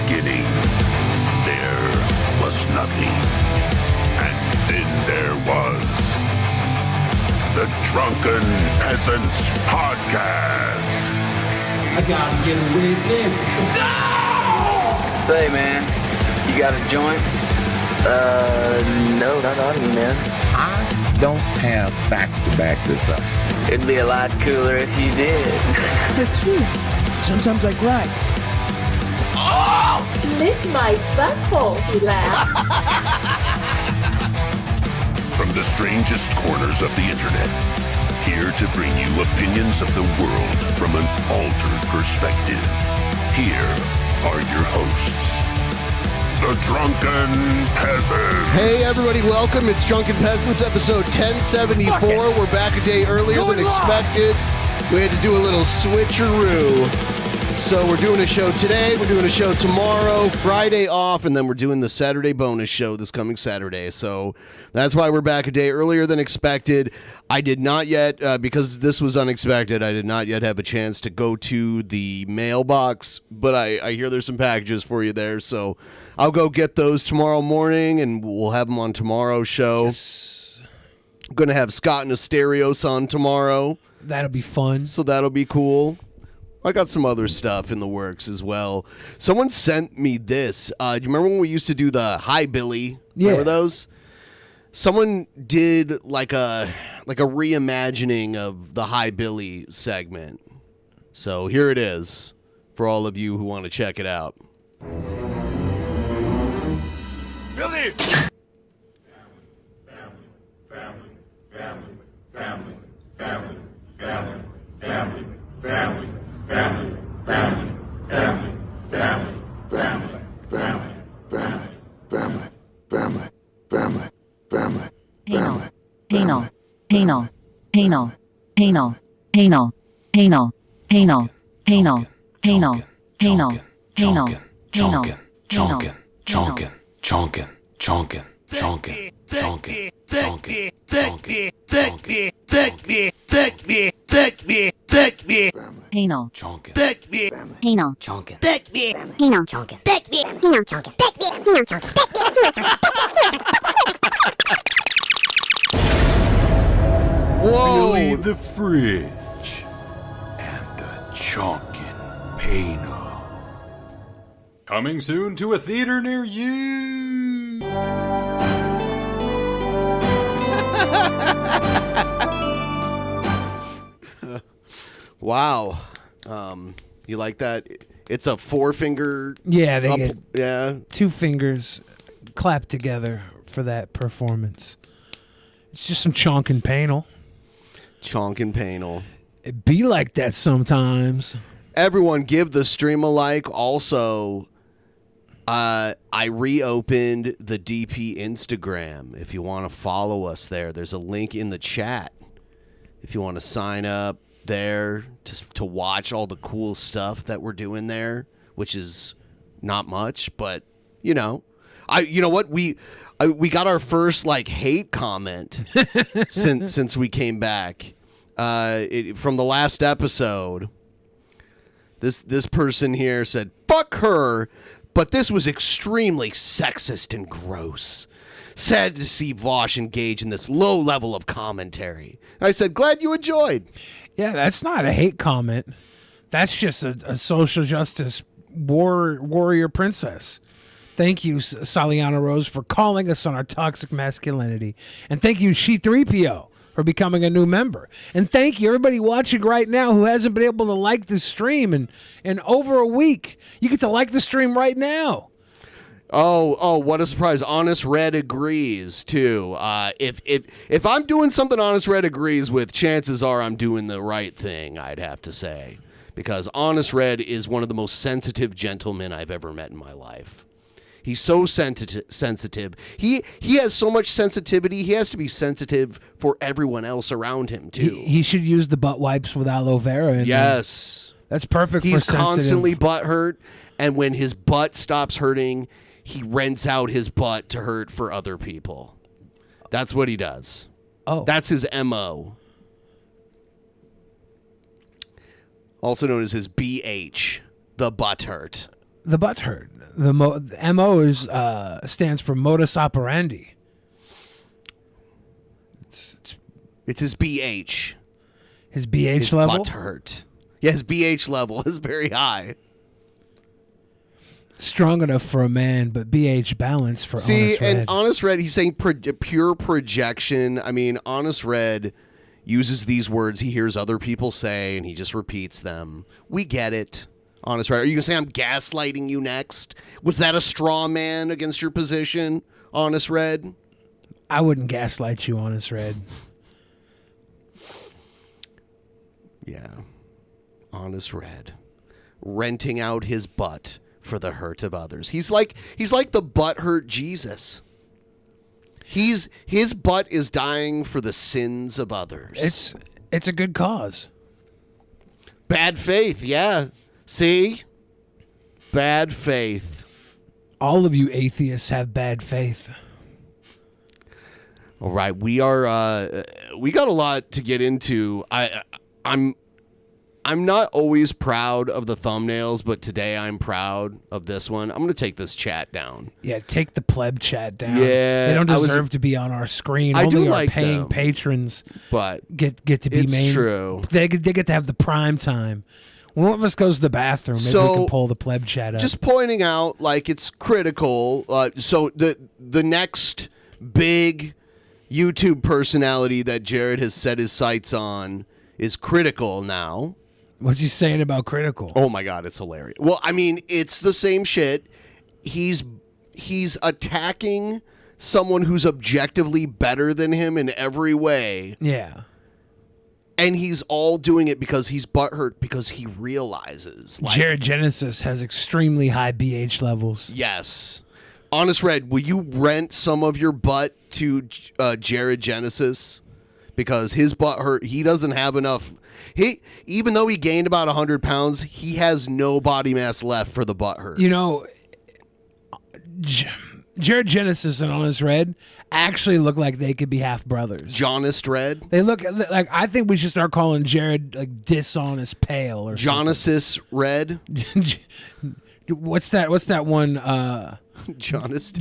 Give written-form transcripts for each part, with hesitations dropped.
beginning, there was nothing. And then there was the Drunken Peasants Podcast. I gotta get a witness. No! Say, man, you got a joint? No, not on me, man. I don't have facts to back this up. It'd be a lot cooler if you did. That's true. Sometimes I cry. Oh! Lick my butthole, he laughed. From the strangest corners of the internet, here to bring you opinions of the world from an altered perspective. Here are your hosts, the Drunken Peasants. Hey everybody, welcome. It's Drunken Peasants, episode 1074. We're back a day earlier than expected. We had to do a little switcheroo. So we're doing a show today, we're doing a show tomorrow, Friday off, and then we're doing the Saturday bonus show this coming Saturday. So that's why we're back a day earlier than expected. I did not yet, because this was unexpected, I did not yet have a chance to go to the mailbox, but I hear there's some packages for you there, so I'll go get those tomorrow morning, and we'll have them on tomorrow's show. Yes. I'm going to have Scott and Asterios on tomorrow. That'll be fun. So that'll be cool. I got some other stuff in the works as well. Someone sent me this. Do you remember when we used to do the Hi Billy? Yeah. Remember those? Someone did like a reimagining of the Hi Billy segment. So here it is for all of you who want to check it out. Billy! Whoa! Billy the Fridge and the Chonkin Panel. Coming soon to a theater near you. Wow. You like that? It's a four-finger... Yeah, they get yeah. 2 fingers clapped together for that performance. It's just some chonk and panel. Chonk and Panel. It be like that sometimes. Everyone give the stream a like. Also, I reopened the DP Instagram. If you want to follow us there, there's a link in the chat. If you want to sign up there to watch all the cool stuff that we're doing there, which is not much, but you know what, we got our first hate comment since we came back from the last episode. This person here said, "Fuck her, but this was extremely sexist and gross. Sad to see Vosh engage in this low level of commentary." And I said, "Glad you enjoyed." Yeah, that's not a hate comment. That's just a social justice warrior princess. Thank you, Saliana Rose, for calling us on our toxic masculinity. And thank you, Cr1TiKaL, for becoming a new member. And thank you, everybody watching right now who hasn't been able to like the stream in over a week. You get to like the stream right now. Oh, what a surprise. Honest Red agrees, too. If I'm doing something Honest Red agrees with, chances are I'm doing the right thing, I'd have to say. Because Honest Red is one of the most sensitive gentlemen I've ever met in my life. He's so sensitive. He has so much sensitivity. He has to be sensitive for everyone else around him, too. He should use the butt wipes with aloe vera. In yes. That's perfect He's for sensitive. constantly butt hurt, and when his butt stops hurting, he rents out his butt to hurt for other people. That's what he does. Oh. That's his MO. Also known as his BH, the butt hurt. The butt hurt. The MO is stands for modus operandi. It's his BH. His BH His level? butt hurt. Yeah, his BH level is very high. Strong enough for a man, but BH balance for See, Honest Red. and Honest Red, he's saying pure projection. I mean, Honest Red uses these words he hears other people say, and he just repeats them. We get it. Honest Red. Are you going to say I'm gaslighting you next? Was that a straw man against your position, Honest Red? I wouldn't gaslight you, Honest Red. Yeah. Honest Red. Renting out his butt for the hurt of others. He's like the butthurt Jesus. His butt is dying for the sins of others. It's a good cause. Bad faith, yeah. See? Bad faith. All of you atheists have bad faith. All right, we are we got a lot to get into. I'm not always proud of the thumbnails, but today I'm proud of this one. I'm going to take this chat down. Yeah, take the pleb chat down. Yeah, they don't deserve to be on our screen. I Only do our like paying them, patrons but get to be it's main. true. They get to have the prime time. When one of us goes to the bathroom, maybe we can pull the pleb chat up. Just pointing out, like, it's critical. So the next big YouTube personality that Jared has set his sights on is Critical now. What's he saying about Critical? Oh my God, it's hilarious. Well, I mean, it's the same shit. He's attacking someone who's objectively better than him in every way. Yeah. And he's all doing it because he's butthurt because he realizes. Like, Jared Genesis has extremely high BH levels. Yes. Honest Red, will you rent some of your butt to Jared Genesis? Because his butt hurt. He doesn't have enough. Even though he gained about 100 pounds, he has no body mass left for the butt hurt. You know, Jared Genesis and Honest Red actually look like they could be half brothers. Honest Red? They look like, I think we should start calling Jared like Dishonest Pale or Jonasis Red? What's that one? Jaundice?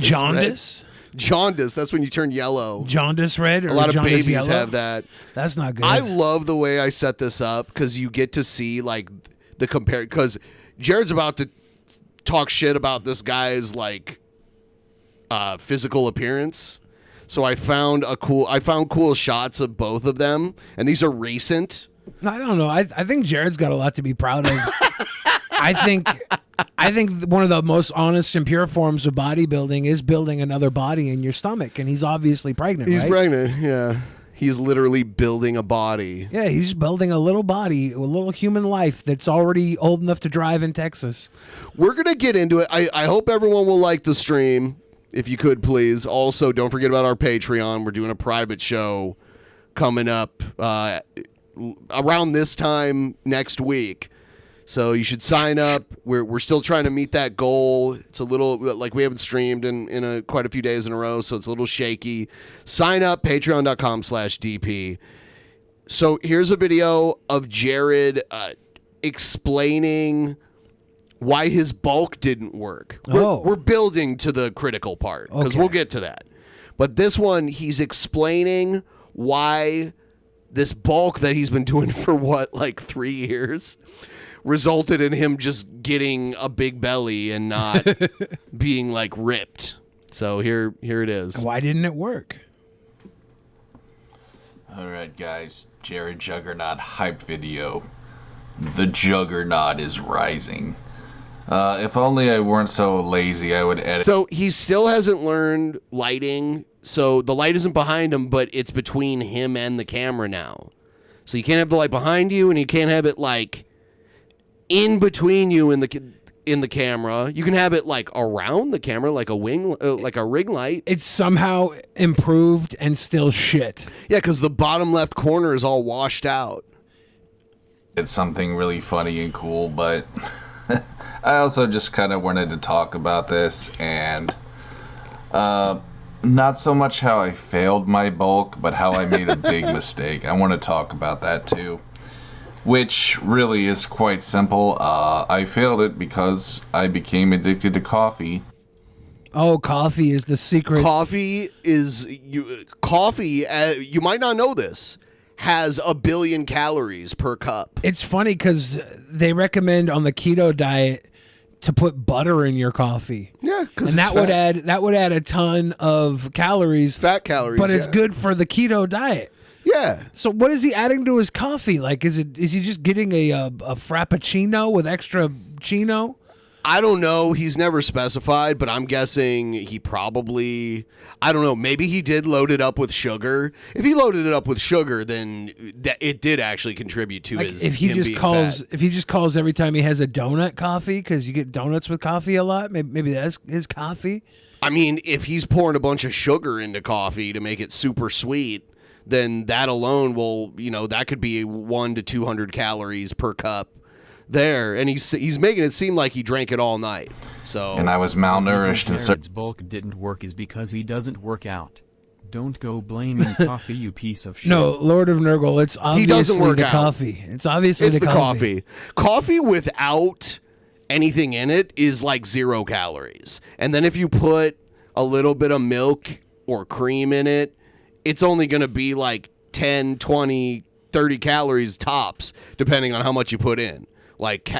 Jaundice. That's when you turn yellow. Jaundice red? Or a lot of jaundice babies yellow? have that. That's not good. I love the way I set this up because you get to see like the compare. Because Jared's about to talk shit about this guy's like physical appearance. So I found cool shots of both of them, and these are recent. I don't know. I think Jared's got a lot to be proud of. I think one of the most honest and pure forms of bodybuilding is building another body in your stomach, and he's obviously pregnant. He's right? pregnant. Yeah, he's literally building a body. Yeah, he's building a little body, a little human life that's already old enough to drive in Texas. We're gonna get into it. I hope everyone will like the stream. If you could, please. Also, don't forget about our Patreon. We're doing a private show coming up around this time next week. So you should sign up. We're still trying to meet that goal. It's a little like we haven't streamed in quite a few days in a row, so it's a little shaky. Sign up, patreon.com/DP. So here's a video of Jared explaining why his bulk didn't work. We're building to the critical part because we'll get to that. But this one, he's explaining why this bulk that he's been doing for like 3 years resulted in him just getting a big belly and not being like ripped. So here it is. Why didn't it work? All right, guys. Jared Juggernaut hype video. The Juggernaut is rising. If only I weren't so lazy, I would edit. So he still hasn't learned lighting. So the light isn't behind him, but it's between him and the camera now. So you can't have the light behind you, and you can't have it like in between you and the camera. You can have it like around the camera, like a wing, like a ring light. It's somehow improved and still shit. Yeah, because the bottom left corner is all washed out. It's something really funny and cool, but I also just kind of wanted to talk about this, and not so much how I failed my bulk, but how I made a big mistake. I want to talk about that too. which really is quite simple. I failed it because I became addicted to coffee. Oh, coffee is the secret. Coffee, you might not know this, has 1 billion calories per cup. It's funny because they recommend on the keto diet to put butter in your coffee. Yeah, because that would add a ton of calories, fat calories, but it's good for the keto diet. Yeah. So what is he adding to his coffee? Like, is he just getting a frappuccino with extra chino? I don't know. He's never specified, but I'm guessing he probably, I don't know, maybe he did load it up with sugar. If he loaded it up with sugar, then it did actually contribute to his if he him just being calls fat. if he just calls every time he has a donut coffee, because you get donuts with coffee a lot, maybe that's his coffee. I mean, if he's pouring a bunch of sugar into coffee to make it super sweet, then that alone will, that could be 100 to 200 calories per cup there, and he's making it seem like he drank it all night. So, and I was malnourished and Jared's bulk didn't work is because he doesn't work out. Don't go blaming coffee, you piece of shit. No, Lord of Nurgle, it's obviously work the out. coffee. It's obviously it's the coffee. Coffee without anything in it is like 0 calories, and then if you put a little bit of milk or cream in it, it's only going to be like 10, 20, 30 calories tops, depending on how much you put in. Like,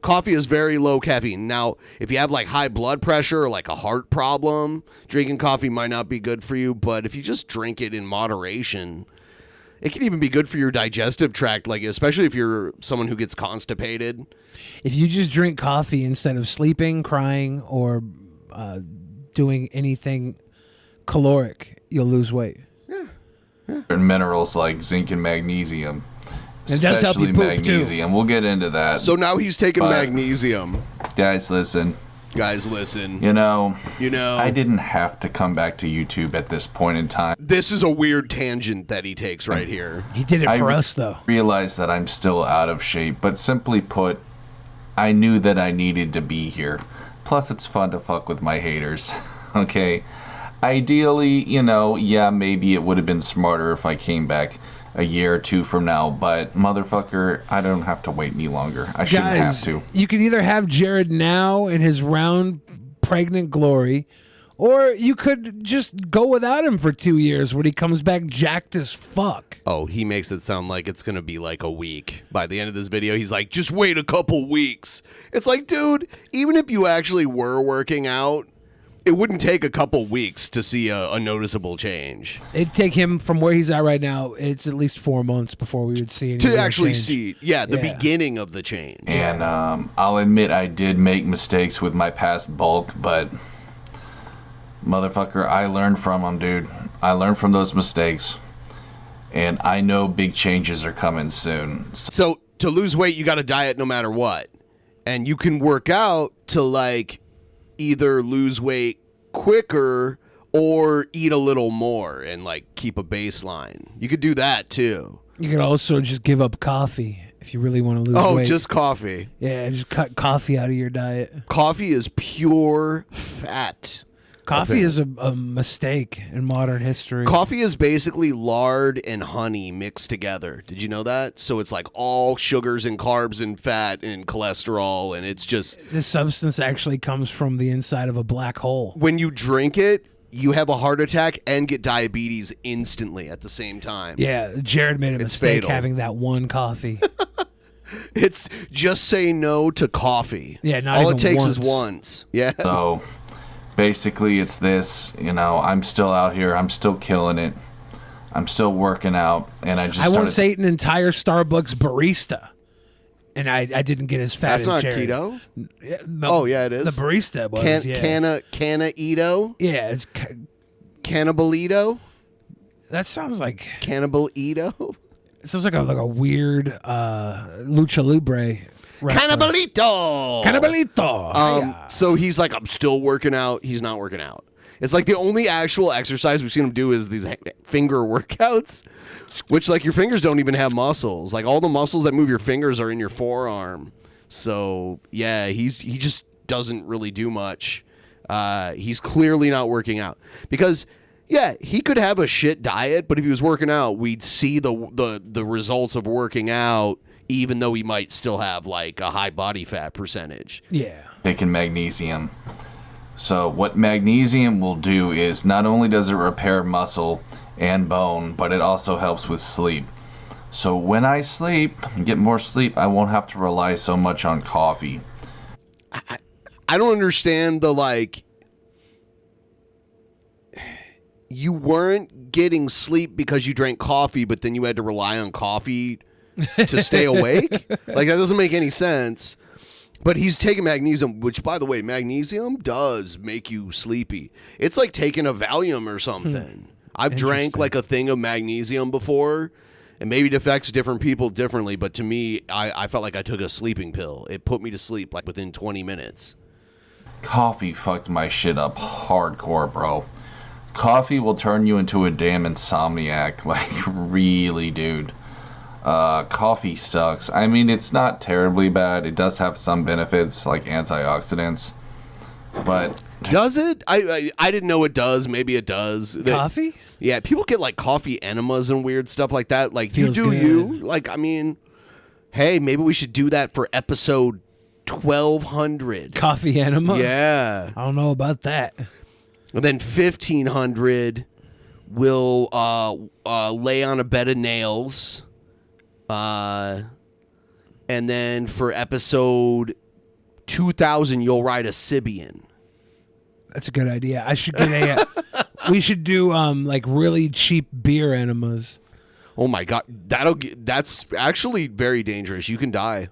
coffee is very low caffeine. Now, if you have like high blood pressure or like a heart problem, drinking coffee might not be good for you. But if you just drink it in moderation, it can even be good for your digestive tract, like especially if you're someone who gets constipated. If you just drink coffee instead of sleeping, crying, or doing anything caloric, you'll lose weight. And minerals like zinc and magnesium. It does help you Especially poop, too. magnesium. We'll get into that. So now he's taking magnesium. Guys, listen. You know, I didn't have to come back to YouTube at this point in time. This is a weird tangent that he takes right here. He did it for us, though. I realize that I'm still out of shape, but simply put, I knew that I needed to be here. Plus, it's fun to fuck with my haters. Okay? Ideally, maybe it would have been smarter if I came back a year or two from now, but motherfucker, I don't have to wait any longer. I shouldn't have to. You could either have Jared now in his round pregnant glory, or you could just go without him for 2 years when he comes back jacked as fuck. Oh, he makes it sound like it's going to be like a week. By the end of this video, he's like, just wait a couple weeks. It's like, dude, even if you actually were working out, it wouldn't take a couple weeks to see a noticeable change. It'd take him from where he's at right now, it's at least 4 months before we would see any to real actually change. see, the beginning of the change. And I'll admit I did make mistakes with my past bulk, but motherfucker, I learned from them, dude. I learned from those mistakes, and I know big changes are coming soon. So to lose weight, you got to diet no matter what, and you can work out to like either lose weight quicker or eat a little more and like keep a baseline. You could do that too. You could also just give up coffee if you really want to lose weight. Oh, just coffee. Yeah, just cut coffee out of your diet. Coffee is pure fat. Coffee is a mistake in modern history. Coffee is basically lard and honey mixed together. Did you know that? So it's like all sugars and carbs and fat and cholesterol, and it's just... This substance actually comes from the inside of a black hole. When you drink it, you have a heart attack and get diabetes instantly at the same time. Yeah, Jared made a mistake fatal. having that one coffee. It's just say no to coffee. Yeah, not all even it takes once. is once. Yeah. So basically it's this, I'm still out here, I'm still killing it, I'm still working out, and I once ate an entire Starbucks barista, and I didn't get as fat That's as not Jared. keto? No, Oh, yeah, it is. The barista was, Canna-Edo? Yeah, it's... Cannibal-Edo? That sounds like... Cannibal-Edo? It sounds like a weird lucha libre wrestler. Cannibalito! So he's like, I'm still working out. He's not working out. It's like the only actual exercise we've seen him do is these finger workouts, which like your fingers don't even have muscles. Like all the muscles that move your fingers are in your forearm. So yeah, he just doesn't really do much. He's clearly not working out because yeah, he could have a shit diet, but if he was working out, we'd see the results of working out even though he might still have like a high body fat percentage. Yeah. Taking magnesium. So what magnesium will do is not only does it repair muscle and bone, but it also helps with sleep. So when I sleep and get more sleep, I won't have to rely so much on coffee. I don't understand the like. You weren't getting sleep because you drank coffee, but then you had to rely on coffee to stay awake? Like, that doesn't make any sense. But he's taking magnesium, which, by the way, magnesium does make you sleepy. It's like taking a Valium or something. I've drank like a thing of magnesium before, and maybe it affects different people differently, but to me, I felt like I took a sleeping pill. It put me to sleep like within 20 minutes. Coffee fucked my shit up hardcore, bro. Coffee will turn you into a damn insomniac. Like, really, dude. Coffee sucks. I mean, it's not terribly bad. It does have some benefits, like antioxidants. But does it? I didn't know it does. Maybe it does. Coffee? Yeah, people get like coffee enemas and weird stuff like that. Like, Feels you do good. you. Like, I mean, hey, maybe we should do that for episode 1200. Coffee enema? Yeah. I don't know about that. And then 1500 will lay on a bed of nails. And then for episode 2000, you'll ride a Sibian. That's a good idea. I should get a. We should do like really cheap beer enemas. Oh my god, that's actually very dangerous. You can die.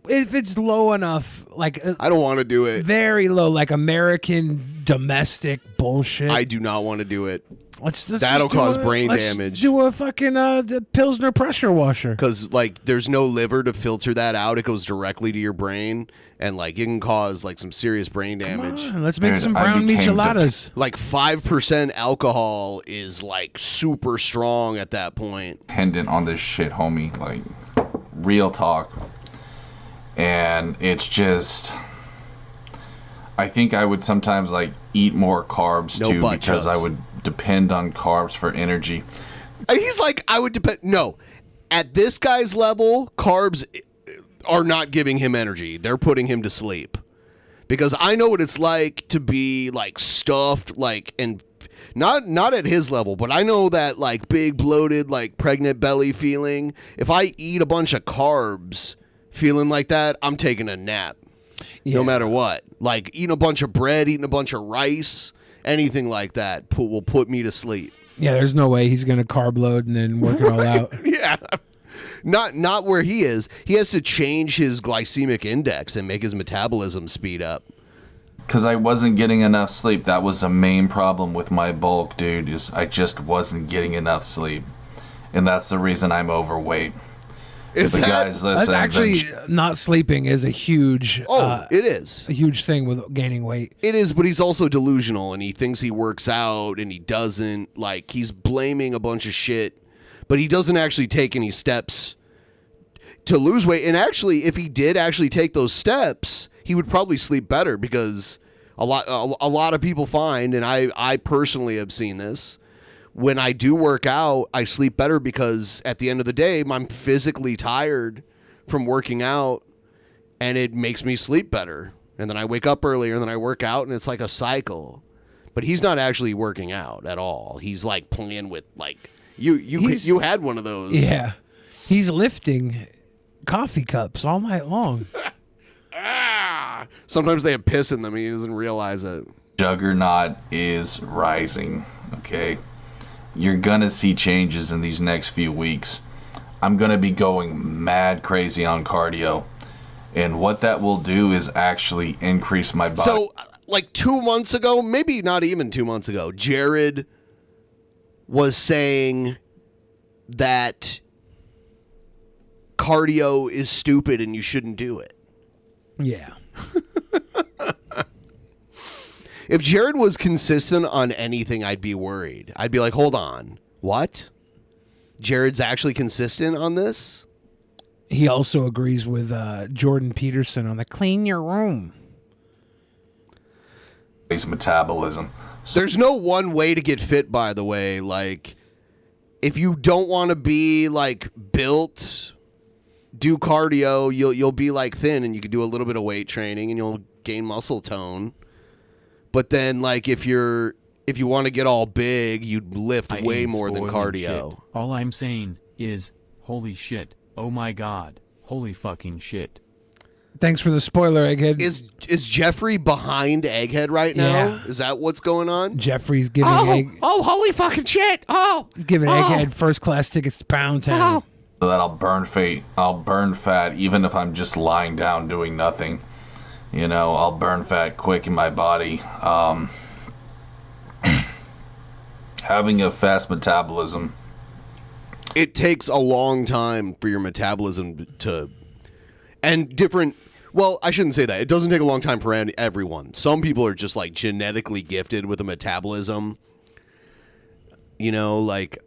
If it's low enough, like I don't want to do it. Very low, like American domestic bullshit. I do not want to do it. That'll That'll cause brain damage. Do a fucking the Pilsner pressure washer. Because like there's no liver to filter that out. It goes directly to your brain, and like it can cause like some serious brain damage. Come on, let's make some brown micheladas. Like 5% alcohol is like super strong at that point. Dependent on this shit, homie. Like, real talk. And it's just, I think I would sometimes like eat more carbs too, because I would depend on carbs for energy. And he's like, I would depend. No, at this guy's level, carbs are not giving him energy. They're putting him to sleep. Because I know what it's like to be like stuffed, like, and not at his level, but I know that like big bloated, like pregnant belly feeling. If I eat a bunch of carbs feeling like that, I'm taking a nap. Yeah. No matter what. Like eating a bunch of bread, eating a bunch of rice, anything like that will put me to sleep. Yeah, there's no way he's gonna carb load and then work it all out. Yeah. Not where he is. He has to change his glycemic index and make his metabolism speed up. Because I wasn't getting enough sleep. That was the main problem with my bulk, dude, is I just wasn't getting enough sleep. And that's the reason I'm overweight. Is that, guys listen, actually not sleeping is a huge it is a huge thing with gaining weight. It is, but he's also delusional and he thinks he works out and he doesn't. Like, he's blaming a bunch of shit, but he doesn't actually take any steps to lose weight. And actually, if he did actually take those steps, he would probably sleep better, because a lot of people find, and I personally have seen this, when I do work out, I sleep better because at the end of the day, I'm physically tired from working out, and it makes me sleep better. And then I wake up earlier, and then I work out, and it's like a cycle. But he's not actually working out at all. He's like playing with like you had one of those. Yeah, he's lifting coffee cups all night long. Sometimes they have piss in them, and he doesn't realize it. Juggernaut is rising. Okay. You're gonna see changes in these next few weeks. I'm gonna be going mad crazy on cardio, and what that will do is actually increase my body. So, like 2 months ago, maybe not even 2 months ago, Jared was saying that cardio is stupid and you shouldn't do it. Yeah. If Jared was consistent on anything, I'd be worried. I'd be like, hold on. What? Jared's actually consistent on this? He also agrees with Jordan Peterson on the clean your room. His metabolism. There's no one way to get fit, by the way. Like, if you don't want to be, like, built do cardio, you'll be like thin, and you can do a little bit of weight training, and you'll gain muscle tone. But then, like, if you want to get all big, you'd lift way more than cardio. Shit. All I'm saying is, holy shit! Oh my god! Holy fucking shit! Thanks for the spoiler, Egghead. Is Jeffrey behind Egghead right now? Yeah. Is that what's going on? Jeffrey's giving Oh, holy fucking shit! Oh, he's giving Egghead first class tickets to Pound Town. So that I'll burn fat even if I'm just lying down doing nothing. You know, I'll burn fat quick in my body. Having a fast metabolism. It takes a long time for your metabolism to... And different... Well, I shouldn't say that. It doesn't take a long time for everyone. Some people are just, like, genetically gifted with a metabolism. You know, like...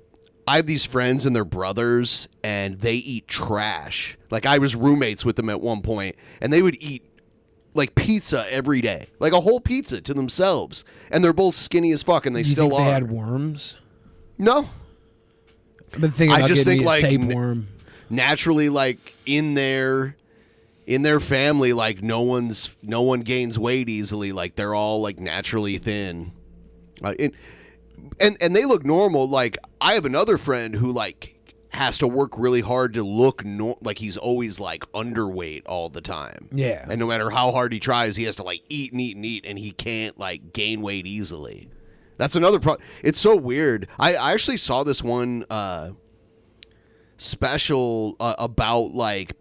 I have these friends and their brothers, and they eat trash. Like, I was roommates with them at one point, and they would eat, like, pizza every day. Like, a whole pizza to themselves. And they're both skinny as fuck, and they still think are. They had worms? No. I've been thinking about getting me a tapeworm. Naturally, like, in their family, like, no one gains weight easily. Like, they're all, like, naturally thin. And they look normal. Like, I have another friend who, like, has to work really hard to look like he's always, like, underweight all the time. Yeah. And no matter how hard he tries, he has to, like, eat and eat and eat, and he can't, like, gain weight easily. That's another problem. It's so weird. I actually saw this one special about, like,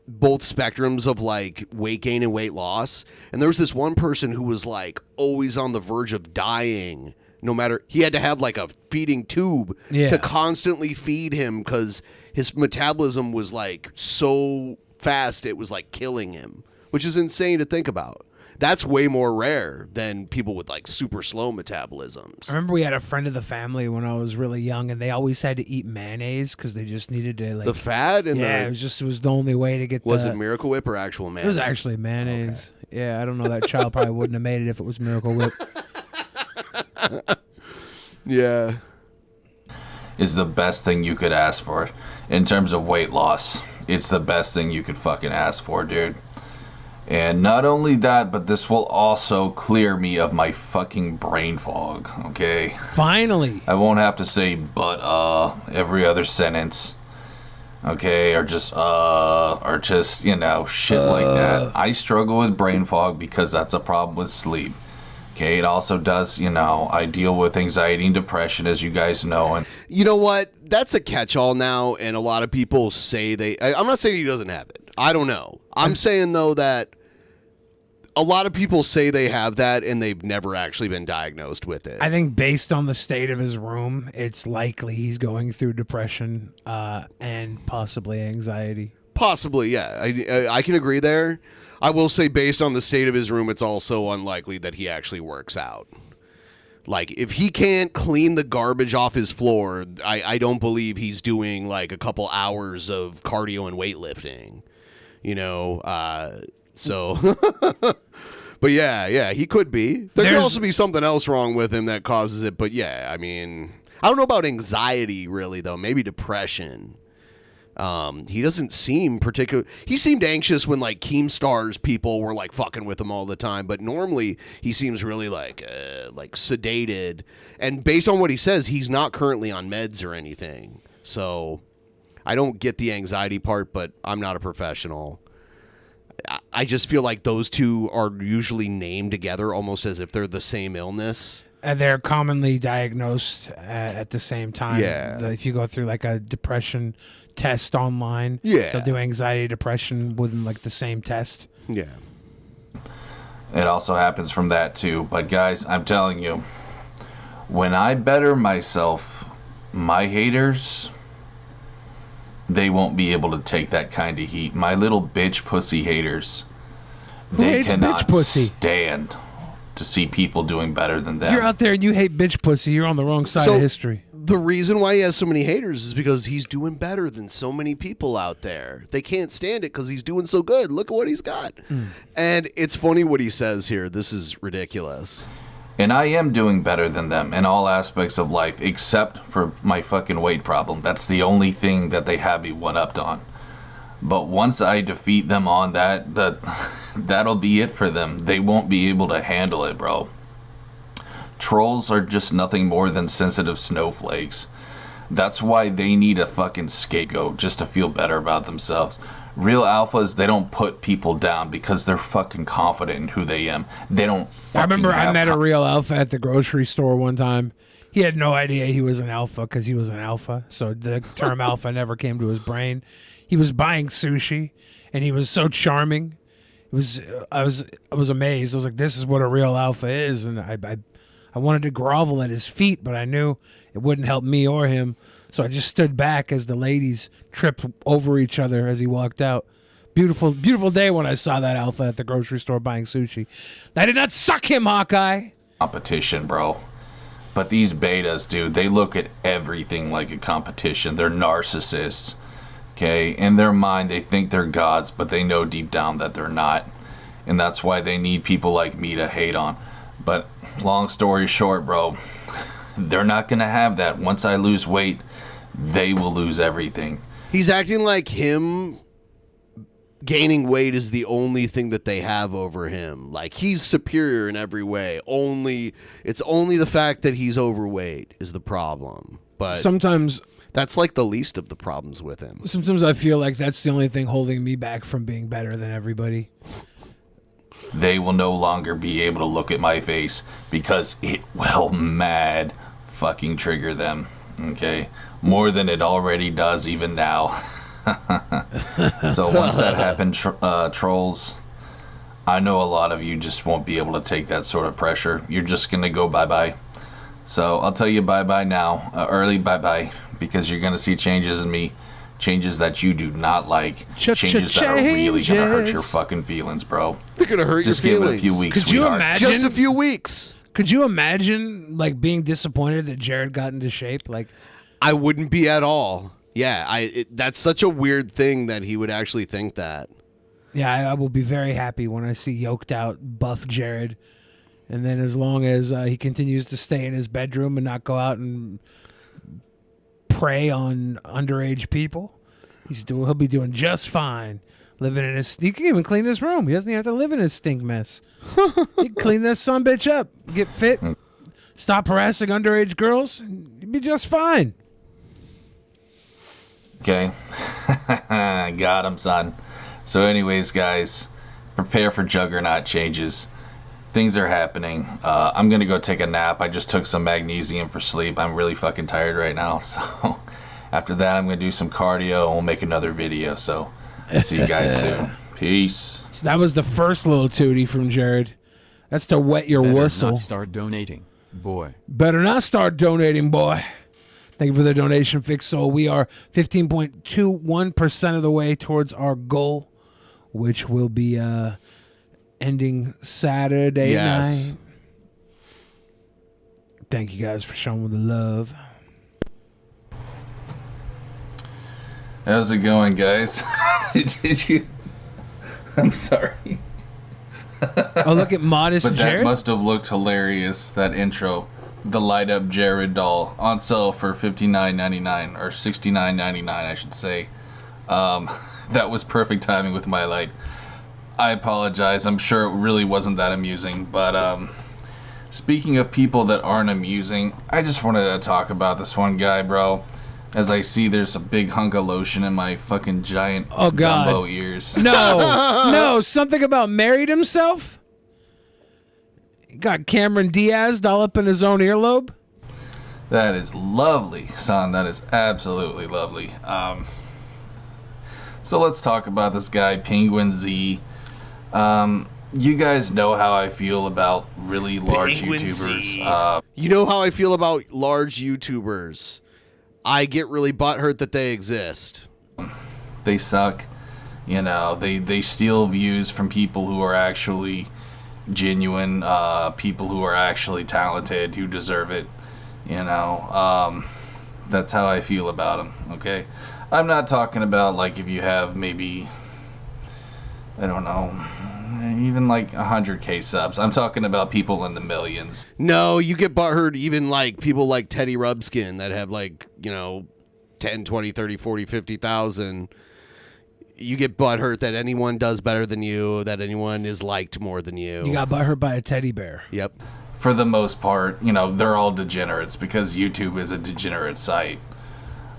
both spectrums of, like, weight gain and weight loss. And there was this one person who was, like, always on the verge of dying. No matter, he had to have, like, a feeding tube to constantly feed him because his metabolism was, like, so fast it was, like, killing him, which is insane to think about. That's way more rare than people with, like, super slow metabolisms. I remember we had a friend of the family when I was really young, and they always had to eat mayonnaise because they just needed to, like... The fat? And it was the only way to get Was it Miracle Whip or actual mayonnaise? It was actually mayonnaise. Okay. Yeah, I don't know. That child probably wouldn't have made it if it was Miracle Whip. Yeah. Is the best thing you could ask for. In terms of weight loss, it's the best thing you could fucking ask for, dude. And not only that, but this will also clear me of my fucking brain fog, okay? Finally. I won't have to say but every other sentence. Okay, or just you know, shit like that. I struggle with brain fog because that's a problem with sleep. Okay, it also does, you know, I deal with anxiety and depression, as you guys know. And you know what? That's a catch-all now, and a lot of people say I'm not saying he doesn't have it. I don't know. I'm saying, though, that a lot of people say they have that, and they've never actually been diagnosed with it. I think based on the state of his room, it's likely he's going through depression and possibly anxiety. Possibly, yeah. I can agree there. I will say, based on the state of his room, it's also unlikely that he actually works out. Like, if he can't clean the garbage off his floor, I don't believe he's doing, like, a couple hours of cardio and weightlifting. You know, so... But yeah, he could be. There could also be something else wrong with him that causes it, but yeah, I mean... I don't know about anxiety, really, though. Maybe depression. He doesn't seem he seemed anxious when, like, Keemstar's people were, like, fucking with him all the time, but normally he seems really like sedated, and based on what he says, he's not currently on meds or anything, so I don't get the anxiety part, but I'm not a professional. I just feel like those two are usually named together almost as if they're the same illness. They're commonly diagnosed at the same time. Yeah. If you go through, like, a depression test online, they'll do anxiety, depression within, like, the same test. Yeah. It also happens from that, too. But, guys, I'm telling you, when I better myself, my haters, they won't be able to take that kind of heat. My little bitch pussy haters, they cannot stand to see people doing better than them. If you're out there and you hate bitch pussy, you're on the wrong side of history. The reason why he has so many haters is because he's doing better than so many people out there. They can't stand it because he's doing so good. Look at what he's got. And it's funny what he says here. This is ridiculous. And I am doing better than them in all aspects of life, except for my fucking weight problem. That's the only thing that they have me one-upped on. But once I defeat them on that'll be it for them. They won't be able to handle it, bro. Trolls are just nothing more than sensitive snowflakes. That's why they need a fucking scapegoat just to feel better about themselves. Real alphas, they don't put people down because they're fucking confident in who they am. They don't. I remember I met a real alpha at the grocery store one time. He had no idea he was an alpha because he was an alpha. So the term alpha never came to his brain. He was buying sushi, and he was so charming. I was amazed. I was like, "This is what a real alpha is," and I wanted to grovel at his feet, but I knew it wouldn't help me or him. So I just stood back as the ladies tripped over each other as he walked out. Beautiful, beautiful day when I saw that alpha at the grocery store buying sushi. I did not suck him, Hawkeye. Competition, bro. But these betas, dude, they look at everything like a competition. They're narcissists. Okay? In their mind, they think they're gods, but they know deep down that they're not. And that's why they need people like me to hate on. But long story short, bro, they're not going to have that. Once I lose weight, they will lose everything. He's acting like him gaining weight is the only thing that they have over him. Like he's superior in every way. It's only the fact that he's overweight is the problem. But sometimes that's like the least of the problems with him. Sometimes I feel like that's the only thing holding me back from being better than everybody. They will no longer be able to look at my face because it will mad fucking trigger them. Okay? More than it already does even now. So once that happens, trolls, I know a lot of you just won't be able to take that sort of pressure. You're just going to go bye-bye. So I'll tell you bye-bye now. Early bye-bye. Because you're going to see changes in me. Changes that you do not like. Changes that are really going to hurt your fucking feelings, bro. They're going to hurt just your feelings. Just give it a few weeks, Could you sweetheart. imagine? Just a few weeks. Could you imagine, like, being disappointed that Jared got into shape? Like, I wouldn't be at all. Yeah, that's such a weird thing that he would actually think that. Yeah, I will be very happy when I see yoked out, buff Jared. And then as long as he continues to stay in his bedroom and not go out and prey on underage people, he'll be doing just fine. Living in his... He can even clean his room. He doesn't even have to live in his stink mess. He can clean that sumbitch up, get fit, stop harassing underage girls, he'd be just fine. Okay. Got him, son. So anyways, guys, prepare for Juggernaut changes. Things are happening. I'm going to go take a nap. I just took some magnesium for sleep. I'm really fucking tired right now. So after that, I'm going to do some cardio and we'll make another video. So see you guys soon. Peace. So that was the first little tootie from Jared. That's to wet your whistle. Better not start donating, boy. Better not start donating, boy. Thank you for the donation, Fix Soul. We are 15.21% of the way towards our goal, which will be ending Saturday night. Thank you guys for showing the love. How's it going, guys? Did you... I'm sorry. Oh, look at Modest But Jared. that must have looked hilarious, that intro. The light up Jared doll on sale for $59.99 or $69.99, I should say. That was perfect timing with my light. I apologize. I'm sure it really wasn't that amusing, but speaking of people that aren't amusing, I just wanted to talk about this one guy, bro. As I see there's a big hunk of lotion in my fucking giant Dumbo ears. No, something about married himself? He got Cameron Diaz all up in his own earlobe? That is lovely, son. That is absolutely lovely. So let's talk about this guy, Penguin Z. You guys know how I feel about really large YouTubers. You know how I feel about large YouTubers. I get really butthurt that they exist. They suck. You know, they steal views from people who are actually genuine, people who are actually talented, who deserve it. You know, that's how I feel about them, okay? I'm not talking about, like, if you have maybe, I don't know, even like 100K subs. I'm talking about people in the millions. No, you get butthurt even like people like Teddy Rubskin that have like, 10, 20, 30, 40, 50,000. you get butthurt that anyone does better than you, that anyone is liked more than you. You got butthurt by a teddy bear. Yep. For the most part, they're all degenerates because YouTube is a degenerate site.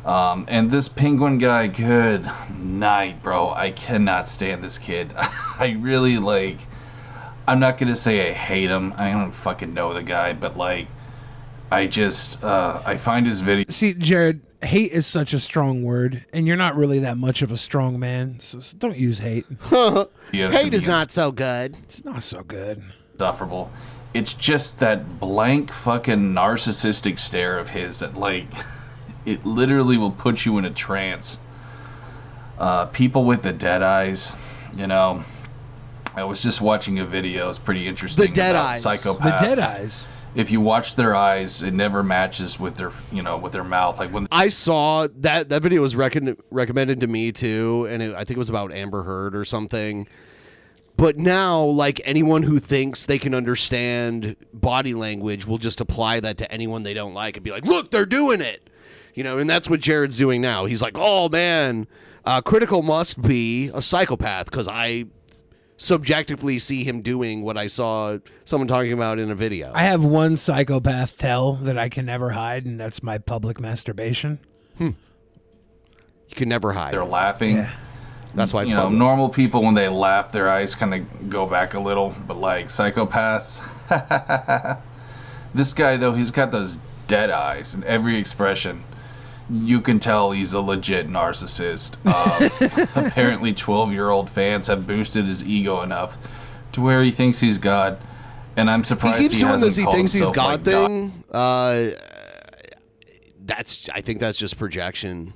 And this penguin guy, good night, bro. I cannot stand this kid. I really, I'm not going to say I hate him. I don't fucking know the guy, but, I find his video... See, Jared, hate is such a strong word, and you're not really that much of a strong man, so don't use hate. Hate is not so good. It's not so good. Insufferable. It's just that blank fucking narcissistic stare of his that, it literally will put you in a trance. People with the dead eyes, I was just watching a video. It's pretty interesting. The dead about eyes. Psychopaths. The dead eyes. If you watch their eyes, it never matches with their, with their mouth. Like when I saw that video was recommended to me too, and I think it was about Amber Heard or something. But now, anyone who thinks they can understand body language will just apply that to anyone they don't like and be like, "Look, they're doing it," and that's what Jared's doing now. He's like, "Oh man, Critical must be a psychopath because I subjectively see him doing what I saw someone talking about in a video." I have one psychopath tell that I can never hide, and that's my public masturbation. You can never hide. they're laughing. Yeah. That's why it's public. Normal people, when they laugh, their eyes kind of go back a little. But psychopaths, this guy, though, he's got those dead eyes in every expression. You can tell he's a legit narcissist. Apparently, 12-year-old fans have boosted his ego enough to where he thinks he's God. And I'm surprised he keeps doing this. He thinks he's God God thing. I think that's just projection.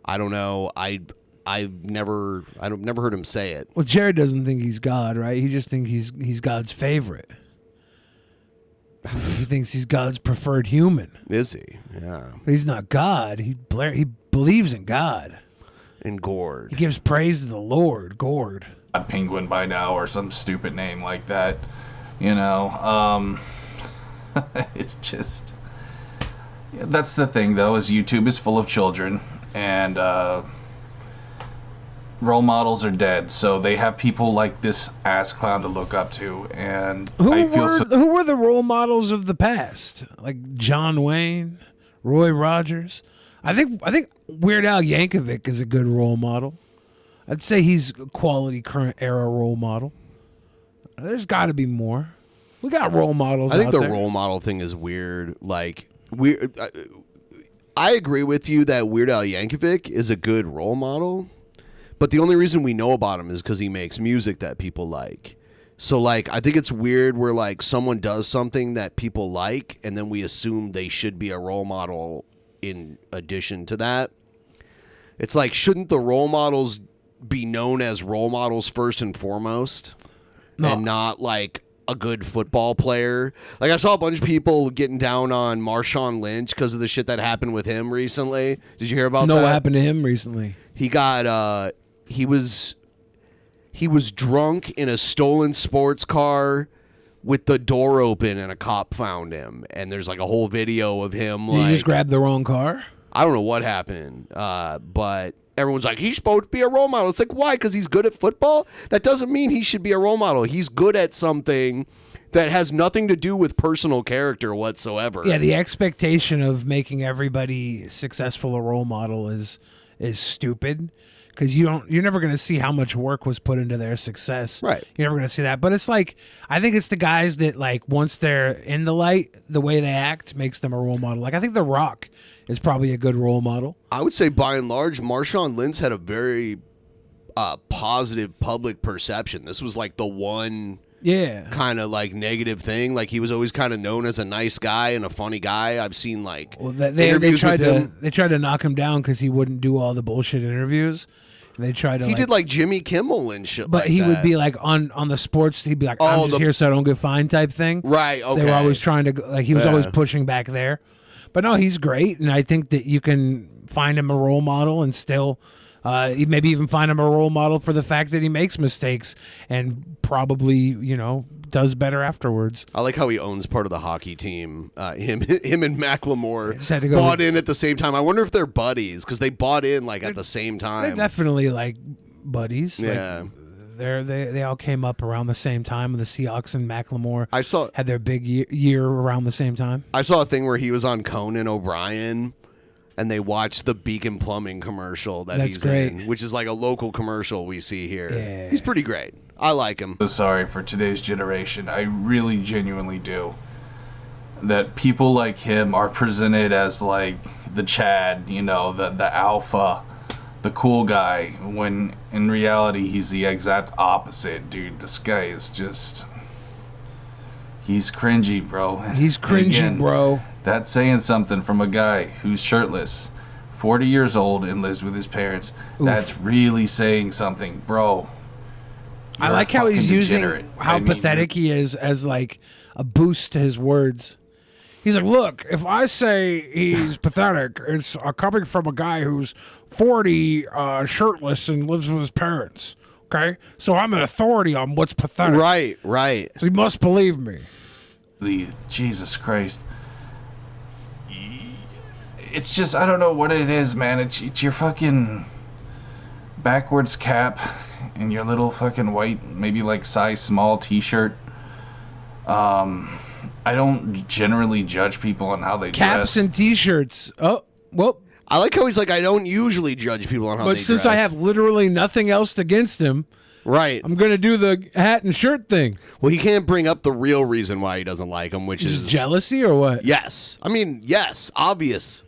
I don't know. I've never heard him say it. Well, Jared doesn't think he's God, right? He just thinks he's God's favorite. He thinks he's God's preferred human. Is he? Yeah. But he's not God. He believes in God. And Gord. He gives praise to the Lord. Gord. A penguin by now, or some stupid name like that. It's just... That's the thing, though, is YouTube is full of children, and role models are dead, so they have people like this ass clown to look up to, and Who were the role models of the past? Like John Wayne, Roy Rogers. I think Weird Al Yankovic is a good role model. I'd say he's a quality current era role model. There's got to be more. We got role models. I think out the there. role model thing is weird. I agree with you that Weird Al Yankovic is a good role model. But the only reason we know about him is because he makes music that people like. So, I think it's weird where, someone does something that people like, and then we assume they should be a role model in addition to that. It's shouldn't the role models be known as role models first and foremost? No. And not, a good football player? I saw a bunch of people getting down on Marshawn Lynch because of the shit that happened with him recently. Did you hear about that? No, what happened to him recently? He got, he was drunk in a stolen sports car with the door open, and a cop found him. And there's a whole video of him. Did he just grab the wrong car? I don't know what happened, but everyone's like, he's supposed to be a role model. It's why? Because he's good at football? That doesn't mean he should be a role model. He's good at something that has nothing to do with personal character whatsoever. Yeah, the expectation of making everybody successful a role model is stupid. Because you're never going to see how much work was put into their success. Right. You're never going to see that. But it's I think it's the guys that once they're in the light, the way they act makes them a role model. I think The Rock is probably a good role model. I would say by and large, Marshawn Lynch had a very positive public perception. This was the one kind of negative thing. He was always kind of known as a nice guy and a funny guy. I've seen they tried to knock him down because he wouldn't do all the bullshit interviews. They tried to. He did Jimmy Kimmel and shit. But he would be on the sports. He'd be like, "I'm just here so I don't get fined," type thing. Right. Okay. They were always trying to he was always pushing back there. But no, he's great, and I think that you can find him a role model and still. Maybe even find him a role model for the fact that he makes mistakes and probably, does better afterwards. I like how he owns part of the hockey team. Him and Macklemore bought in at the same time. I wonder if they're buddies because they bought in at the same time. They're definitely buddies. Yeah. They all came up around the same time. The Seahawks and Macklemore had their big year around the same time. I saw a thing where he was on Conan O'Brien, and they watched the Beacon Plumbing commercial that he's in, which is like a local commercial we see here. Yeah. He's pretty great. I like him. So sorry for today's generation. I really genuinely do. That people like him are presented as like the Chad, you know, the alpha, the cool guy, when in reality he's the exact opposite, dude. This guy is just... He's cringy, bro. He's cringy, bro. That's saying something from a guy who's shirtless, 40 years old, and lives with his parents. Oof. That's really saying something, bro. I like how he's using how pathetic he is as like a boost to his words. He's like, look, if I say he's pathetic, it's coming from a guy who's 40, shirtless, and lives with his parents. Okay? So I'm an authority on what's pathetic. Right. So you must believe me. Jesus Christ. It's just, I don't know what it is, man. It's your fucking backwards cap and your little fucking white, maybe like size small t-shirt. I don't generally judge people on how they Caps dress. and t-shirts. Oh, well. I like how he's like, I don't usually judge people on how they dress. But since I have literally nothing else against him, right, I'm going to do the hat and shirt thing. Well, he can't bring up the real reason why he doesn't like him, which is jealousy or what? Yes. I mean, yes, obvious.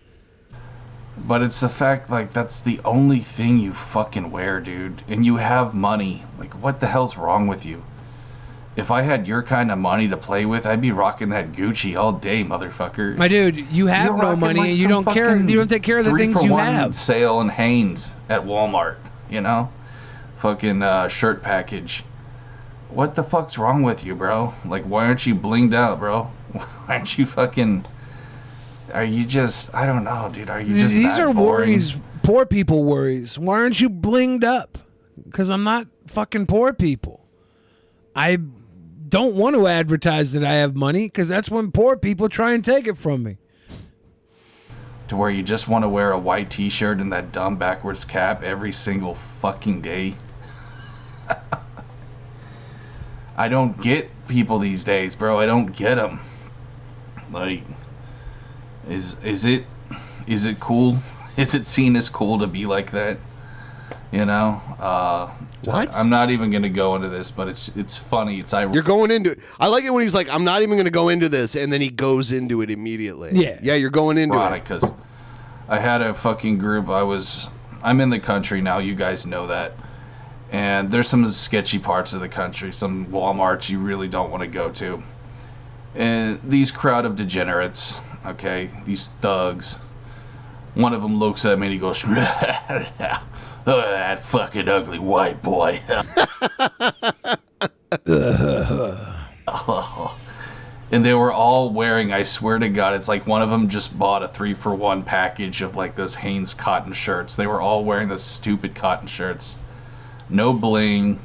But it's the fact, like, that's the only thing you fucking wear, dude. And you have money. Like, what the hell's wrong with you? If I had your kind of money to play with, I'd be rocking that Gucci all day, motherfucker. My dude, you have no money and you don't care. You don't take care of the things you have. Sale in Hanes at Walmart, you know? Fucking shirt package. What the fuck's wrong with you, bro? Like, why aren't you blinged out, bro? Why aren't you fucking... Are you just... I don't know, dude. Are you just These are boring? worries, poor people worries. Why aren't you blinged up? Because I'm not fucking poor people. I don't want to advertise that I have money because that's when poor people try and take it from me. To where you just want to wear a white t-shirt and that dumb backwards cap every single fucking day. I don't get people these days, bro. I don't get them. Like, is it cool? Is it seen as cool to be like that? You know? What? I'm not even gonna go into this, but it's funny. It's ironic. You're going into it. I like it when he's like, I'm not even going to go into this, and then he goes into it immediately. Yeah, you're going into it. Because I had a fucking group. I'm in the country now. You guys know that. And there's some sketchy parts of the country, some Walmarts you really don't want to go to. And these crowd of degenerates, okay, these thugs. One of them looks at me and he goes, "Look at that fucking ugly white boy." And they were all wearing, I swear to God, it's like one of them just bought a 3-for-1 package of like those Hanes cotton shirts. They were all wearing those stupid cotton shirts. No bling,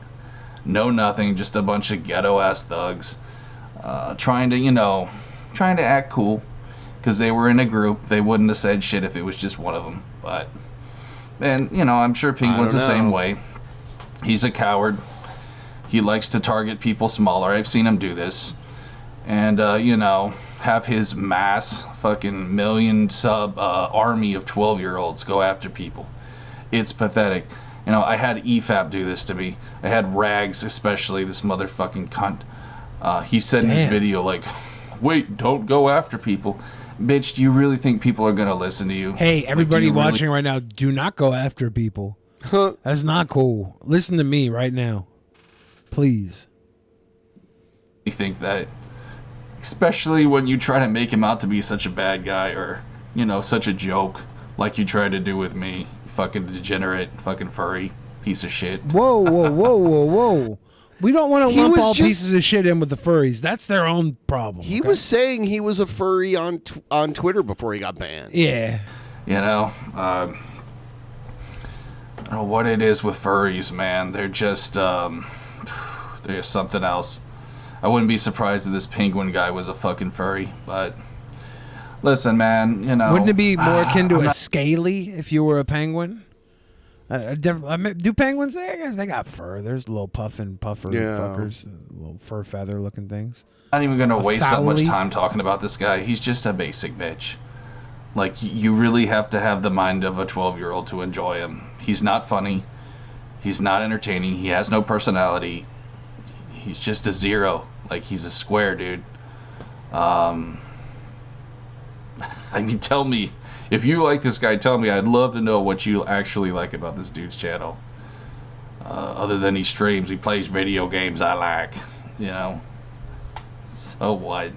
no nothing, just a bunch of ghetto-ass thugs trying to act cool. Because they were in a group. They wouldn't have said shit if it was just one of them. But, and, I'm sure Penguin's the same way. He's a coward. He likes to target people smaller. I've seen him do this. And, have his mass fucking million sub army of 12-year-olds go after people. It's pathetic. I had EFAP do this to me. I had Rags, especially, this motherfucking cunt. He said in his video, like, wait, don't go after people. Bitch, do you really think people are going to listen to you? Hey, everybody watching right now, do not go after people. That's not cool. Listen to me right now. Please. You think that, especially when you try to make him out to be such a bad guy or, such a joke like you tried to do with me. You fucking degenerate, fucking furry piece of shit. Whoa. We don't want to lump all pieces of shit in with the furries. That's their own problem. He was saying he was a furry on Twitter before he got banned. Yeah. I don't know what it is with furries, man. They're just, they're something else. I wouldn't be surprised if this penguin guy was a fucking furry, but listen, man, Wouldn't it be more akin to a scaly if you were a penguin? Do penguins? I guess they got fur. There's little puffer fuckers, little fur feather looking things. I'm not even gonna waste that much fowly. time talking about this guy. He's just a basic bitch. Like, you really have to have the mind of a 12-year-old to enjoy him. He's not funny. He's not entertaining. He has no personality. He's just a zero. Like, he's a square, dude. I mean, tell me. If you like this guy, tell me. I'd love to know what you actually like about this dude's channel. Other than he streams, he plays video games I like. You know? So what?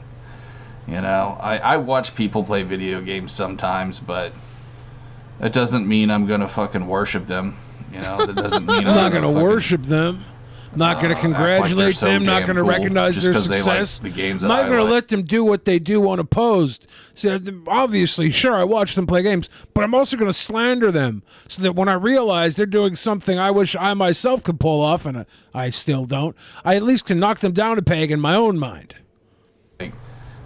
You know, I watch people play video games sometimes, but it doesn't mean I'm gonna fucking worship them. You know, that doesn't mean I'm not gonna worship them. Not gonna congratulate so them. Not damn gonna cool recognize just their 'cause they like success. the games I'm that not I gonna like. let them do what they do unopposed. So obviously, sure, I watch them play games, but I'm also gonna slander them so that when I realize they're doing something I wish I myself could pull off, and I still don't, I at least can knock them down a peg in my own mind.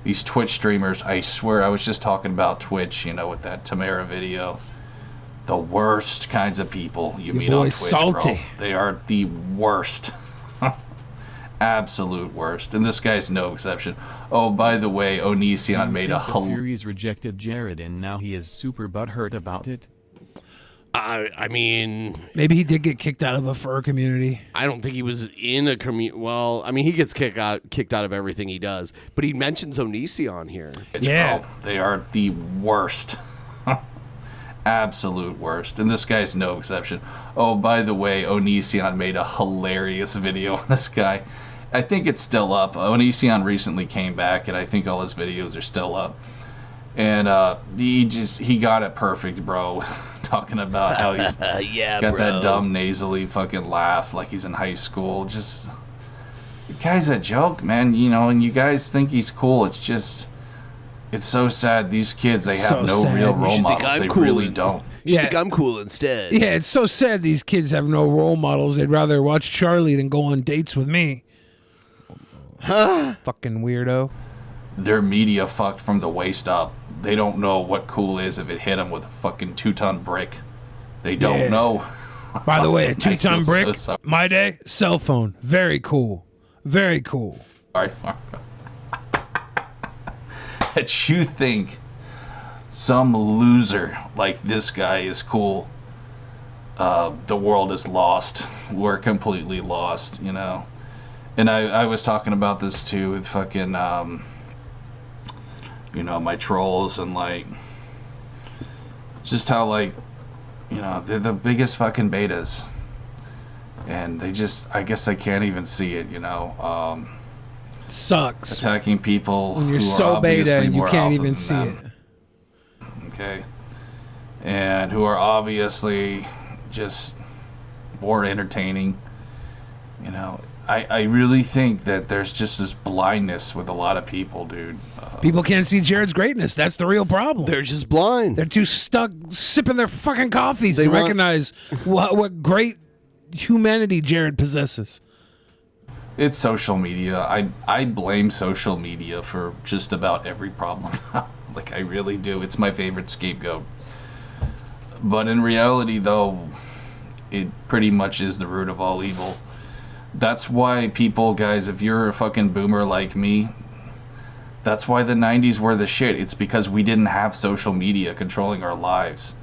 These Twitch streamers, I swear, I was just talking about Twitch, you know, with that Tamara video. The worst kinds of people you meet on Twitch, salty. bro. They are the worst. Absolute worst. And this guy's no exception. Oh, by the way, Onision made a The Furies rejected Jared and now he is super butthurt about it. I mean, maybe he did get kicked out of a fur community. I don't think he was in a community. Well, I mean, he gets kicked out of everything he does. But he mentions Onision here. Yeah, bro. They are the worst. Absolute worst. And this guy's no exception. Oh, by the way, Onision made a hilarious video on this guy. I think it's still up. Onision recently came back, and I think all his videos are still up. And he got it perfect, bro. Talking about how he's got that dumb nasally fucking laugh like he's in high school. Just, the guy's a joke, man. You know, and you guys think he's cool. It's just, it's so sad. These kids, they have no real role models. They really don't. You think I'm cool instead. Yeah, it's so sad these kids have no role models. They'd rather watch Charlie than go on dates with me. Fucking weirdo. Their media fucked from the waist up. They don't know what cool is if it hit them with a fucking 2-ton brick. They don't know. By the way, a I feel 2-ton so brick, sorry. my day, cell phone. Very cool. Very cool. Sorry. That you think some loser like this guy is cool. The world is lost. We're completely lost, you know. And I was talking about this too with fucking you know, my trolls, and like just how, like, you know, they're the biggest fucking betas, and they just, I guess they can't even see it, you know. Sucks attacking people when you're who so are beta obviously and you more can't alpha even than see them. it. Okay, and who are obviously just more entertaining, you know. I really think that there's just this blindness with a lot of people, dude. People can't see Jared's greatness. That's the real problem. They're just blind. They're too stuck sipping their fucking coffees They to want- recognize what great humanity Jared possesses. It's social media. I blame social media for just about every problem. Like, I really do. It's my favorite scapegoat. But in reality, though, it pretty much is the root of all evil. That's why people, guys, if you're a fucking boomer like me, that's why the 90s were the shit. It's because we didn't have social media controlling our lives.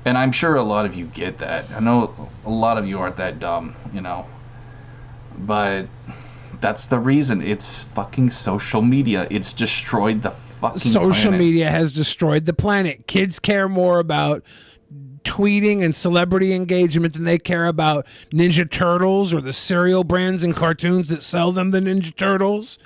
And I'm sure a lot of you get that. I know a lot of you aren't that dumb, you know. But that's the reason. It's fucking social media. It's destroyed the fucking Social planet. media has destroyed the planet. Kids care more about tweeting and celebrity engagement than they care about Ninja Turtles or the cereal brands and cartoons that sell them the Ninja Turtles.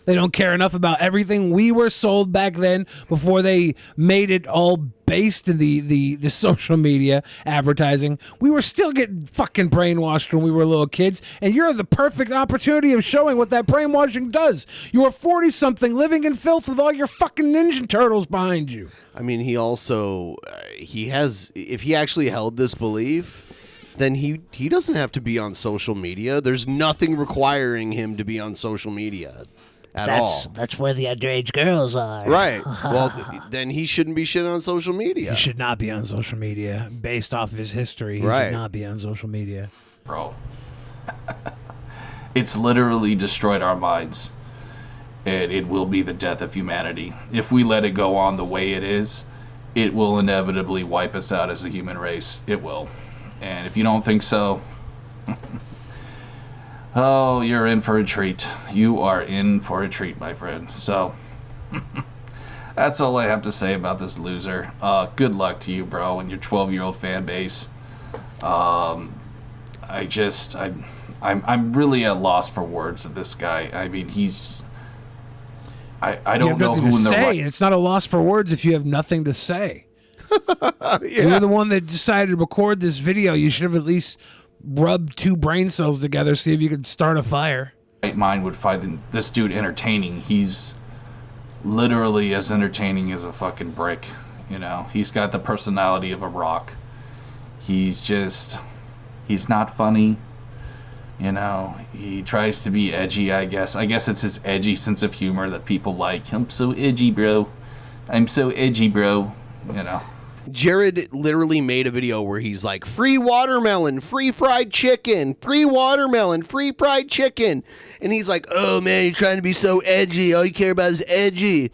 They don't care enough about everything we were sold back then before they made it all based in the social media advertising. We were still getting fucking brainwashed when we were little kids, and you're the perfect opportunity of showing what that brainwashing does. You're a 40-something living in filth with all your fucking Ninja Turtles behind you. I mean, he also, he has, if he actually held this belief, then he doesn't have to be on social media. There's nothing requiring him to be on social media. at all. That's where the underage girls are. Right. Well, then he shouldn't be shitting on social media. He should not be on social media. Based off of his history, he Right. should not be on social media. Bro. It's literally destroyed our minds. And it will be the death of humanity. If we let it go on the way it is, it will inevitably wipe us out as a human race. It will. And if you don't think so, oh, you're in for a treat. You are in for a treat, my friend. So, that's all I have to say about this loser. Good luck to you, bro, and your 12-year-old fan base. I'm really at a loss for words of this guy. I mean, he's just, I don't know who in the right. It's not a loss for words if you have nothing to say. You're the one that decided to record this video. You should have at least rubbed 2 brain cells together, see if you could start a fire. Right mind would find this dude entertaining. He's literally as entertaining as a fucking brick. You know, he's got the personality of a rock. He's not funny. You know, he tries to be edgy, I guess. I guess it's his edgy sense of humor that people like. I'm so edgy, bro. I'm so edgy, bro. You know. Jared literally made a video where he's like, free watermelon, free fried chicken, free watermelon, free fried chicken. And he's like, oh man, you're trying to be so edgy. All you care about is edgy.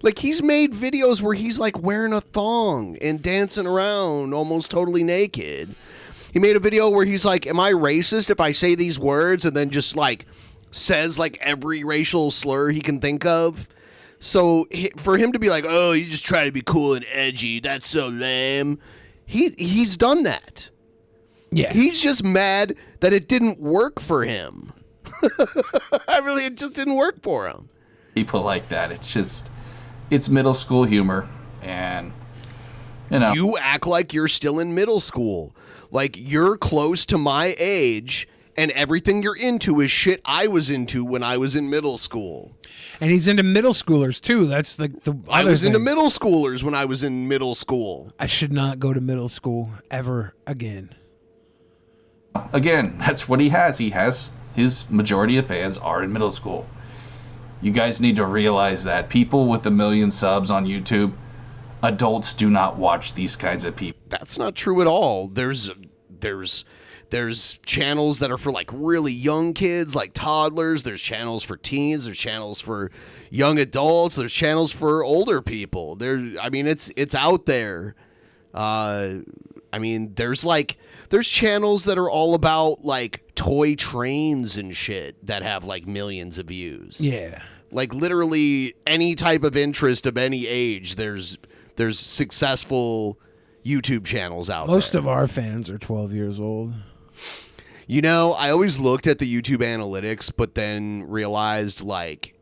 Like, he's made videos where he's like wearing a thong and dancing around almost totally naked. He made a video where he's like, am I racist if I say these words? And then just like says like every racial slur he can think of. So for him to be like, oh, you just try to be cool and edgy, that's so lame. He's done that. Yeah. He's just mad that it didn't work for him. It just didn't work for him. People like that. It's middle school humor. And, you know. You act like you're still in middle school. Like, you're close to my age, and everything you're into is shit I was into when I was in middle school. And he's into middle schoolers, too. That's the I other was into thing. middle schoolers when I was in middle school. I should not go to middle school ever again. Again, that's what he has. He has his majority of fans are in middle school. You guys need to realize that people with 1 million subs on YouTube, adults do not watch these kinds of people. That's not true at all. There's channels that are for like really young kids, like toddlers. There's channels for teens. There's channels for young adults. There's channels for older people. It's out there. There's channels that are all about like toy trains and shit that have like millions of views. Yeah. Like literally any type of interest of any age, there's successful YouTube channels out there. Most of our fans are 12 years old. You know, I always looked at the YouTube analytics, but then realized like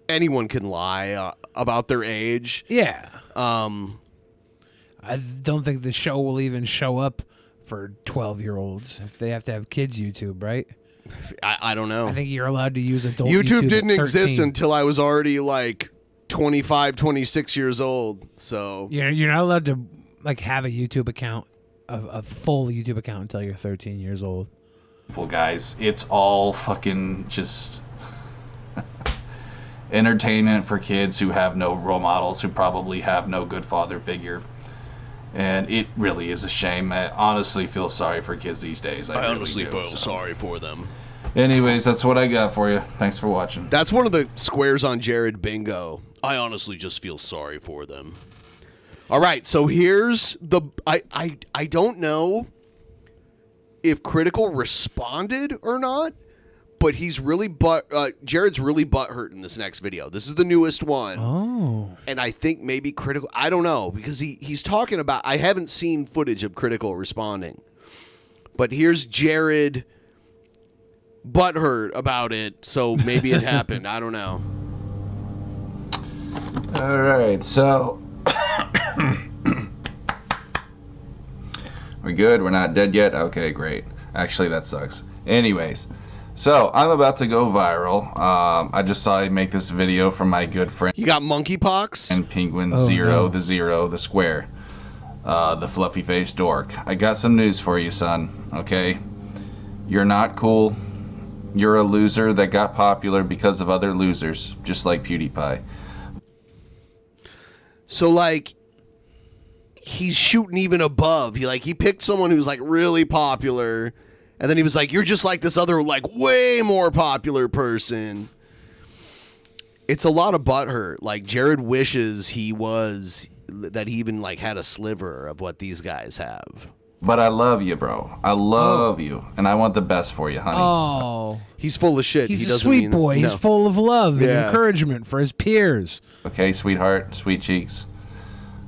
anyone can lie about their age. Yeah. I don't think the show will even show up for 12-year-olds if they have to have kids YouTube, right? I don't know. I think you're allowed to use adult YouTube at didn't 13. exist until I was already like 25, 26 years old. So You're not allowed to like have a YouTube account, a full YouTube account until you're 13 years old. Well, guys, it's all fucking just entertainment for kids who have no role models, who probably have no good father figure. And it really is a shame. I honestly feel sorry for kids these days. I honestly really do, feel sorry for them. Anyways, that's what I got for you. Thanks for watching. That's one of the squares on Jared bingo. I honestly just feel sorry for them. All right, so here's the... I don't know if Critical responded or not, but he's really Jared's really butthurt in this next video. This is the newest one. Oh. And I think maybe Critical... I don't know, because he's talking about... I haven't seen footage of Critical responding. But here's Jared butthurt about it, so maybe it happened. I don't know. All right, so... We good? We're not dead yet? Okay, great. Actually, that sucks. Anyways, so I'm about to go viral. I just saw you make this video from my good friend. You got monkeypox? And Penguin Oh, Zero, no. the Zero, the Square, the fluffy faced dork. I got some news for you, son. Okay, you're not cool. You're a loser that got popular because of other losers, just like PewDiePie. So, like, he's shooting even above. He picked someone who's, like, really popular, and then he was like, you're just like this other, like, way more popular person. It's a lot of butthurt. Like, Jared wishes that he even, like, had a sliver of what these guys have. But I love you, bro. I love you, and I want the best for you, honey. Oh, he's full of shit. He's he a doesn't sweet mean, boy. No. He's full of love and Yeah. encouragement for his peers. Okay, sweetheart, sweet cheeks.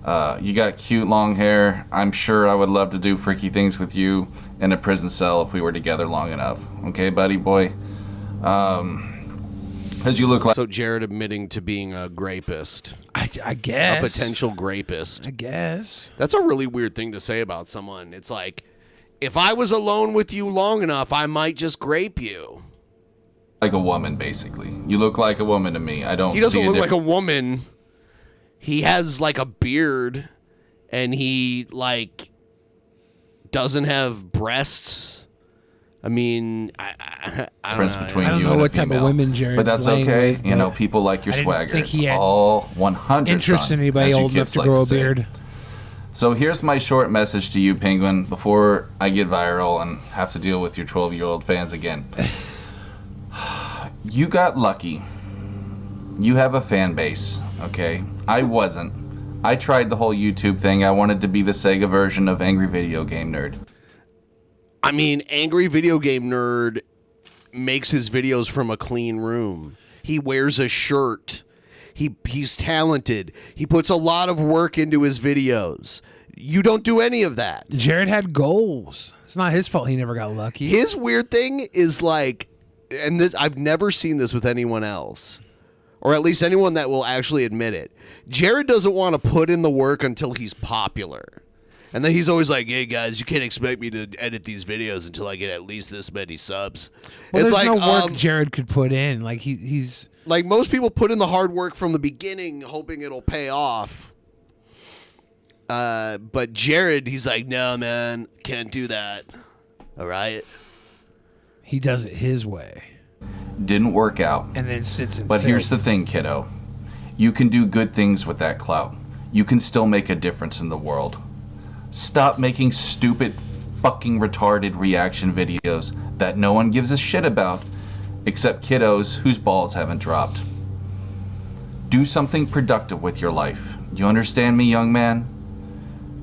You got cute long hair. I'm sure I would love to do freaky things with you in a prison cell if we were together long enough. Okay, buddy boy? Because you look like... So Jared admitting to being a grapist. I guess. A potential grapist. I guess. That's a really weird thing to say about someone. It's like, if I was alone with you long enough, I might just grape you. like a woman, basically. You look like a woman to me. I don't. He doesn't see look like a woman. He has like a beard, and he like doesn't have breasts. I mean, I don't know. Between I don't you know and what a type of female. women Jared's But that's laying okay. with, You know, but people like your I didn't swagger. think It's he had all 100. interest son, in anybody as you old enough kids to like grow a say. beard. So here's my short message to you, Penguin, before I get viral and have to deal with your 12-year-old fans again. You got lucky. You have a fan base, okay? I wasn't. I tried the whole YouTube thing. I wanted to be the Sega version of Angry Video Game Nerd. I mean, Angry Video Game Nerd makes his videos from a clean room. He wears a shirt. He's talented. He puts a lot of work into his videos. You don't do any of that. Jared had goals. It's not his fault he never got lucky. His weird thing is like, and this, I've never seen this with anyone else, or at least anyone that will actually admit it. Jared doesn't want to put in the work until he's popular. And then he's always like, hey, guys, you can't expect me to edit these videos until I get at least this many subs. Well, it's there's like, no work Jared could put in. Like he's like most people put in the hard work from the beginning, hoping it'll pay off. But Jared, he's like, no, man, can't do that. All right. He does it his way. Didn't work out. And then sits in But filth. here's the thing, kiddo. You can do good things with that clout. You can still make a difference in the world. Stop making stupid, fucking retarded reaction videos that no one gives a shit about, except kiddos whose balls haven't dropped. Do something productive with your life. You understand me, young man?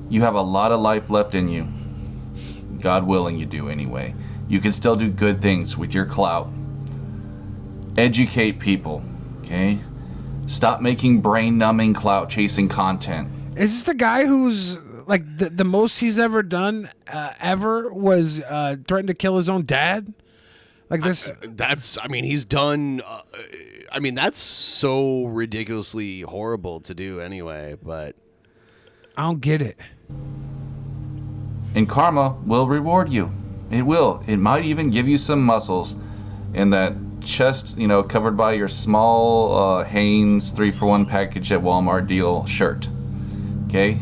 You have a lot of life left in you. God willing, you do anyway. You can still do good things with your clout. Educate people, okay? Stop making brain-numbing, clout-chasing content. Is this the guy who's like the most he's ever done ever was threaten to kill his own dad? Like this? I mean, he's done. I mean, that's so ridiculously horrible to do anyway. But I don't get it. And karma will reward you. It will. It might even give you some muscles in that chest, you know, covered by your small Hanes 3-for-1 package at Walmart deal shirt. Okay?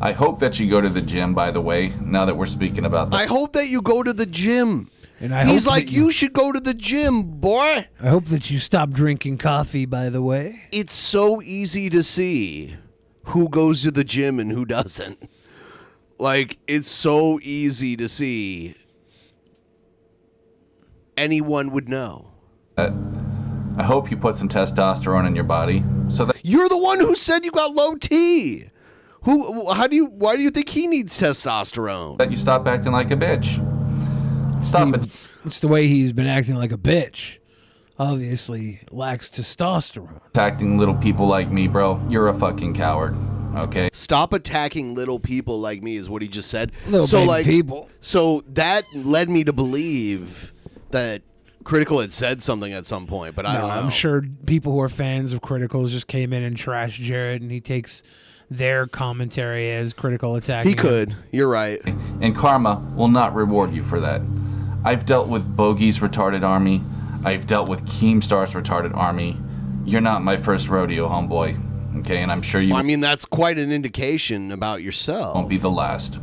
I hope that you go to the gym, by the way, now that we're speaking about that. I hope that you go to the gym. And I He's hope like, that you should go to the gym, boy. I hope that you stop drinking coffee, by the way. It's so easy to see who goes to the gym and who doesn't. Like, it's so easy to see. Anyone would know. I hope you put some testosterone in your body so that You're the one who said you got low T. Why do you think he needs testosterone? you stop acting like a bitch. Stop it. It's the way he's been acting like a bitch. Obviously lacks testosterone. Attacking little people like me, bro. You're a fucking coward. Okay? Stop attacking little people like me is what he just said. Little baby people. So that led me to believe that Critical had said something at some point, but I don't know. I'm sure people who are fans of Critical just came in and trashed Jared, and he takes their commentary as Critical attacking He could. You're right. And karma will not reward you for that. I've dealt with Bogey's retarded army. I've dealt with Keemstar's retarded army. You're not my first rodeo, homeboy. Okay, and I'm sure you Well, I mean, that's quite an indication about yourself. won't be the last.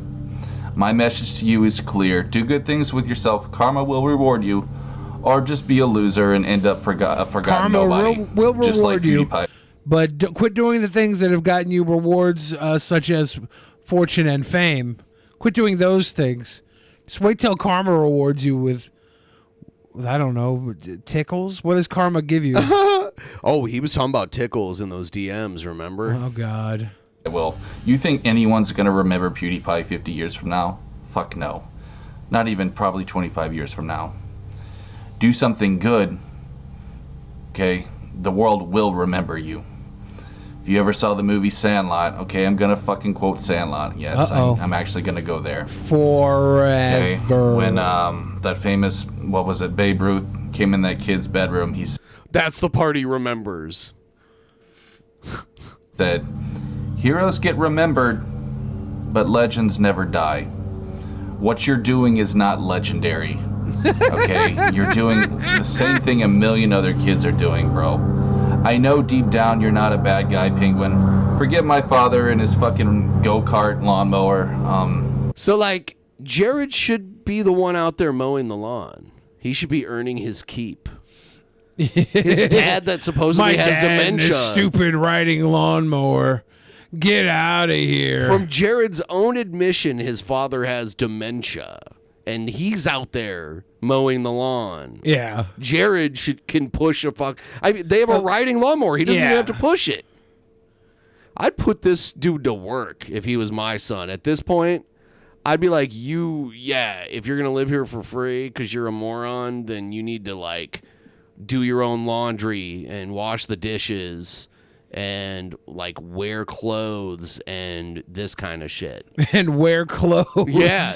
My message to you is clear. Do good things with yourself. Karma will reward you. or just be a loser and end up forgotten Karma nobody. will just like reward you, PewDiePie. but quit doing the things that have gotten you rewards, such as fortune and fame. Quit doing those things. Just wait till karma rewards you with I don't know, tickles. What does karma give you? Oh, he was talking about tickles in those DMs. Remember? Oh God. Well, you think anyone's gonna remember PewDiePie 50 years from now? Fuck no. Not even probably 25 years from now. Do something good, okay? The world will remember you. If you ever saw the movie Sandlot, okay, I'm gonna fucking quote Sandlot. Yes, I'm actually gonna go there. Forever. Okay? When that famous, what was it, Babe Ruth came in that kid's bedroom, he That's the part he remembers. said, "Heroes get remembered, but legends never die. What you're doing is not legendary. Okay? You're doing the same thing a million other kids are doing, bro. I know deep down you're not a bad guy, Penguin. Forget my father and his fucking go-kart lawnmower. So, like, Jared should be the one out there mowing the lawn. He should be earning his keep. His dad that supposedly has dementia. This stupid riding lawnmower. Get out of here. From Jared's own admission, his father has dementia. And he's out there mowing the lawn. Yeah. Jared can push a fuck. I mean, they have a riding lawnmower. He doesn't even have to push it. I'd put this dude to work if he was my son. At this point, I'd be like, if you're going to live here for free because you're a moron, then you need to, like, do your own laundry and wash the dishes and, like, wear clothes and this kind of shit. And wear clothes. Yeah.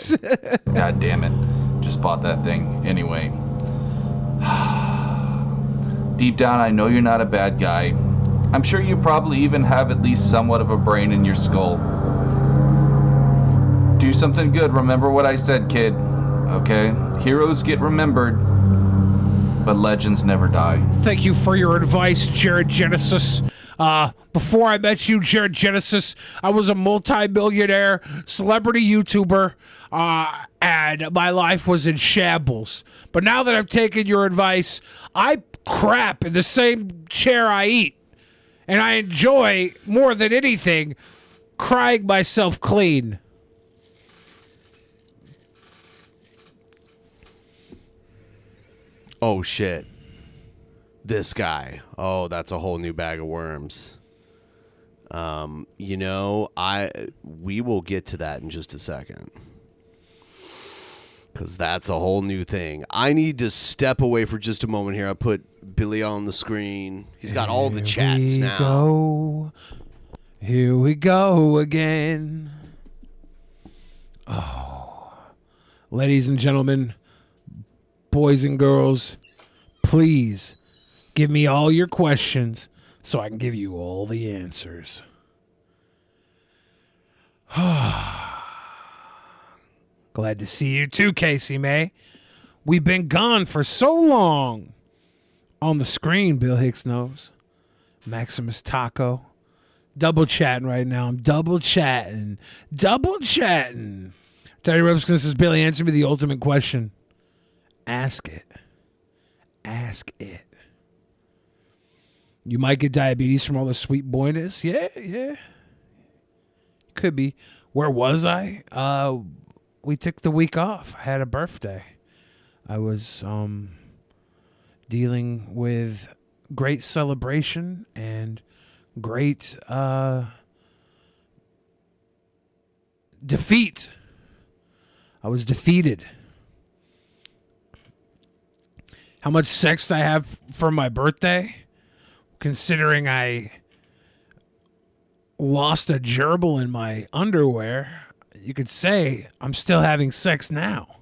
God damn it. Just bought that thing. Anyway. Deep down, I know you're not a bad guy. I'm sure you probably even have at least somewhat of a brain in your skull. Do something good. Remember what I said, kid. Okay? Heroes get remembered, but legends never die. Thank you for your advice, Jared Genesis. Before I met you, Jared Genesis, I was a multi-millionaire celebrity YouTuber, and my life was in shambles. But now that I've taken your advice, I crap in the same chair I eat. And I enjoy, more than anything, crying myself clean. Oh, shit. This guy. Oh, that's a whole new bag of worms. We will get to that in just a second. Because that's a whole new thing. I need to step away for just a moment here. I put Billy on the screen. He's got all the chats now. Here we go again. Oh. Ladies and gentlemen, boys and girls, please give me all your questions so I can give you all the answers. Glad to see you too, Casey May. We've been gone for so long. On the screen, Bill Hicks knows. Maximus Taco. Double chatting right now. I'm double chatting. Teddy Robson says, Billy, answer me the ultimate question. Ask it. You might get diabetes from all the sweet boyness. Yeah. Could be. Where was I? We took the week off. I had a birthday. I was dealing with great celebration and great defeat. I was defeated. How much sex I have for my birthday? Considering I lost a gerbil in my underwear, you could say I'm still having sex now.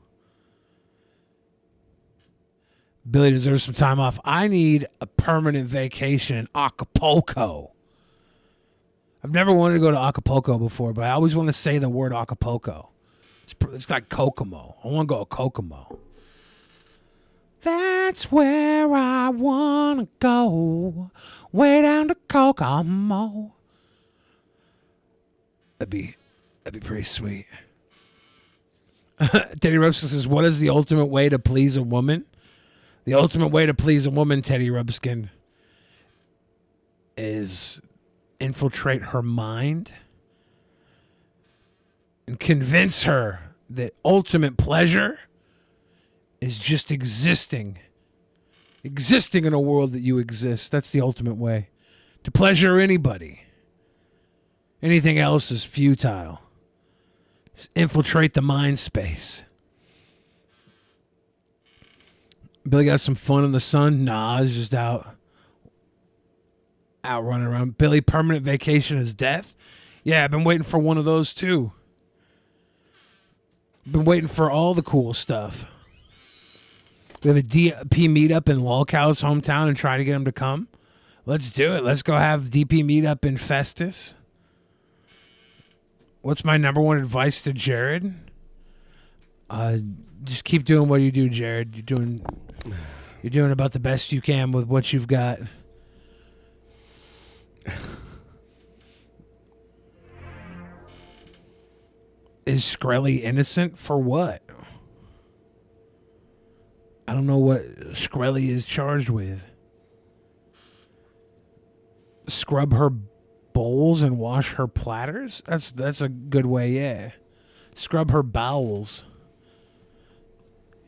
Billy deserves some time off. I need a permanent vacation in Acapulco. I've never wanted to go to Acapulco before, but I always want to say the word Acapulco. It's like Kokomo. I want to go to Kokomo. That's where I want to go. Way down to Kokomo. That'd be pretty sweet. Danny Robson says, what is the ultimate way to please a woman? The ultimate way to please a woman, Teddy Rubskin, is infiltrate her mind and convince her that ultimate pleasure is just existing in a world that you exist. That's the ultimate way to pleasure anybody. Anything else is futile. Just infiltrate the mind space. Billy got some fun in the sun? Nah, he's just out running around. Billy, permanent vacation is death? Yeah, I've been waiting for one of those too. Been waiting for all the cool stuff. We have a DP meetup in Lolcow's hometown and try to get him to come. Let's do it. Let's go have DP meetup in Festus. What's my number one advice to Jared? Just keep doing what you do, Jared. You're doing about the best you can with what you've got. Is Cr1TiKaL innocent for what? I don't know what Cr1TiKaL is charged with. Scrub her bowls and wash her platters? That's a good way, yeah. Scrub her bowels.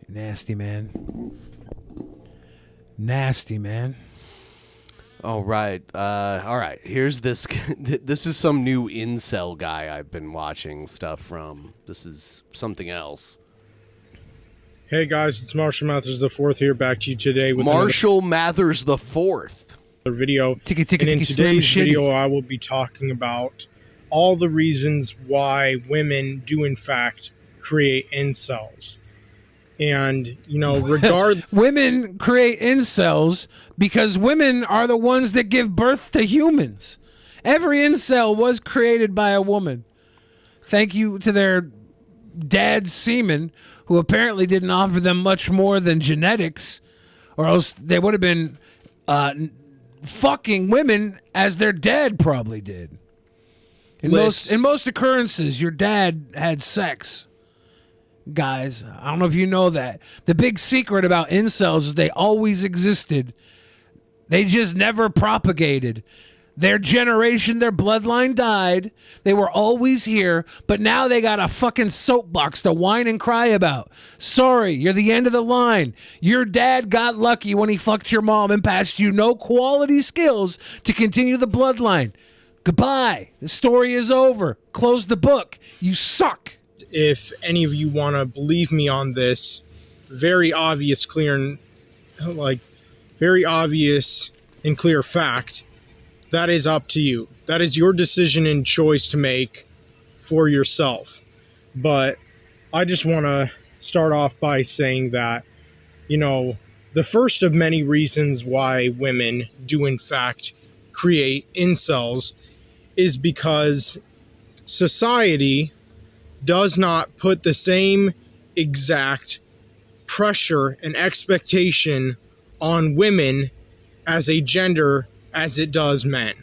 Nasty, man. Nasty, man. All right. Here's this. This is some new incel guy I've been watching stuff from. This is something else. Hey guys, it's Marshall Mathers the Fourth here, back to you today with Marshall Mathers the Fourth. Another video. And in today's video, I will be talking about all the reasons why women do in fact create incels. And, you know, women create incels because women are the ones that give birth to humans. Every incel was created by a woman. Thank you to their dad's semen, who apparently didn't offer them much more than genetics, or else they would have been fucking women as their dad probably did. In most occurrences, your dad had sex. Guys, I don't know if you know that. The big secret about incels is they always existed. They just never propagated. Their generation, their bloodline died. They were always here, but now they got a fucking soapbox to whine and cry about. Sorry, you're the end of the line. Your dad got lucky when he fucked your mom and passed you no quality skills to continue the bloodline. Goodbye. The story is over. Close the book. You suck. If any of you want to believe me on this, very obvious and clear fact, that is up to you. That is your decision and choice to make for yourself. But I just want to start off by saying that, you know, the first of many reasons why women do in fact create incels is because society does not put the same exact pressure and expectation on women as a gender as it does men.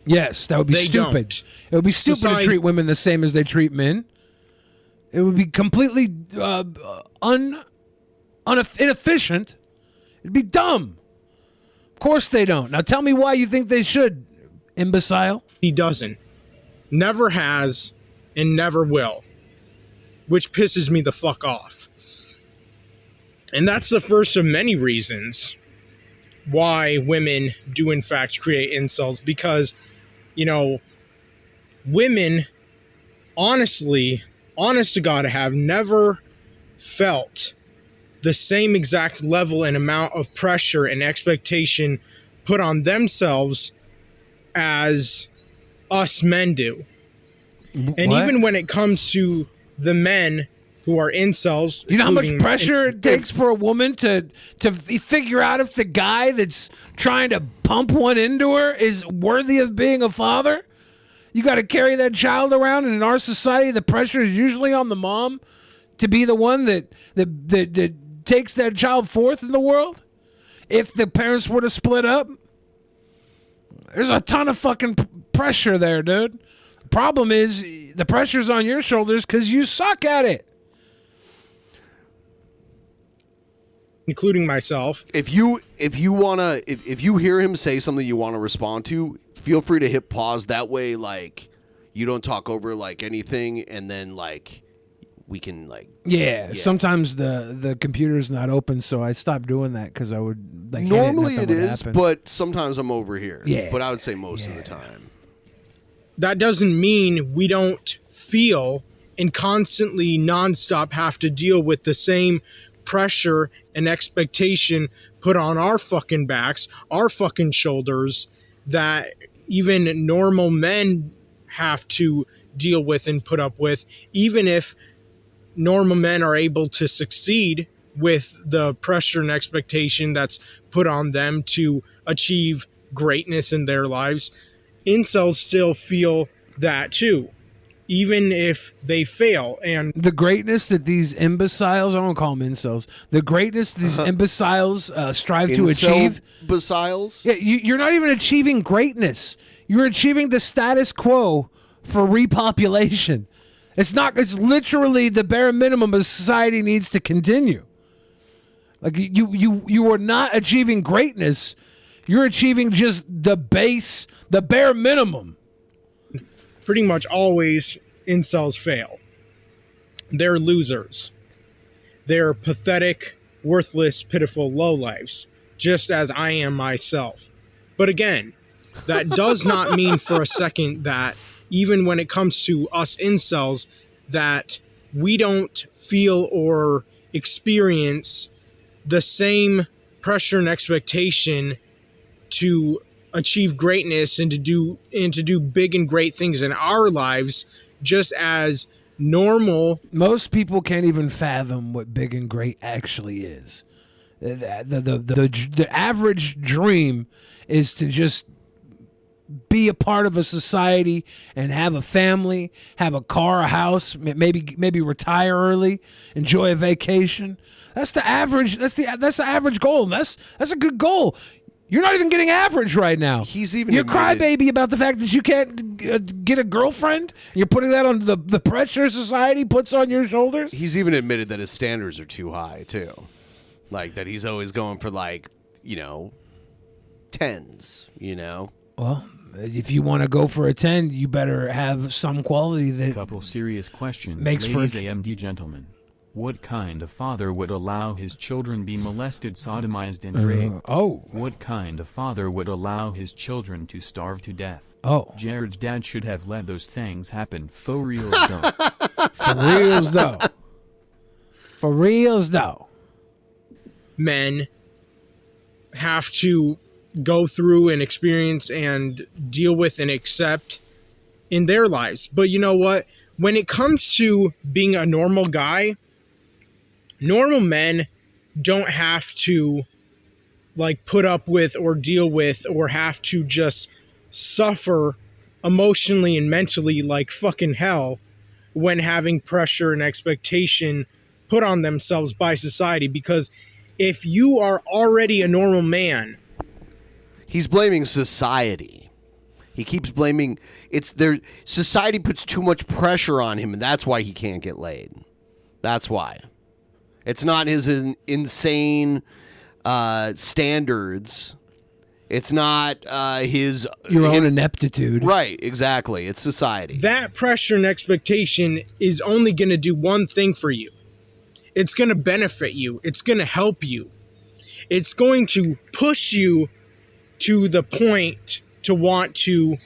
Yes, that would be stupid. Don't. It would be stupid to treat women the same as they treat men. It would be completely inefficient. It'd be dumb. Of course they don't. Now tell me why you think they should, imbecile. He doesn't. Never has and never will. Which pisses me the fuck off. And that's the first of many reasons why women do in fact create incels. Because, you know, women, honest to God, have never felt the same exact level and amount of pressure and expectation put on themselves as us men do. And even when it comes to the men who are incels, you know how much pressure it takes for a woman to figure out if the guy that's trying to pump one into her is worthy of being a father? You got to carry that child around, and in our society, the pressure is usually on the mom to be the one that takes that child forth in the world. If the parents were to split up, there's a ton of fucking pressure there, dude. The problem is the pressure's on your shoulders because you suck at it. including myself. If you hear him say something you want to respond to, feel free to hit pause. That way, like, you don't talk over like anything, and then like we can like. Yeah. Sometimes the computer's not open, so I stopped doing that because I would like. Normally it is, but sometimes I'm over here. Yeah. But I would say most of the time. That doesn't mean we don't feel and constantly nonstop have to deal with the same pressure and expectation put on our fucking backs, our fucking shoulders, that even normal men have to deal with and put up with, even if normal men are able to succeed with the pressure and expectation that's put on them to achieve greatness in their lives. Incels still feel that too, even if they fail. And the greatness that these imbeciles, I don't call them incels, the greatness these imbeciles strive to achieve. Imbeciles? Yeah, you're not even achieving greatness. You're achieving the status quo for repopulation. It's literally the bare minimum a society needs to continue. Like you are not achieving greatness. You're achieving just the bare minimum. Pretty much always incels fail. They're losers. They're pathetic, worthless, pitiful lowlifes, just as I am myself. But again, that does not mean for a second that even when it comes to us incels, that we don't feel or experience the same pressure and expectation to achieve greatness and to do big and great things in our lives, just as normal. Most people can't even fathom what big and great actually is. The average dream is to just be a part of a society and have a family, have a car, a house, maybe retire early, enjoy a vacation. That's the average. That's the average goal. That's a good goal. You're not even getting average right now. You're crybaby about the fact that you can't get a girlfriend. You're putting that on the pressure society puts on your shoulders. He's even admitted that his standards are too high too, like that he's always going for like 10s. Well, if you want to go for a 10, you better have some quality that. Couple serious questions, makes ladies for AMD gentlemen. What kind of father would allow his children be molested, sodomized, and raped? What kind of father would allow his children to starve to death? Jared's dad should have let those things happen. For reals though. For reals though. For reals though. Men have to go through and experience and deal with and accept in their lives. But you know what? When it comes to being a normal guy, normal men don't have to like put up with or deal with or have to just suffer emotionally and mentally like fucking hell when having pressure and expectation put on themselves by society. Because if you are already a normal man, he's blaming society. He keeps blaming society puts too much pressure on him, and that's why he can't get laid. That's why. It's not his insane standards. It's not his your own ineptitude. Right, exactly. It's society. That pressure and expectation is only going to do one thing for you. It's going to benefit you. It's going to help you. It's going to push you to the point to want to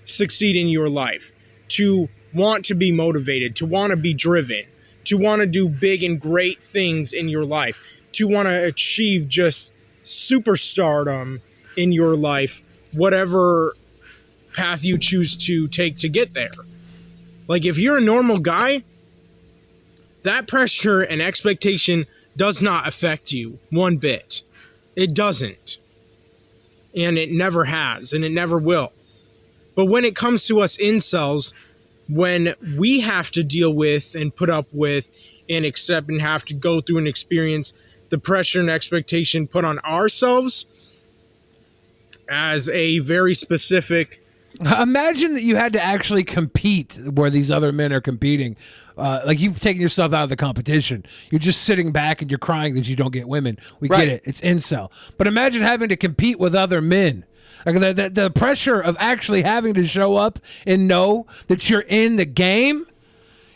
succeed in your life, to want to be motivated, to want to be driven, to want to do big and great things in your life, to want to achieve just superstardom in your life, whatever path you choose to take to get there. Like if you're a normal guy, that pressure and expectation does not affect you one bit. It doesn't. And it never has, and it never will. But when it comes to us incels, when we have to deal with and put up with and accept and have to go through and experience the pressure and expectation put on ourselves as a very specific Imagine that you had to actually compete where these other men are competing. Like you've taken yourself out of the competition. You're just sitting back and you're crying that you don't get women. We get it. It's incel. But imagine having to compete with other men. Like the pressure of actually having to show up and know that you're in the game.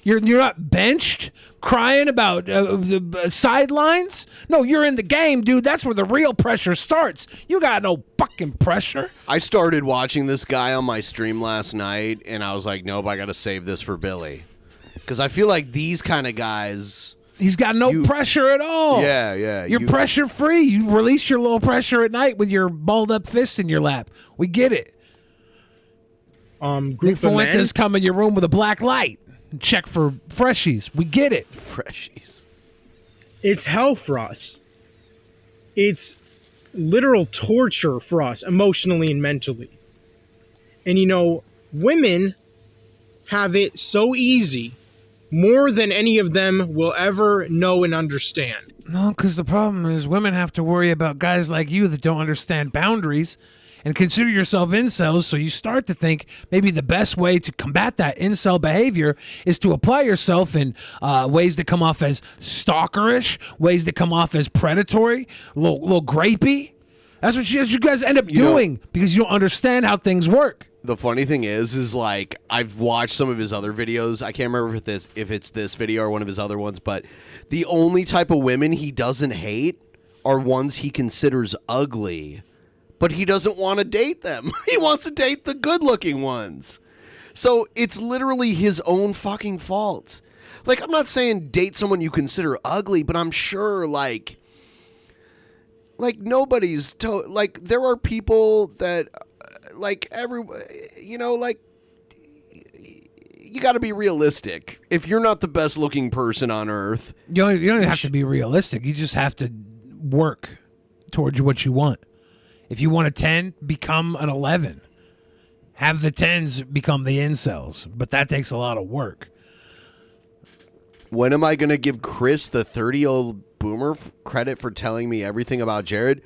You're not benched crying about the sidelines. No, you're in the game, dude. That's where the real pressure starts. You got no fucking pressure. I started watching this guy on my stream last night, and I was like, nope, I got to save this for Billy. Because I feel like these kind of guys... He's got no pressure at all. Yeah. You're pressure free. You release your little pressure at night with your balled up fist in your lap. We get it. Group of men come in your room with a black light. Check for freshies. We get it. Freshies. It's hell for us. It's literal torture for us, emotionally and mentally. And women have it so easy, more than any of them will ever know and understand. No, because the problem is women have to worry about guys like you that don't understand boundaries and consider yourself incels, so you start to think maybe the best way to combat that incel behavior is to apply yourself in ways that come off as stalkerish, ways that come off as predatory, little grapey. That's what you guys end up doing because you don't understand how things work. The funny thing is like I've watched some of his other videos. I can't remember if it's this video or one of his other ones, but the only type of women he doesn't hate are ones he considers ugly. But he doesn't want to date them. He wants to date the good-looking ones. So it's literally his own fucking fault. Like, I'm not saying date someone you consider ugly, but I'm sure, like nobody's... there are people that, you got to be realistic. If you're not the best-looking person on Earth... You don't even have to be realistic. You just have to work towards what you want. If you want a 10, become an 11. Have the 10s become the incels. But that takes a lot of work. When am I going to give Chris, the 30-year-old boomer, credit for telling me everything about Jared?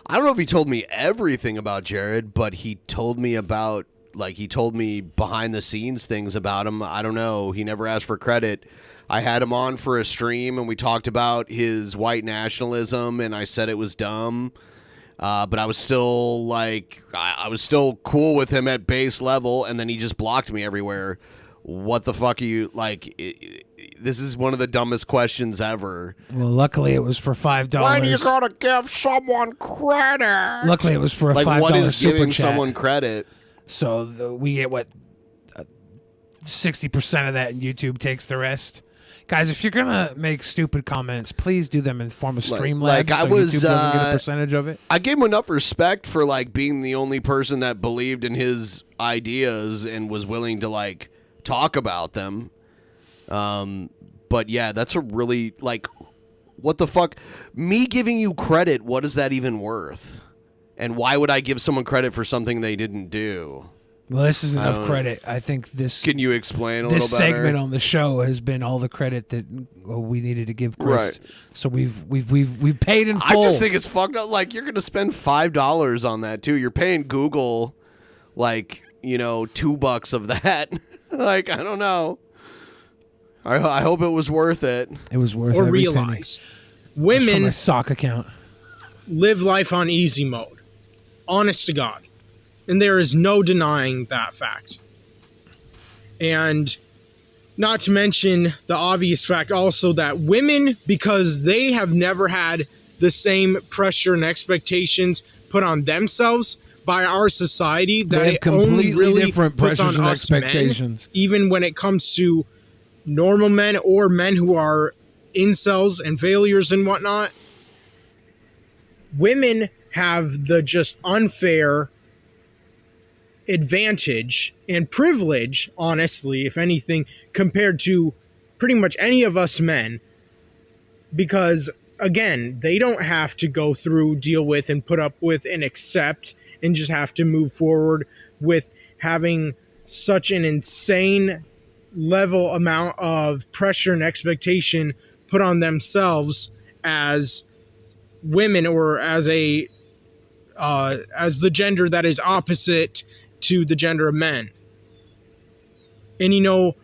I don't know if he told me everything about Jared, but he told me about, he told me behind-the-scenes things about him. I don't know. He never asked for credit. I had him on for a stream, and we talked about his white nationalism, and I said it was dumb. But I was still I was still cool with him at base level, and then he just blocked me everywhere. What the fuck are you this is one of the dumbest questions ever. Well, luckily it was for $5. Why do you gotta give someone credit? Luckily it was for a $5 what is super giving chat. someone credit? So we get 60% of that, and YouTube takes the rest. Guys, if you're gonna make stupid comments, please do them in form of Streamlabs. YouTube doesn't get a percentage of it. I gave him enough respect for being the only person that believed in his ideas and was willing to talk about them. But yeah, that's a really what the fuck? Me giving you credit, what is that even worth? And why would I give someone credit for something they didn't do? Well, this is enough credit. I think this... Can you explain a little better? This segment on the show has been all the credit that we needed to give Chris. Right. So we've paid in full. I just think it's fucked up. You're going to spend $5 on that, too. You're paying Google, $2 of that. I don't know. I hope it was worth it. It was worth it. Or realize, women... From my sock account. Live life on easy mode. Honest to God. And there is no denying that fact. And not to mention the obvious fact also that women, because they have never had the same pressure and expectations put on themselves by our society, that it only really different puts on and us expectations. men, even when it comes to normal men or men who are incels and failures and whatnot. Women have the just unfair advantage and privilege, honestly, if anything, compared to pretty much any of us men, because again, they don't have to go through, deal with, and put up with and accept and just have to move forward with having such an insane level amount of pressure and expectation put on themselves as women, or as a as the gender that is opposite to the gender of men. And you know,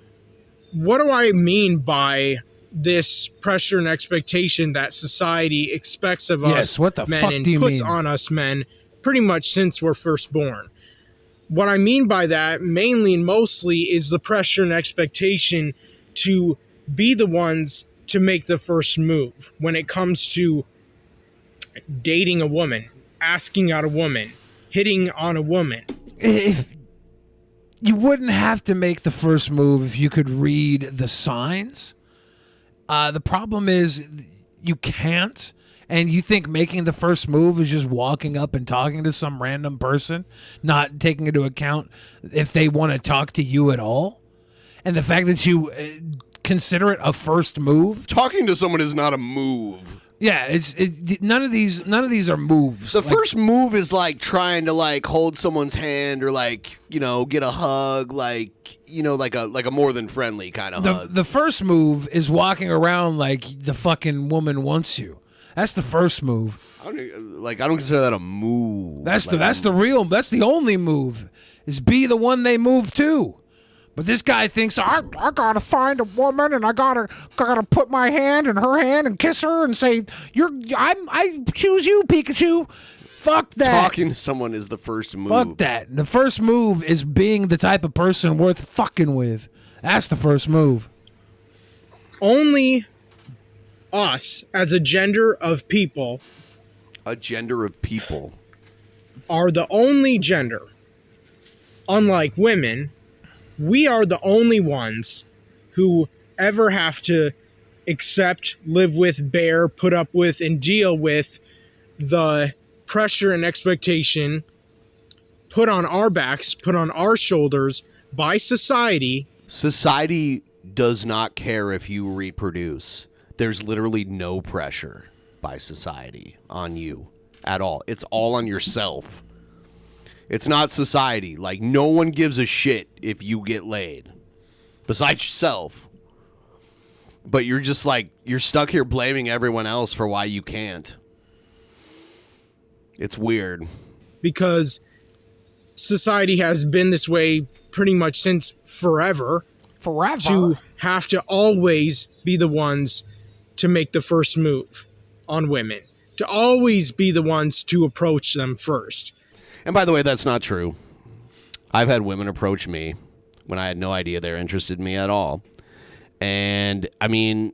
what do I mean by this pressure and expectation that society expects of us what the men fuck and do you puts mean? on us men pretty much since we're first born? What I mean by that, mainly and mostly, is the pressure and expectation to be the ones to make the first move when it comes to dating a woman, asking out a woman, hitting on a woman. If you wouldn't have to make the first move if you could read the signs. The problem is you can't. And you think making the first move is just walking up and talking to some random person, not taking into account if they want to talk to you at all? And the fact that you consider it a first move? Talking to someone is not a move. Yeah, none of these are moves. The first move is like trying to like hold someone's hand or like, you know, get a hug, like, you know, like a more than friendly kind of hug. The first move is walking around like the fucking woman wants you. That's the first move. I don't consider that a move. That's the only move, is be the one they move to. But this guy thinks I gotta find a woman and I gotta put my hand in her hand and kiss her and say I choose you, Pikachu. Fuck that. Talking to someone is the first move. Fuck that. The first move is being the type of person worth fucking with. That's the first move. Only us as a gender of people are the only gender. Unlike women, we are the only ones who ever have to accept, live with, bear, put up with, and deal with the pressure and expectation put on our backs, put on our shoulders by society. Society does not care if you reproduce. There's literally no pressure by society on you at all. It's all on yourself. It's not society. Like, no one gives a shit if you get laid. Besides yourself. But you're just like, you're stuck here blaming everyone else for why you can't. It's weird. Because society has been this way pretty much since forever. To have to always be the ones to make the first move on women. To always be the ones to approach them first. And by the way, that's not true. I've had women approach me when I had no idea they're interested in me at all. And, I mean,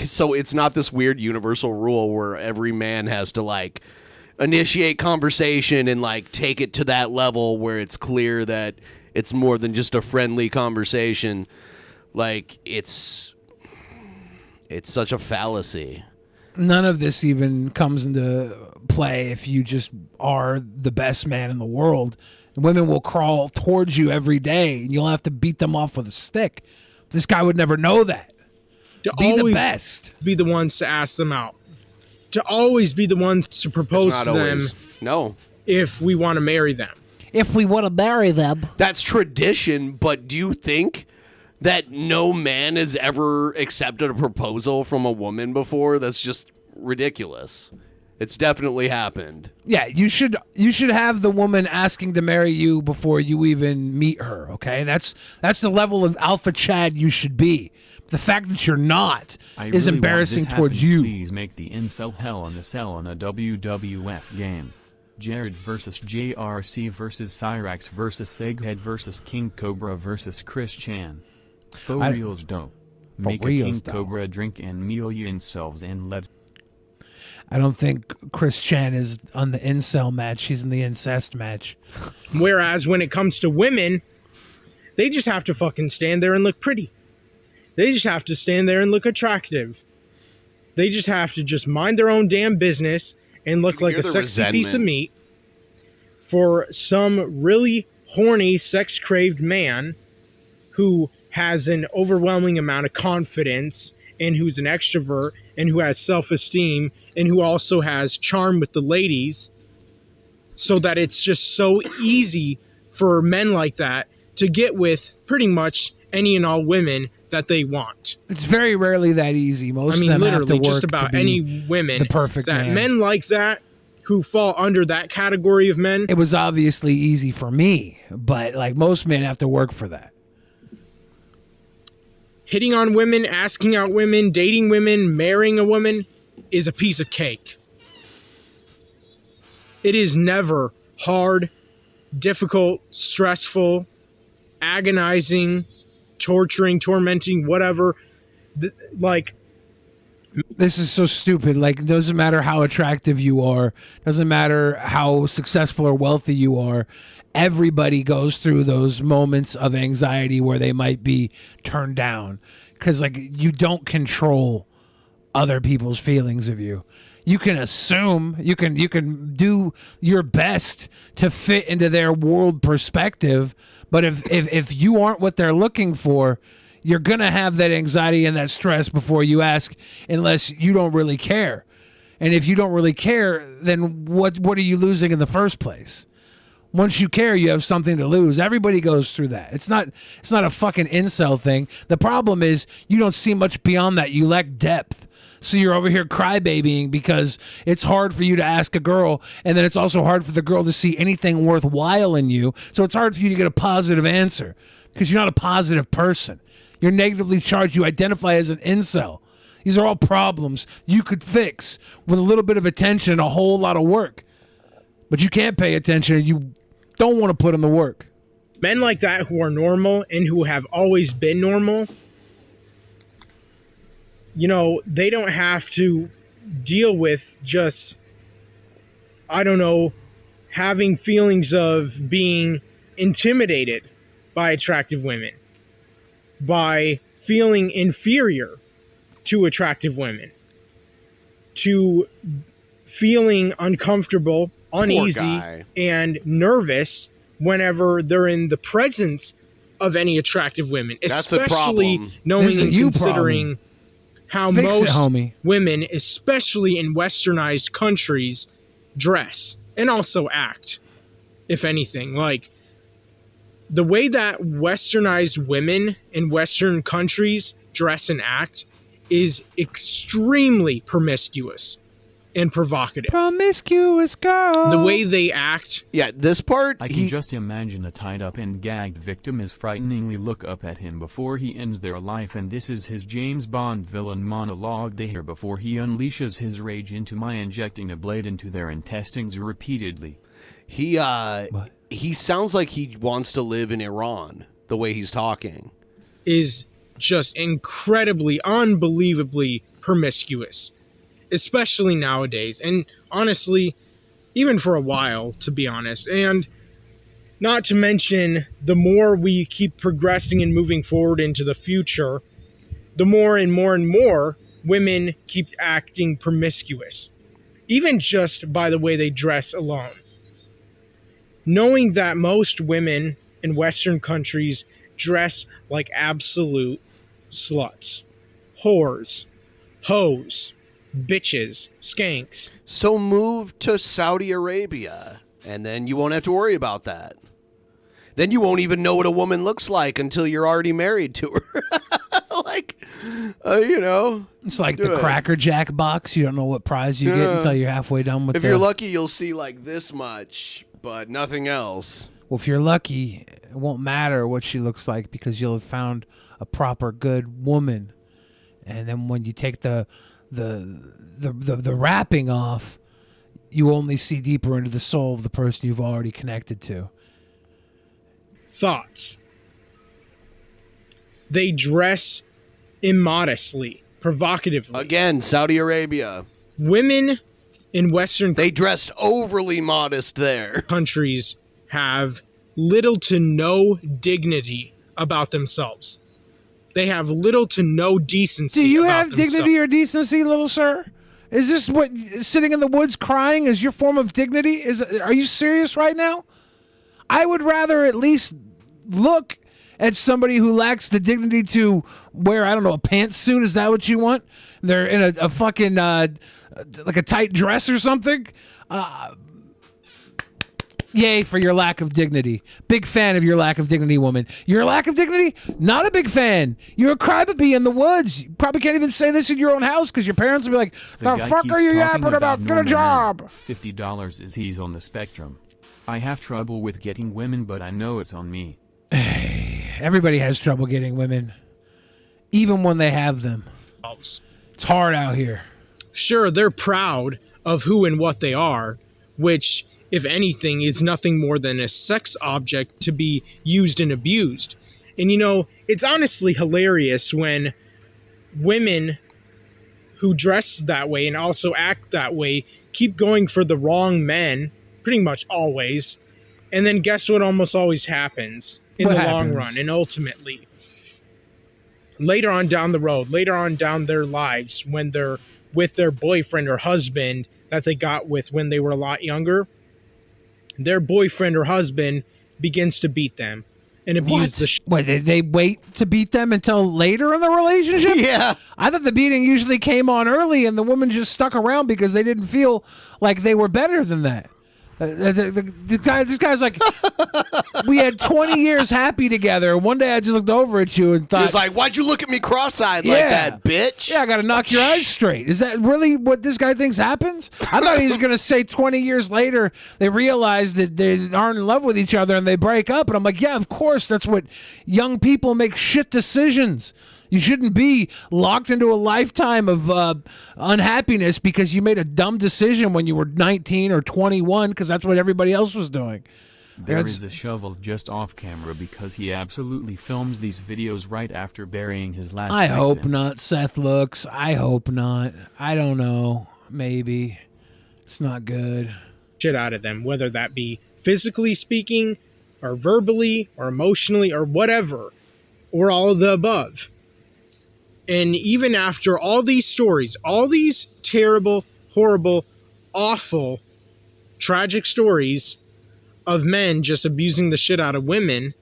so it's not this weird universal rule where every man has to, like, initiate conversation and, like, take it to that level where it's clear that it's more than just a friendly conversation. Like, it's such a fallacy. None of this even comes into play if you just are the best man in the world. Women will crawl towards you every day, and you'll have to beat them off with a stick. This guy would never know that. To be always the best. Be the ones to ask them out. To always be the ones to propose to them. No. If we want to marry them. If we want to marry them. That's tradition, but do you think that no man has ever accepted a proposal from a woman before? That's just ridiculous. It's definitely happened. Yeah, you should have the woman asking to marry you before you even meet her, okay? That's the level of alpha Chad you should be. The fact that you're not is really embarrassing want this towards happen. you. Please make the incel hell in a cell in a WWF game. Jared versus JRC versus Cyrax versus Seghead versus King Cobra versus Chris Chan. For reals dope. Make a King Cobra drink and meal you incels and let's. I don't think Chris Chan is on the incel match. He's in the incest match. Whereas when it comes to women, they just have to fucking stand there and look pretty. They just have to stand there and look attractive. They just have to just mind their own damn business and look like a sexy piece of meat for some really horny, sex-craved man who has an overwhelming amount of confidence and who's an extrovert and who has self-esteem and who also has charm with the ladies, so that it's just so easy for men like that to get with pretty much any and all women that they want. It's very rarely that easy. Most of them literally have to work just about to be any women the perfect that man. men like that who fall under that category of men. It was obviously easy for me, but like most men have to work for that. Hitting on women, asking out women, dating women, marrying a woman is a piece of cake. It is never hard, difficult, stressful, agonizing, torturing, tormenting, whatever. This is so stupid. Like, it doesn't matter how attractive you are, doesn't matter how successful or wealthy you are. Everybody goes through those moments of anxiety where they might be turned down because, like, you don't control other people's feelings of you. You can assume, you can do your best to fit into their world perspective, but if you aren't what they're looking for, you're going to have that anxiety and that stress before you ask, unless you don't really care. And if you don't really care, then what are you losing in the first place? Once you care, you have something to lose. Everybody goes through that. It's not a fucking incel thing. The problem is you don't see much beyond that. You lack depth. So you're over here crybabying because it's hard for you to ask a girl, and then it's also hard for the girl to see anything worthwhile in you. So it's hard for you to get a positive answer because you're not a positive person. You're negatively charged. You identify as an incel. These are all problems you could fix with a little bit of attention and a whole lot of work. But you can't pay attention and you don't want to put in the work. Men like that who are normal and who have always been normal, you know, they don't have to deal with just, I don't know, having feelings of being intimidated by attractive women, by feeling inferior to attractive women, to feeling uncomfortable, uneasy, and nervous whenever they're in the presence of any attractive women, especially knowing and considering how most women, especially in westernized countries, dress and also act, if anything. Like, the way that westernized women in Western countries dress and act is extremely promiscuous and provocative. Promiscuous girl. The way they act. Yeah, this part. I can just imagine a tied up and gagged victim as frighteningly look up at him before he ends their life, and this is his James Bond villain monologue they hear before he unleashes his rage into my injecting a blade into their intestines repeatedly. He sounds like he wants to live in Iran, the way he's talking. Is just incredibly, unbelievably promiscuous. Especially nowadays, and honestly, even for a while, to be honest. And not to mention, the more we keep progressing and moving forward into the future, the more and more and more women keep acting promiscuous. Even just by the way they dress alone. Knowing that most women in Western countries dress like absolute sluts, whores, hoes, bitches, skanks. So move to Saudi Arabia, and then you won't have to worry about that. Then you won't even know what a woman looks like until you're already married to her. You know. It's like the Cracker Jack box. You don't know what prize you get until you're halfway done with it. If you're lucky, you'll see like this much, but nothing else. Well, if you're lucky, it won't matter what she looks like because you'll have found a proper good woman. And then when you take the wrapping off, you only see deeper into the soul of the person you've already connected to. Thoughts. They dress immodestly, provocatively. Again, Saudi Arabia. Women in Western... They dressed overly modest there. ...countries have little to no dignity about themselves. They have little to no decency. Do you about have themselves. dignity or decency, little sir? Is this what sitting in the woods crying is your form of dignity? Are you serious right now? I would rather at least look at somebody who lacks the dignity to wear, I don't know, a pantsuit. Is that what you want? They're in a fucking like a tight dress or something. Yay for your lack of dignity. Big fan of your lack of dignity, woman. Your lack of dignity? Not a big fan. You're a crybaby in the woods. You probably can't even say this in your own house because your parents will be like, the fuck are you yapping about? Get a job. $50 is he's on the spectrum. I have trouble with getting women, but I know it's on me. Everybody has trouble getting women, even when they have them. It's hard out here. Sure, they're proud of who and what they are, which, if anything, is nothing more than a sex object to be used and abused. And you know, it's honestly hilarious when women who dress that way and also act that way keep going for the wrong men, pretty much always. And then guess what almost always happens in the long run and ultimately? Later on down the road, later on down their lives, when they're with their boyfriend or husband that they got with when they were a lot younger, their boyfriend or husband begins to beat them and abuse the Wait, they wait to beat them until later in the relationship? Yeah. I thought the beating usually came on early and the woman just stuck around because they didn't feel like they were better than that. This guy's like, we had 20 years happy together. One day I just looked over at you and thought, He was like, why'd you look at me cross-eyed like that, bitch? Yeah, I got to knock your eyes straight. Is that really what this guy thinks happens? I thought he was going to say 20 years later they realize that they aren't in love with each other and they break up. And I'm like, yeah, of course. That's what young people make shit decisions. You shouldn't be locked into a lifetime of unhappiness because you made a dumb decision when you were 19 or 21 because that's what everybody else was doing. There is a shovel just off camera because he absolutely films these videos right after burying his last I victim. hope not, Seth looks. I hope not. I don't know. Maybe. It's not good. Shit out of them, whether that be physically speaking or verbally or emotionally or whatever, or all of the above. And even after all these stories, all these terrible, horrible, awful, tragic stories of men just abusing the shit out of women,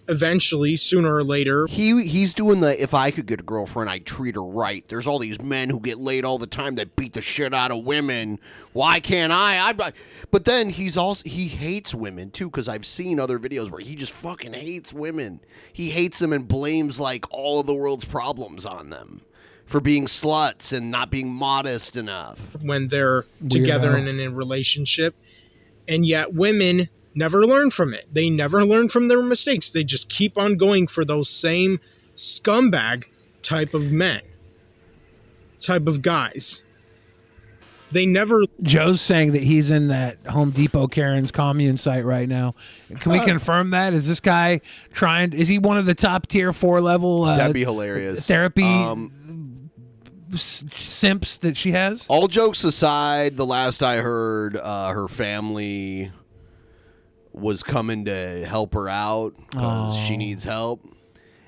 eventually, sooner or later... He's doing the, if I could get a girlfriend, I'd treat her right. There's all these men who get laid all the time that beat the shit out of women. Why can't I? But then he hates women, too, because I've seen other videos where he just fucking hates women. He hates them and blames, like, all of the world's problems on them for being sluts and not being modest enough. When they're together and in a relationship. And yet women never learn from it. They never learn from their mistakes. They just keep on going for those same scumbag type of men, type of guys. They never... Joe's saying that he's in that Home Depot Karen's commune site right now. Can we confirm that? Is this guy is he one of the top tier 4 level that'd be hilarious. Therapy simps that she has? All jokes aside, the last I heard, her family was coming to help her out because she needs help.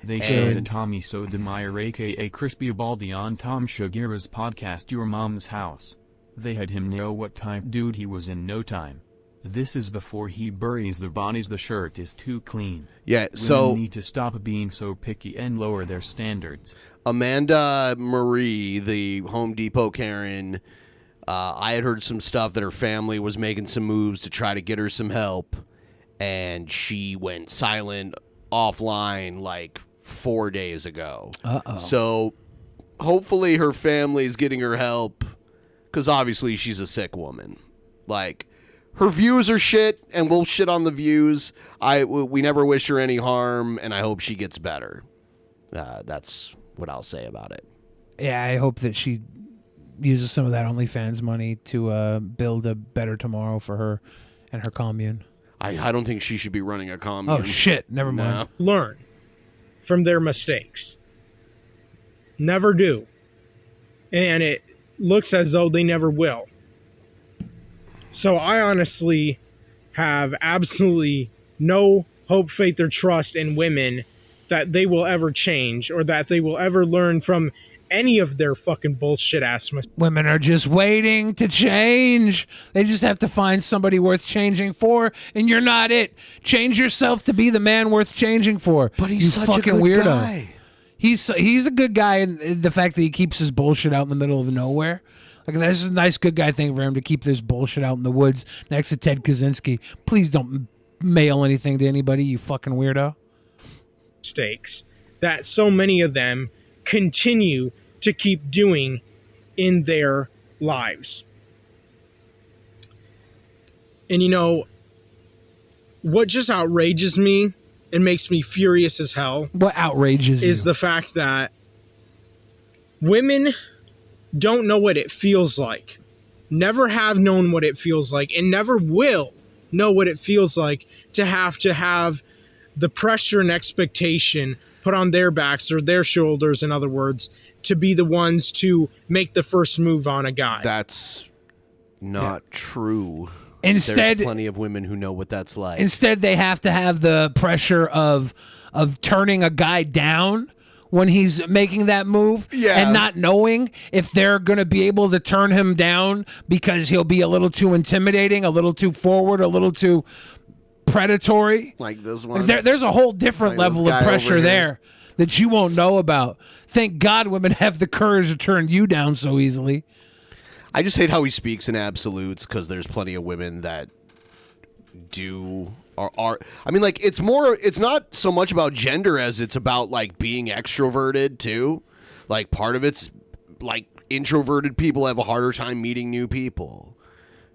They showed a Tommy Sotomayor aka Crispy Baldy on Tom Shagira's podcast Your Mom's House. They had him know what type dude he was in no time. This is before he buries the bodies. The shirt is too clean. Yeah, so women need to stop being so picky and lower their standards. Amanda Marie, the Home Depot Karen, I had heard some stuff that her family was making some moves to try to get her some help, and she went silent offline like 4 days ago. Uh-oh. So hopefully her family's getting her help, because obviously she's a sick woman. Like, her views are shit, and we'll shit on the views. We never wish her any harm, and I hope she gets better. That's what I'll say about it. Yeah, I hope that she uses some of that OnlyFans money to build a better tomorrow for her and her commune. I don't think she should be running a commune. Oh, shit. Never mind. Learn from their mistakes. Never do. And it looks as though they never will. So I honestly have absolutely no hope, faith, or trust in women that they will ever change or that they will ever learn from any of their fucking bullshit ass mistakes. Women are just waiting to change. They just have to find somebody worth changing for, and you're not it. Change yourself to be the man worth changing for. But he's such a good guy. He's a good guy in the fact that he keeps his bullshit out in the middle of nowhere. Like, this is a nice good guy thing for him to keep this bullshit out in the woods next to Ted Kaczynski. Please don't mail anything to anybody, you fucking weirdo. Mistakes that so many of them continue to keep doing in their lives. And you know, what just outrages me and makes me furious as hell. What outrages is you? the fact that women don't know what it feels like, never have known what it feels like, and never will know what it feels like to have the pressure and expectation put on their backs or their shoulders, in other words, to be the ones to make the first move on a guy. That's not true. Instead, there's plenty of women who know what that's like. Instead, they have to have the pressure of turning a guy down when he's making that move, and not knowing if they're going to be able to turn him down because he'll be a little too intimidating, a little too forward, a little too predatory. Like this one. There's a whole different level of pressure there that you won't know about. Thank God women have the courage to turn you down so easily. I just hate how he speaks in absolutes, because there's plenty of women that are I mean, like, it's not so much about gender as it's about, like, being extroverted too. Like, part of it's like introverted people have a harder time meeting new people,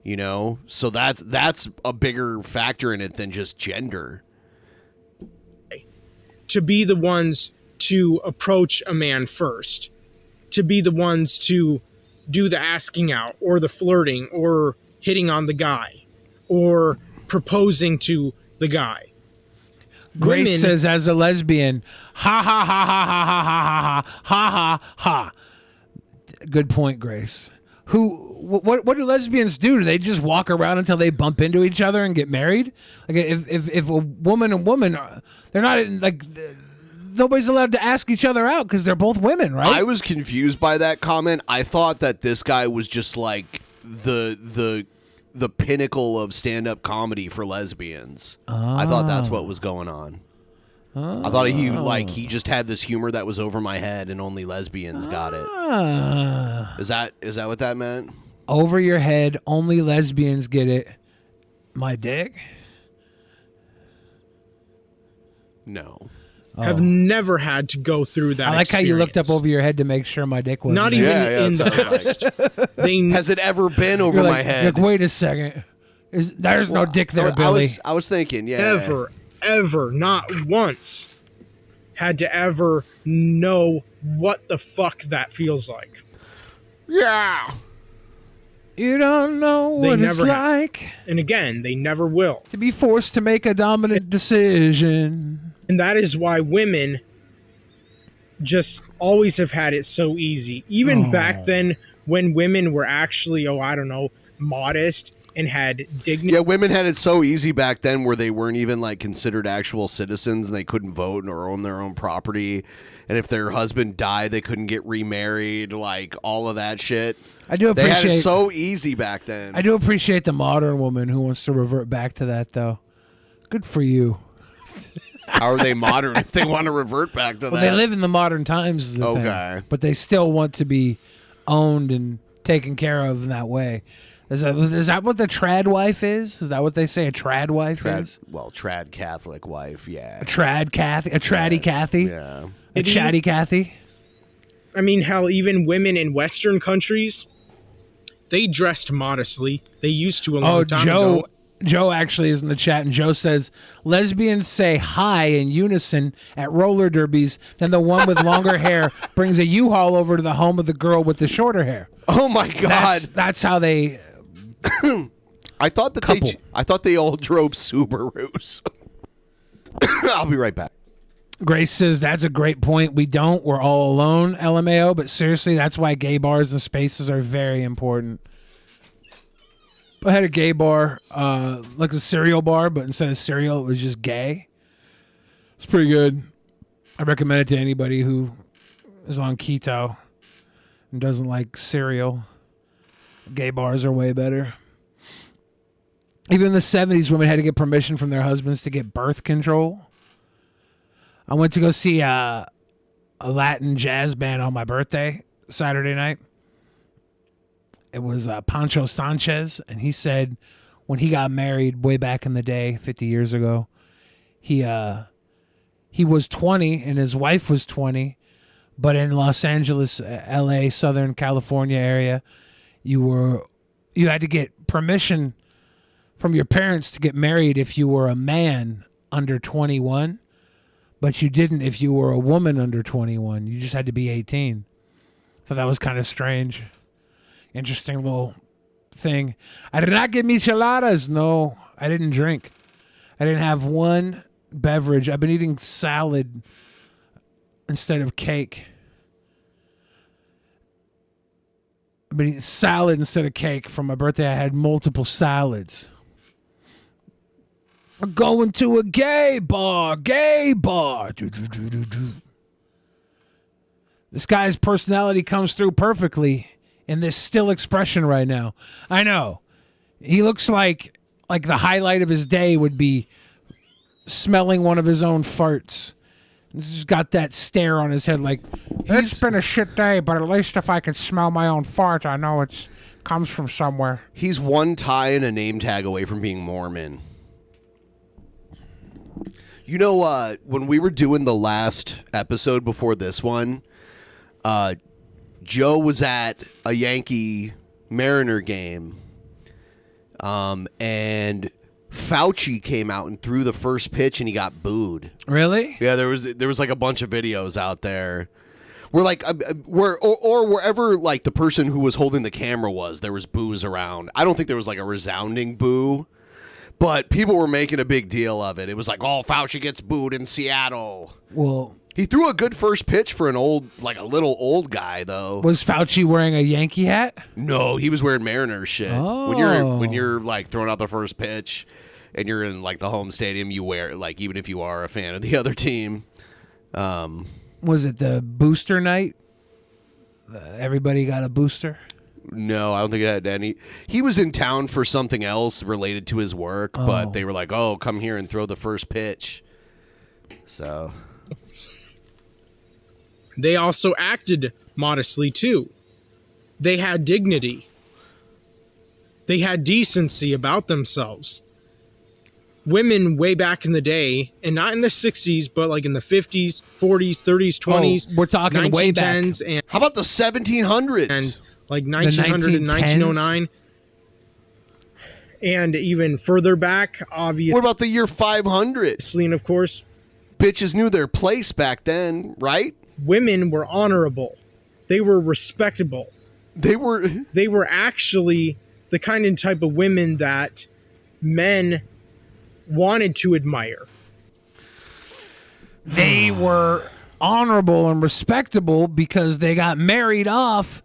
you know? So that's a bigger factor in it than just gender. To be the ones to approach a man first, to be the ones to do the asking out or the flirting or hitting on the guy or proposing to the guy. Grace says, as a lesbian, ha ha ha ha ha ha ha ha ha ha ha. Good point, Grace. What do lesbians do? Do they just walk around until they bump into each other and get married? Like, if a woman and woman, they're not like, nobody's allowed to ask each other out because they're both women, right? I was confused by that comment. I thought that this guy was just like the pinnacle of stand-up comedy for lesbians. I thought that's what was going on. I thought he just had this humor that was over my head and only lesbians got it. Is that what that meant? Over your head, only lesbians get it. My dick? No. Have never had to go through that. I like how you looked up over your head to make sure my dick was not even in the list. Has it ever been over my head? Like, wait a second. There's no dick there, Billy. I was thinking, Ever, not once had to ever know what the fuck that feels like. Yeah. You don't know what it's like. And again, they never will. To be forced to make a dominant decision. And that is why women just always have had it so easy. Even back then when women were actually, modest and had dignity. Yeah, women had it so easy back then where they weren't even like considered actual citizens and they couldn't vote or own their own property. And if their husband died, they couldn't get remarried, like all of that shit. I do appreciate They had it so easy back then. I do appreciate the modern woman who wants to revert back to that, though. Good for you. How are they modern if they want to revert back to that? Well, they live in the modern times, is the thing, but they still want to be owned and taken care of in that way. Is that what the trad wife is? Is that what they say a trad wife is? Well, trad Catholic wife, yeah. A trad Kathy? A traddy Kathy? Yeah. A chatty Kathy? I mean, hell, even women in Western countries, they dressed modestly. They used to a long time ago. Joe actually is in the chat, and Joe says, lesbians say hi in unison at roller derbies, then the one with longer hair brings a U-Haul over to the home of the girl with the shorter hair. Oh, my God. That's how they... I thought they all drove Subarus. I'll be right back. Grace says, that's a great point. We don't. We're all alone, LMAO, but seriously, that's why gay bars and spaces are very important. I had a gay bar, like a cereal bar, but instead of cereal, it was just gay. It's pretty good. I recommend it to anybody who is on keto and doesn't like cereal. Gay bars are way better. Even in the 70s, women had to get permission from their husbands to get birth control. I went to go see a Latin jazz band on my birthday, Saturday night. It was Pancho Sanchez, and he said when he got married way back in the day, 50 years ago, he was 20 and his wife was 20, but in Los Angeles, LA, Southern California area, you had to get permission from your parents to get married if you were a man under 21, but you didn't if you were a woman under 21. You just had to be 18. So that was kind of strange. Interesting little thing. I did not get micheladas. No, I didn't drink. I didn't have one beverage. I've been eating salad instead of cake. I've been eating salad instead of cake. For my birthday, I had multiple salads. I'm going to a gay bar. This guy's personality comes through perfectly in this still expression right now. I know. He looks like the highlight of his day would be smelling one of his own farts. He's just got that stare on his head like, it's been a shit day, but at least if I can smell my own fart, I know it comes from somewhere. He's one tie and a name tag away from being Mormon. You know, when we were doing the last episode before this one, Joe was at a Yankee Mariner game, and Fauci came out and threw the first pitch and he got booed. Really? Yeah, there was like a bunch of videos out there where like or wherever like the person who was holding the camera was, there was boos around. I don't think there was like a resounding boo, but people were making a big deal of it. It was like, oh, Fauci gets booed in Seattle. Well, he threw a good first pitch for a little old guy though. Was Fauci wearing a Yankee hat? No, he was wearing Mariner shit. Oh. When you're like throwing out the first pitch and you're in like the home stadium, you wear like even if you are a fan of the other team. Was it the booster night? Everybody got a booster? No, I don't think it had any. He was in town for something else related to his work, but they were like, "Oh, come here and throw the first pitch." So they also acted modestly too. They had dignity. They had decency about themselves. Women way back in the day, and not in the 60s, but like in the 50s, 40s, 30s, 20s. We're talking way back. And how about the 1700s? And like 1900 and 1909. And even further back, obviously. What about the year 500? And of course. Bitches knew their place back then, right? Women were honorable. They were respectable. They were actually the kind and type of women that men wanted to admire. They were honorable and respectable because they got married off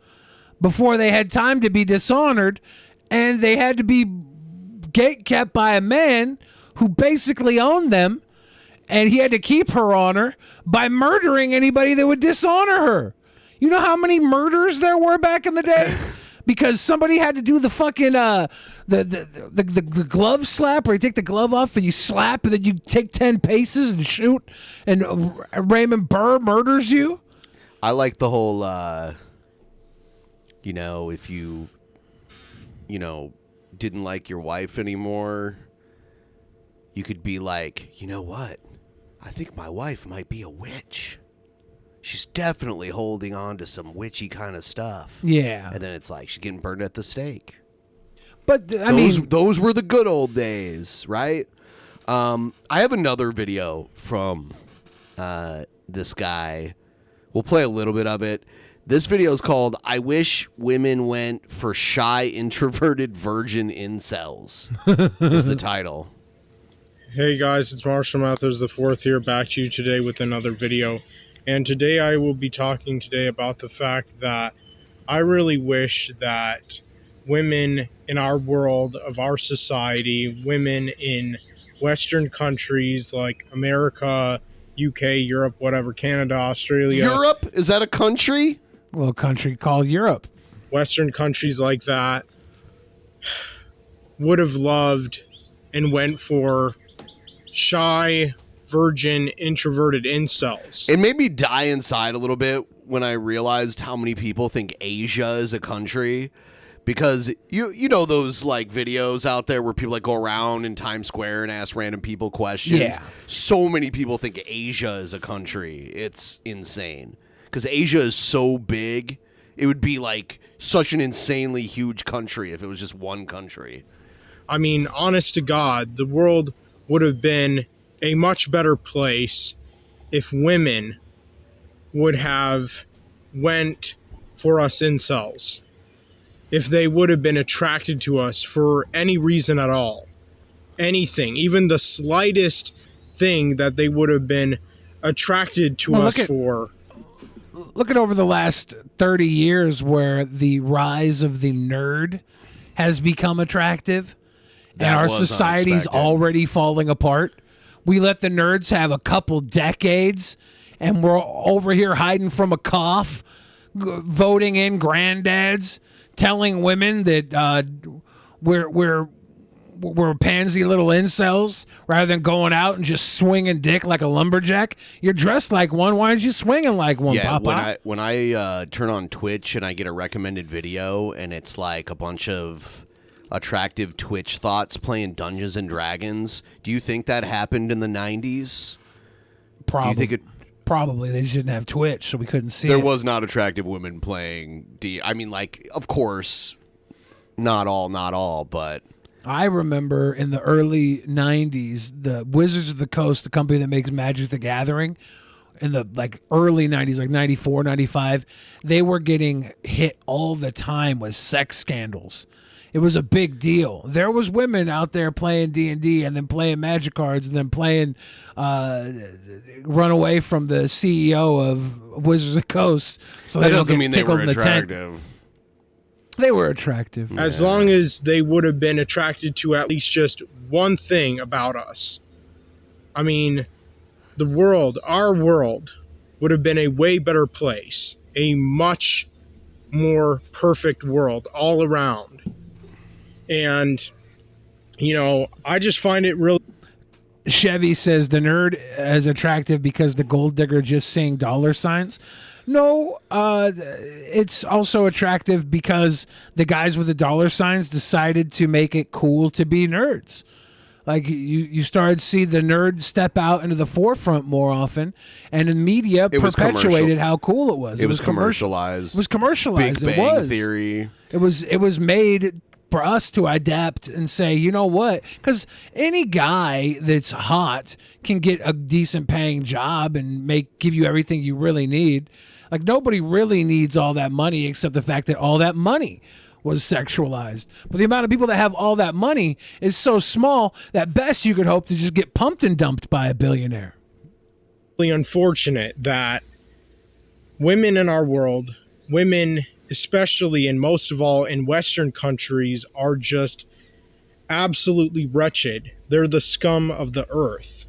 before they had time to be dishonored, and they had to be gatekept by a man who basically owned them, and he had to keep her honor by murdering anybody that would dishonor her. You know how many murders there were back in the day? Because somebody had to do the fucking the glove slap, where you take the glove off and you slap, and then you take 10 paces and shoot, and Raymond Burr murders you. I like the whole, if you, didn't like your wife anymore, you could be like, you know what? I think my wife might be a witch. She's definitely holding on to some witchy kind of stuff. Yeah. And then it's like she's getting burned at the stake. But, those were the good old days, right? I have another video from this guy. We'll play a little bit of it. This video is called "I Wish Women Went for Shy, Introverted Virgin Incels" is the title. Hey guys, it's Marshall Mathers IV here, back to you today with another video. And today I will be talking about the fact that I really wish that women in our world, of our society, women in Western countries like America, UK, Europe, whatever, Canada, Australia. Europe? Is that a country? A little country called Europe. Western countries like that would have loved and went for shy, virgin, introverted incels. It made me die inside a little bit when I realized how many people think Asia is a country, Because you know those like videos out there where people like go around in Times Square and ask random people questions. Yeah. So many people think Asia is a country. It's insane. Because Asia is so big, it would be like such an insanely huge country if it was just one country. I mean, honest to God, the world would have been a much better place if women would have went for us incels. If they would have been attracted to us for any reason at all. Anything, even the slightest thing that they would have been attracted to us for. Look at over the last 30 years where the rise of the nerd has become attractive. And our society's already falling apart. We let the nerds have a couple decades, and we're over here hiding from a cough, voting in granddads, telling women that we're pansy little incels rather than going out and just swinging dick like a lumberjack. You're dressed like one. Why aren't you swinging like one, Papa? When I turn on Twitch and I get a recommended video and it's like a bunch of attractive Twitch thoughts playing Dungeons and Dragons, do you think that happened in the 90s? Probably. Do you think Probably. They just didn't have Twitch, so we couldn't see There it. was not attractive women playing I mean, like, of course, not all, but... I remember in the early 90s, the Wizards of the Coast, the company that makes Magic the Gathering, in the like early 90s, like 94, 95, they were getting hit all the time with sex scandals. It was a big deal. There was women out there playing D&D and then playing Magic cards and then playing run away from the CEO of Wizards of the Coast. So that doesn't mean they were attractive. They were attractive. As long as they would have been attracted to at least just one thing about us. I mean, the world, our world, would have been a way better place. A much more perfect world all around. And, you know, I just find it really... Chevy says the nerd is attractive because the gold digger just saying dollar signs. No, it's also attractive because the guys with the dollar signs decided to make it cool to be nerds. Like you started to see the nerd step out into the forefront more often, and the media perpetuated how cool it was. It was commercialized. It was commercialized. Big Bang Theory. It was made for us to adapt and say, you know what? Because any guy that's hot can get a decent paying job and give you everything you really need. Like nobody really needs all that money except the fact that all that money was sexualized. But the amount of people that have all that money is so small that best you could hope to just get pumped and dumped by a billionaire. Really unfortunate that women in our world, women especially and most of all in Western countries, are just absolutely wretched. They're the scum of the earth.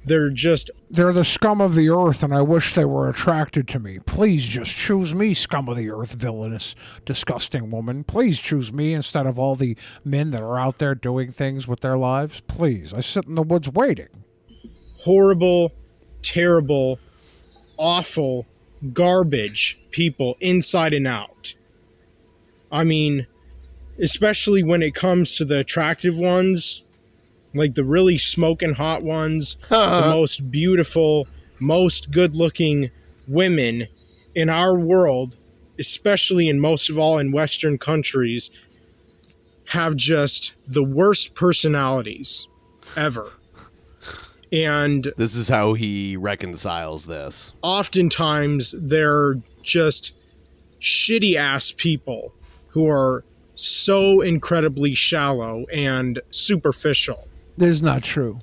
They're the scum of the earth, and I wish they were attracted to me. Please just choose me, scum of the earth, villainous, disgusting woman. Please choose me instead of all the men that are out there doing things with their lives. Please, I sit in the woods waiting. Horrible, terrible, awful, garbage people inside and out. I mean, especially when it comes to the attractive ones, like the really smoking hot ones, the most beautiful, most good-looking women in our world, especially and most of all in Western countries, have just the worst personalities ever. And this is how he reconciles this. Oftentimes, they're just shitty-ass people who are so incredibly shallow and superficial. That is not true.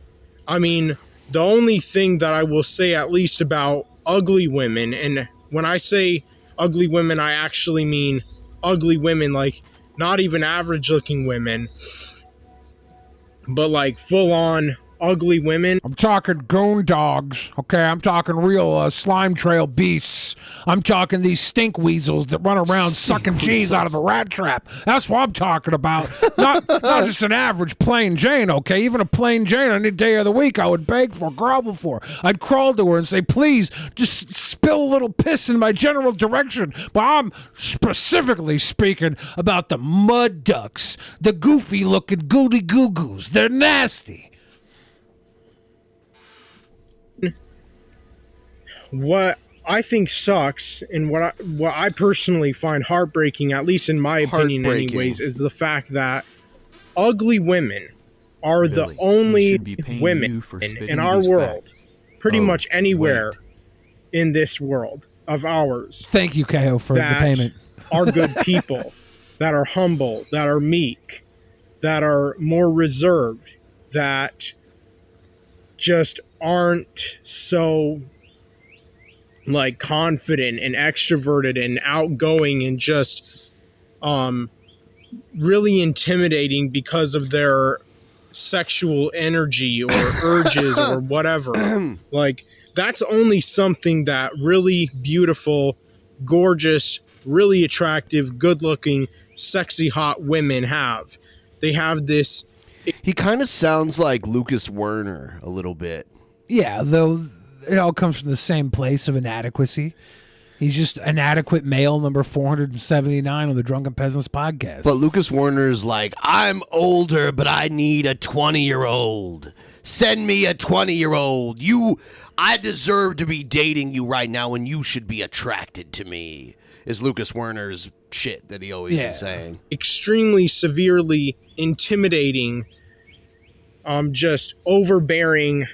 I mean, the only thing that I will say at least about ugly women, and when I say ugly women, I actually mean ugly women, like not even average looking women, but like full on ugly women. I'm talking goon dogs, okay? I'm talking real slime trail beasts. I'm talking these stink weasels that run around sucking cheese out of a rat trap. That's what I'm talking about. Not just an average plain Jane, okay? Even a plain Jane any day of the week I would beg for, grovel for. I'd crawl to her and say, please, just spill a little piss in my general direction. But I'm specifically speaking about the mud ducks, the goofy-looking goody-goo-goos. They're nasty. What I think sucks and what I personally find heartbreaking, at least in my opinion anyways, is the fact that ugly women are the only women in our world, pretty much anywhere in this world of ours. Thank you, Ko, for the payment. Are good people, that are humble, that are meek, that are more reserved, that just aren't so like confident and extroverted and outgoing and just really intimidating because of their sexual energy or urges or whatever. Like, that's only something that really beautiful, gorgeous, really attractive, good-looking, sexy, hot women have. They have this... He kind of sounds like Lucas Werner a little bit. Yeah, though it all comes from the same place of inadequacy. He's just inadequate male number 479 on the Drunken Peasants podcast. But Lucas Werner's like, I'm older, but I need a 20-year-old. Send me a 20-year-old. I deserve to be dating you right now, and you should be attracted to me, is Lucas Werner's shit that he always is saying. Extremely severely intimidating, just overbearing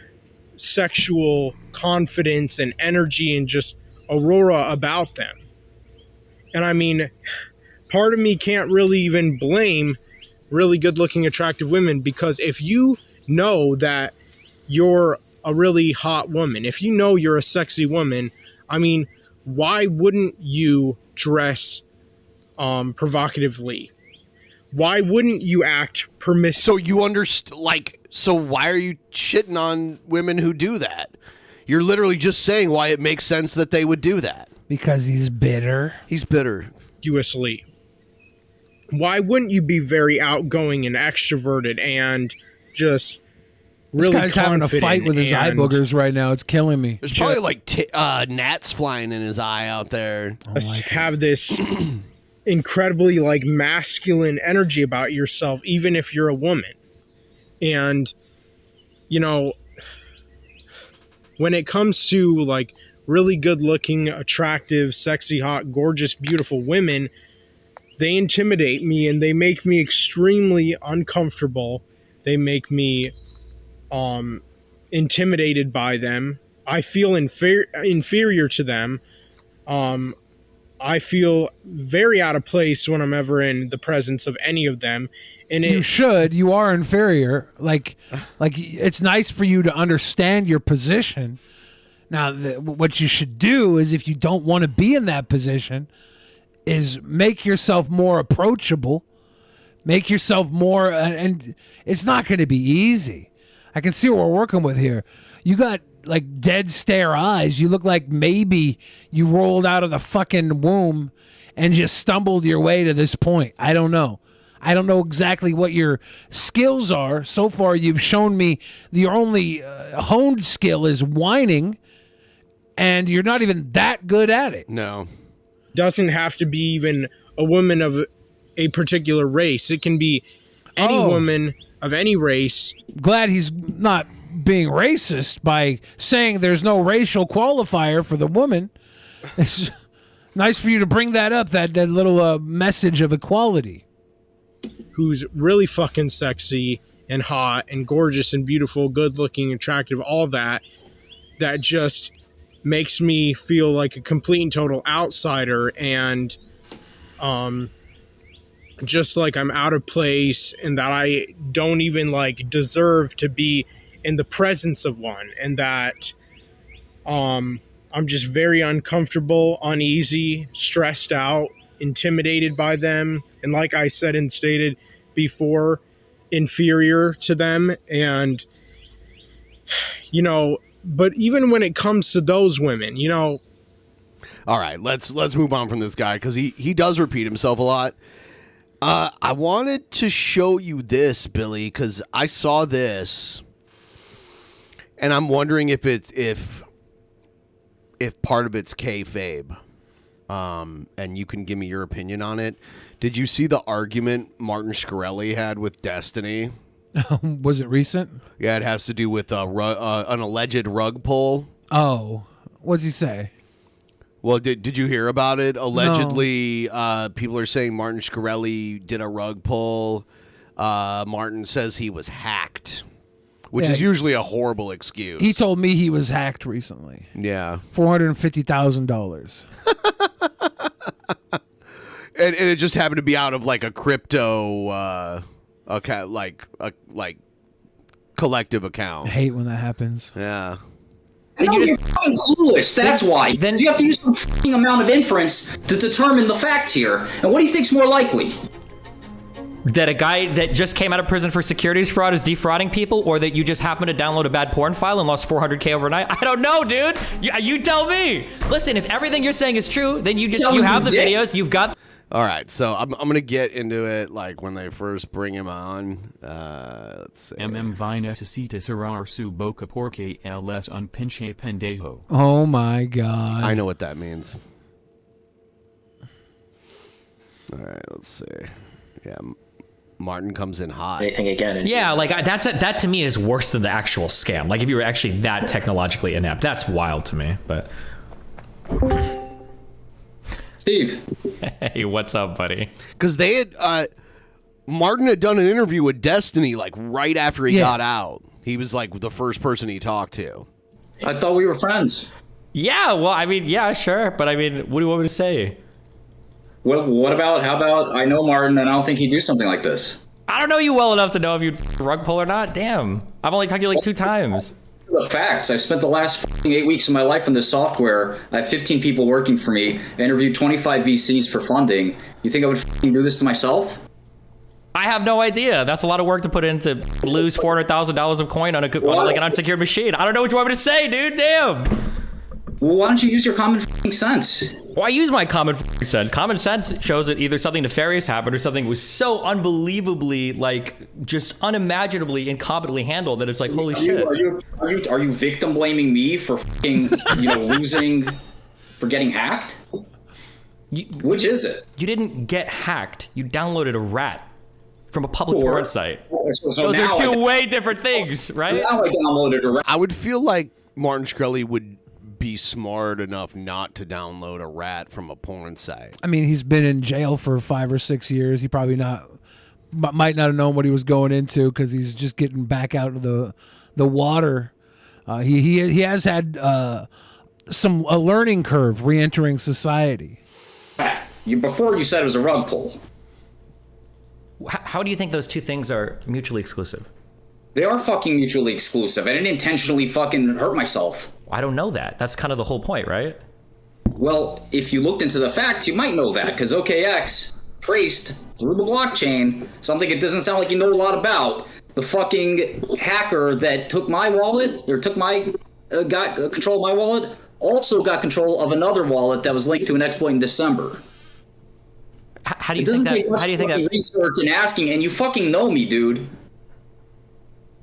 sexual confidence and energy and just aurora about them. And I mean, part of me can't really even blame really good looking attractive women, because if you know that you're a really hot woman, if you know you're a sexy woman, I mean, why wouldn't you dress provocatively? Why wouldn't you act permissive? So you so why are you shitting on women who do that? You're literally just saying why it makes sense that they would do that. Because he's bitter. He's bitter. Ambiguously. Why wouldn't you be very outgoing and extroverted and just really this guy's having a fight with his eye boogers right now. It's killing me. There's probably like gnats flying in his eye out there. Have this incredibly like masculine energy about yourself, even if you're a woman. And, you know, when it comes to like really good looking, attractive, sexy, hot, gorgeous, beautiful women, they intimidate me and they make me extremely uncomfortable. They make me intimidated by them. I feel inferior to them. I feel very out of place when I'm ever in the presence of any of them. And you are inferior. Like it's nice for you to understand your position. Now, what you should do is, if you don't want to be in that position, is make yourself more approachable, make yourself more, and it's not going to be easy. I can see what we're working with here. You got like dead stare eyes. You look like maybe you rolled out of the fucking womb and just stumbled your way to this point. I don't know. I don't know exactly what your skills are. So far, you've shown me your only honed skill is whining, and you're not even that good at it. No. Doesn't have to be even a woman of a particular race. It can be any woman of any race. Glad he's not being racist by saying there's no racial qualifier for the woman. It's nice for you to bring that up, that little message of equality. Who's really fucking sexy and hot and gorgeous and beautiful, good looking, attractive, all that just makes me feel like a complete and total outsider, and just like I'm out of place, and that I don't even like deserve to be in the presence of one, and that I'm just very uncomfortable, uneasy, stressed out, intimidated by them, and like I said and stated before, inferior to them. And You know, but even when it comes to those women, you know. All right, let's move on from this guy because he does repeat himself a lot. I wanted to show you this, Billy, because I saw this, and I'm wondering if part of it's kayfabe, and you can give me your opinion on it. Did you see the argument Martin Shkreli had with Destiny? Was it recent? Yeah, it has to do with an alleged rug pull. Oh, what's he say? Well, did you hear about it? Allegedly, people are saying Martin Shkreli did a rug pull. Martin says he was hacked, which is usually a horrible excuse. He told me he was hacked recently. Yeah. $450,000. And it just happened to be out of like a crypto, like collective account. I hate when that happens. Yeah. And you're fucking clueless. That's why. Then you have to use some fucking amount of inference to determine the facts here. And what do you think's more likely? That a guy that just came out of prison for securities fraud is defrauding people, or that you just happened to download a bad porn file and lost $400K overnight? I don't know, dude. You tell me. Listen, if everything you're saying is true, then you have the videos. You've got. All right, so I'm gonna get into it like when they first bring him on. Let's see. Vai necesita cerrar su boca porque él es un pinche pendejo. Oh my god. I know what that means. All right, let's see. Yeah, Martin comes in hot. Anything again? Yeah, like that to me is worse than the actual scam. Like if you were actually that technologically inept, that's wild to me. But Steve. Hey, what's up, buddy? Because they had Martin had done an interview with Destiny like right after he got out. He was like the first person he talked to. I thought we were friends. Yeah, well, I mean, yeah, sure, but I mean, what do you want me to say? How about I know Martin and I don't think he'd do something like this. I don't know you well enough to know if you'd rug pull or not. Damn, I've only talked to you like 2 times. The facts. I spent the last 8 weeks of my life in this software. I have 15 people working for me. I interviewed 25 VCs for funding. You think I would do this to myself? I have no idea. That's a lot of work to put in to lose $400,000 of coin on like an unsecured machine. I don't know what you want me to say, dude. Damn. Well, why don't you use your common sense? Well, I use my common sense. Common sense shows that either something nefarious happened or something was so unbelievably, like, just unimaginably incompetently handled that it's like, holy shit. Are you victim blaming me for fucking, losing, for getting hacked? Which is it? You didn't get hacked. You downloaded a rat from a public porn site. So those are 2 way different things, right? Now I downloaded a rat. I would feel like Martin Shkreli would be smart enough not to download a rat from a porn site. I mean, he's been in jail for 5 or 6 years. He probably might not have known what he was going into because he's just getting back out of the water. He has had a learning curve re-entering society. Before you said it was a rug pull. How do you think those 2 things are mutually exclusive? They are fucking mutually exclusive. I didn't intentionally fucking hurt myself. I don't know that. That's kind of the whole point, right? Well, if you looked into the facts, you might know that, because OKX traced through the blockchain something it doesn't sound like you know a lot about. The fucking hacker that took my wallet, or got control of my wallet, also got control of another wallet that was linked to an exploit in December. How do you think that? How do you think that? Research and asking, and you fucking know me, dude.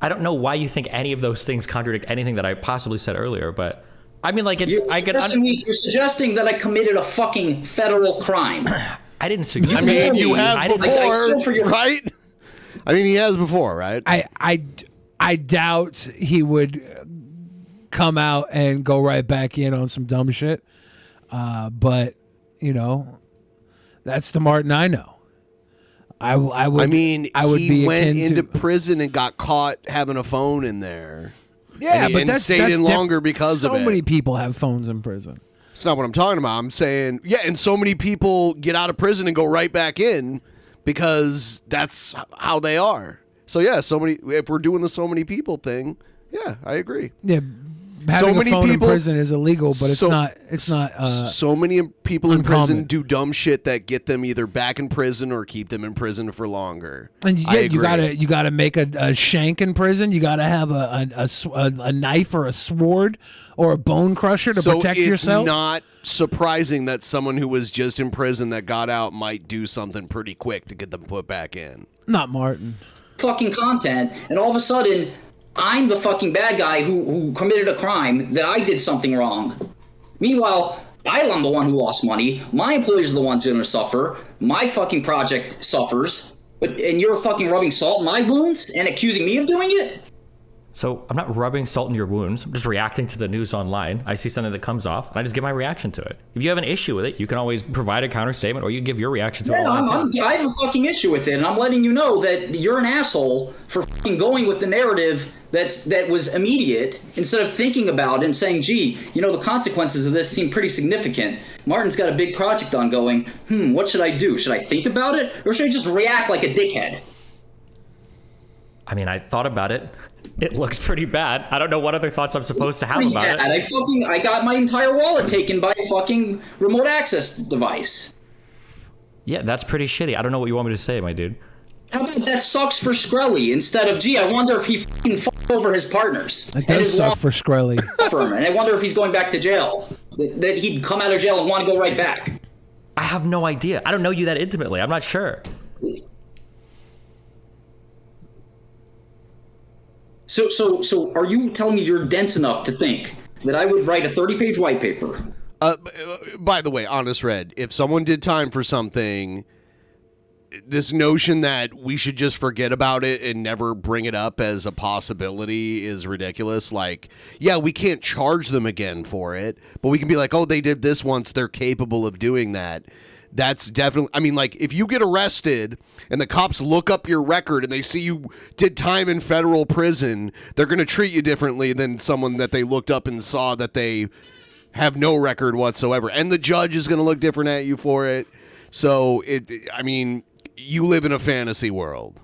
I don't know why you think any of those things contradict anything that I possibly said earlier, but I mean, like, it's. You're suggesting that I committed a fucking federal crime. I didn't suggest. I mean, you have before, right? I mean, he has before, right? I doubt he would come out and go right back in on some dumb shit. But that's the Martin I know. I would. I mean, I would he went into prison and got caught having a phone in there. Yeah, but that's stayed in longer because of it. So many people have phones in prison. It's not what I'm talking about. I'm saying, yeah, and so many people get out of prison and go right back in because that's how they are. So yeah, if we're doing the so many people thing, yeah, I agree. Yeah, having many a phone people in prison is illegal, but it's not. It's not. So many people in uncommon. prison do dumb shit that get them either back in prison or keep them in prison for longer. And I yeah, agree. you gotta make a shank in prison. You gotta have a knife or a sword or a bone crusher to protect yourself. It's not surprising that someone who was just in prison that got out might do something pretty quick to get them put back in. Not Martin. Fucking content, and all of a sudden, I'm the fucking bad guy who committed a crime, that I did something wrong. Meanwhile, I'm the one who lost money. My employees are the ones going to suffer. My fucking project suffers. And you're fucking rubbing salt in my wounds and accusing me of doing it? So I'm not rubbing salt in your wounds. I'm just reacting to the news online. I see something that comes off, and I just give my reaction to it. If you have an issue with it, you can always provide a counter statement, or you give your reaction to it. I have a fucking issue with it, and I'm letting you know that you're an asshole for fucking going with the narrative that was immediate instead of thinking about it and saying, gee, the consequences of this seem pretty significant. Martin's got a big project ongoing. What should I do? Should I think about it, or should I just react like a dickhead? I mean, I thought about it. It looks pretty bad. I don't know what other thoughts I'm supposed to have about it. I got my entire wallet taken by a fucking remote access device. Yeah, that's pretty shitty. I don't know what you want me to say, my dude. How about that sucks for Cr1TiKaL instead of, gee, I wonder if he fucking fucked over his partners. It does suck for Cr1TiKaL. And I wonder if he's going back to jail. That he'd come out of jail and want to go right back. I have no idea. I don't know you that intimately. I'm not sure. So are you telling me you're dense enough to think that I would write a 30-page white paper? By the way, Honest Red, if someone did time for something, this notion that we should just forget about it and never bring it up as a possibility is ridiculous. Like, yeah, we can't charge them again for it, but we can be like, oh, they did this once, they're capable of doing that. That's definitely, I mean, like, if you get arrested and the cops look up your record and they see you did time in federal prison, they're going to treat you differently than someone that they looked up and saw that they have no record whatsoever. And the judge is going to look different at you for it. So, you live in a fantasy world.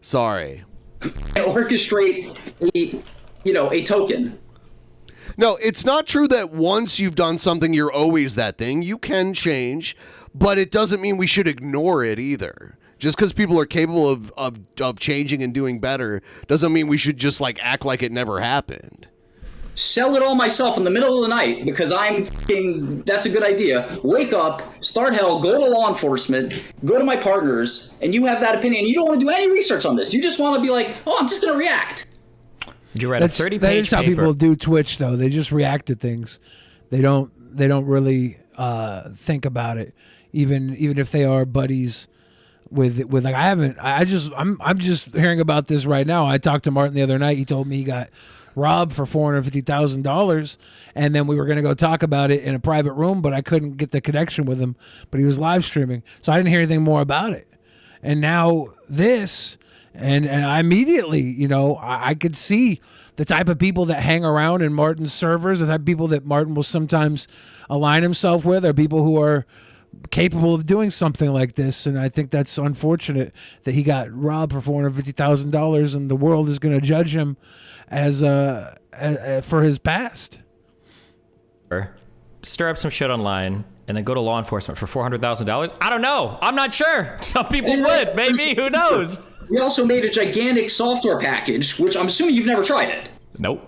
Sorry. Orchestrate a token. No, it's not true that once you've done something, you're always that thing. You can change, but it doesn't mean we should ignore it either. Just because people are capable of changing and doing better doesn't mean we should just act like it never happened. Sell it all myself in the middle of the night because that's a good idea. Wake up, start hell, go to law enforcement, go to my partners, and you have that opinion. You don't want to do any research on this. You just want to be like, oh, I'm just going to react. You read a 30-page paper. That is how people do Twitch, though. They just react to things. They don't really think about it, even if they are buddies with I'm just hearing about this right now. I talked to Martin the other night. He told me he got robbed for $450,000, and then we were going to go talk about it in a private room, but I couldn't get the connection with him. But he was live streaming, so I didn't hear anything more about it. And now this. And I immediately, I could see the type of people that hang around in Martin's servers, the type of people that Martin will sometimes align himself with, are people who are capable of doing something like this. And I think that's unfortunate that he got robbed for $450,000, and the world is going to judge him as for his past. Stir up some shit online and then go to law enforcement for $400,000. I don't know. I'm not sure. Some people would. Maybe. Who knows? We also made a gigantic software package, which I'm assuming you've never tried it. Nope.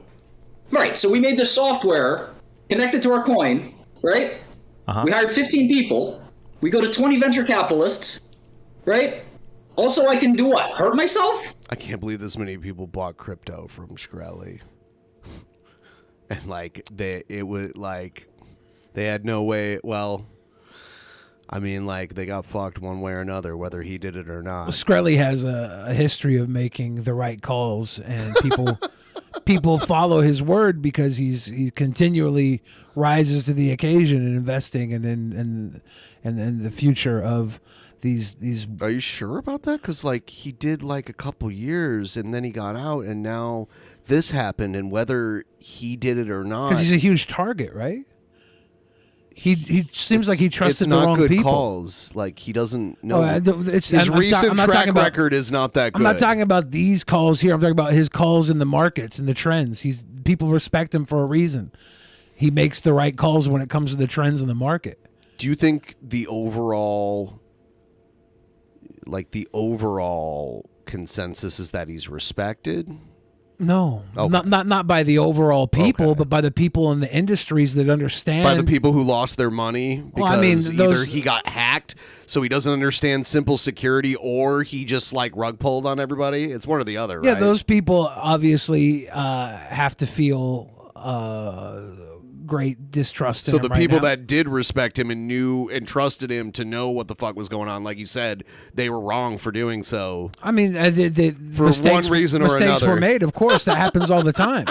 Right, so we made this software connected to our coin, right? Uh-huh. We hired 15 people. We go to 20 venture capitalists, right? Also, I can do what? Hurt myself? I can't believe this many people bought crypto from Cr1TiKaL. And they had no way, they got fucked one way or another, whether he did it or not. Well, Cr1TiKaL has a history of making the right calls, and people follow his word because he continually rises to the occasion in investing and in the future of these. Are you sure about that? Because he did a couple years and then he got out, and now this happened, and whether he did it or not, because he's a huge target, right? He seems like he trusted the wrong people. It's not good calls. Like, he doesn't know. His I'm recent not track about, record is not that good. I'm not talking about these calls here. I'm talking about his calls in the markets and the trends. People respect him for a reason. He makes the right calls when it comes to the trends in the market. Do you think the overall consensus is that he's respected? No, not by the overall people, but by the people in the industries that understand. By the people who lost their money because either he got hacked, so he doesn't understand simple security, or he just like rug pulled on everybody. It's one or the other, right? Yeah, those people obviously have to feel great distrust in so him the right people now. that did respect him and knew and trusted him to know what the fuck was going on, like you said, they were wrong for doing so. I mean, for one reason or another. Mistakes were made. Of course, that happens all the time.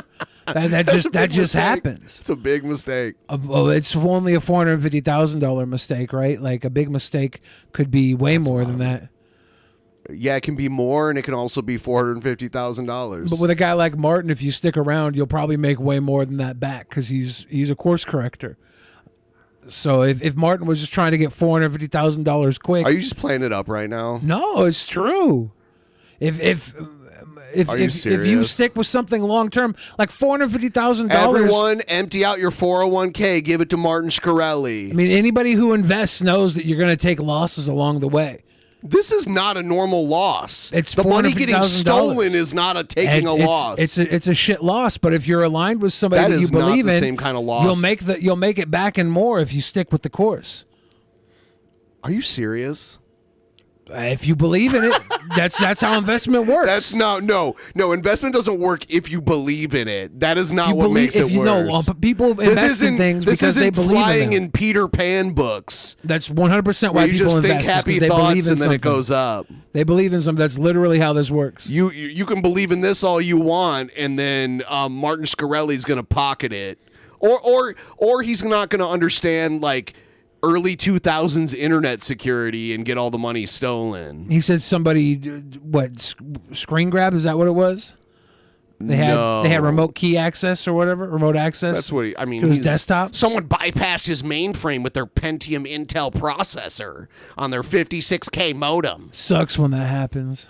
That just happens. It's a big mistake. It's only a $450,000 mistake, right? Like a big mistake could be way more than that. Yeah, it can be more, and it can also be $450,000. But with a guy like Martin, if you stick around, you'll probably make way more than that back because he's a course corrector. So if Martin was just trying to get $450,000 quick, are you just playing it up right now? No, it's true. If you stick with something long term, like $450,000, everyone empty out your 401k, give it to Martin Cr1TiKaL. I mean, anybody who invests knows that you're going to take losses along the way. This is not a normal loss. It's the money getting $450,000. stolen is not a taking a loss. It's a shit loss. But if you're aligned with somebody that you believe not the in, same kind of loss. You'll make it back and more if you stick with the course. Are you serious? If you believe in it, that's how investment works. That's no. Investment doesn't work if you believe in it. That is not what makes it worse. No, people invest in things because they believe in them. This isn't flying in Peter Pan books. That's 100% why people invest. You just think happy thoughts and then it goes up. They believe in something. That's literally how this works. You can believe in this all you want, and then Martin Cr1TiKaL is going to pocket it, or he's not going to understand like early 2000s internet security and get all the money stolen. He said somebody, screen grab? Is that what it was? They had remote key access or whatever, remote access. That's what to his desktop. Someone bypassed his mainframe with their Pentium Intel processor on their 56K modem. Sucks when that happens.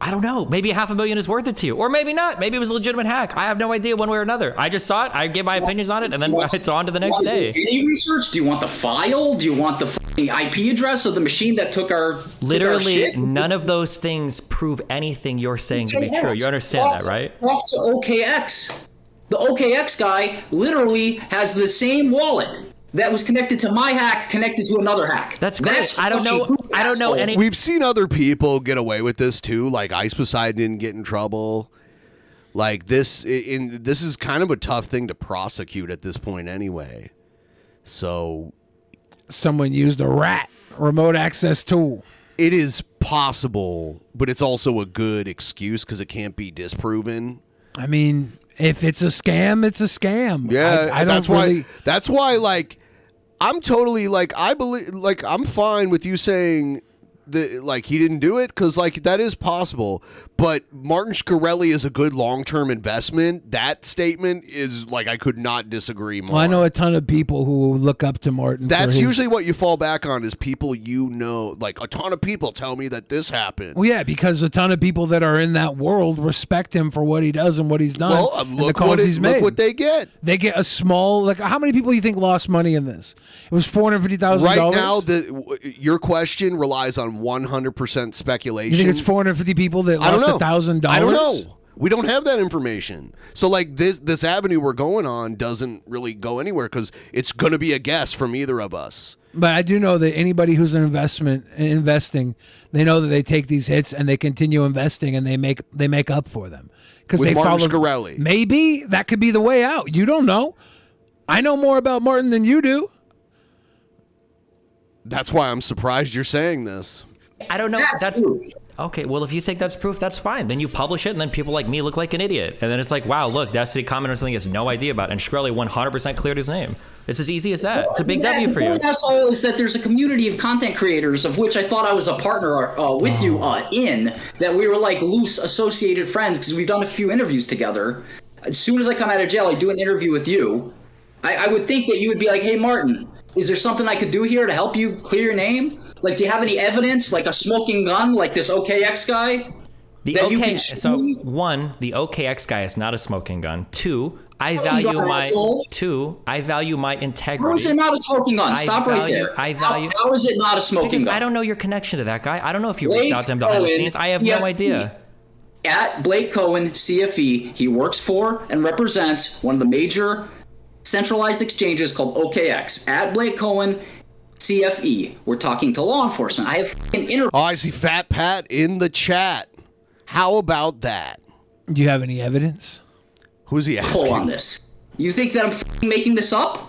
I don't know. Maybe $500,000 is worth it to you. Or maybe not. Maybe it was a legitimate hack. I have no idea one way or another. I just saw it. I gave my opinions on it, and then it's on to the next day. Any research? Do you want the file? Do you want the fucking IP address of the machine that took our Literally, none of those things prove anything you're saying to be true. You understand that, right? Talk to OKX. The OKX guy literally has the same wallet that was connected to my hack, connected to another hack. That's great. I don't know any. We've seen other people get away with this too. Like Ice Poseidon didn't get in trouble. Like this is kind of a tough thing to prosecute at this point anyway. So someone used a rat remote access tool. It is possible, but it's also a good excuse because it can't be disproven. I mean, if it's a scam, it's a scam. Yeah, I don't that's why like I'm totally like I believe like I'm fine with you saying that like he didn't do it because like that is possible. But Martin Cr1TiKaL is a good long-term investment. That statement is like I could not disagree more. Well, I know a ton of people who look up to Martin. That's usually what you fall back on is people you know. Like a ton of people tell me that this happened. Well, yeah, because a ton of people that are in that world respect him for what he does and what he's done. Well, look what they get. They get a small like. How many people do you think lost money in this? It was $450,000. Right now, your question relies on 100% speculation. You think it's 450 people that lost $1,000? I don't know. We don't have that information. So like this avenue we're going on doesn't really go anywhere because it's going to be a guess from either of us. But I do know that anybody who's investing, they know that they take these hits and they continue investing and they make up for them because they Martin follow. Cr1TiKaL. Maybe that could be the way out. You don't know. I know more about Martin than you do. That's why I'm surprised you're saying this. I don't know. That's okay. Well, if you think that's proof, that's fine. Then you publish it, and then people like me look like an idiot. And then it's like, wow, look, Destiny commented on something he has no idea about, and Cr1TiKaL 100% cleared his name. It's as easy as that. It's a big W for you. The point is that there's a community of content creators, of which I thought I was a partner with you in, that we were like loose associated friends because we've done a few interviews together. As soon as I come out of jail, I do an interview with you. I would think that you would be like, hey, Martin, Is there something I could do here to help you clear your name? Like, do you have any evidence, like a smoking gun, like this OKX guy? The one, the OKX guy is not a smoking gun. Two, I value my integrity. How is it not a smoking gun? Stop right there. How is it not a smoking gun? I don't know your connection to that guy. I don't know if you reached out to him behind the scenes. I have no idea. At Blake Cohen, CFE, he works for and represents one of the major centralized exchanges called OKX. At Blake Cohen, CFE. We're talking to law enforcement. I have an interview. Oh, I see Fat Pat in the chat. How about that? Do you have any evidence? Who's he asking? Hold on this. You think that I'm making this up?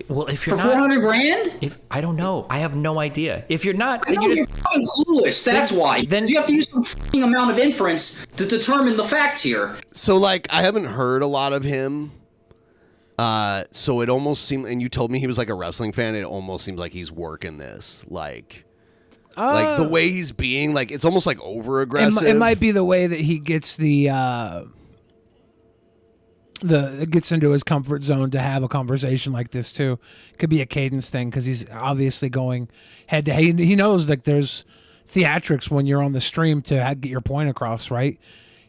Well, if you're for $400,000? If I don't know, I have no idea. If you're not, then you're fucking clueless. That's why. Then you have to use some fucking amount of inference to determine the facts here. So, like, I haven't heard a lot of him. So it almost seemed, and you told me he was like a wrestling fan. It almost seems like he's working this, like the way he's being, like it's almost like over aggressive. It might be the way that he gets it gets into his comfort zone to have a conversation like this too. Could be a cadence thing because he's obviously going head to head. He knows like there's theatrics when you're on the stream to get your point across, right?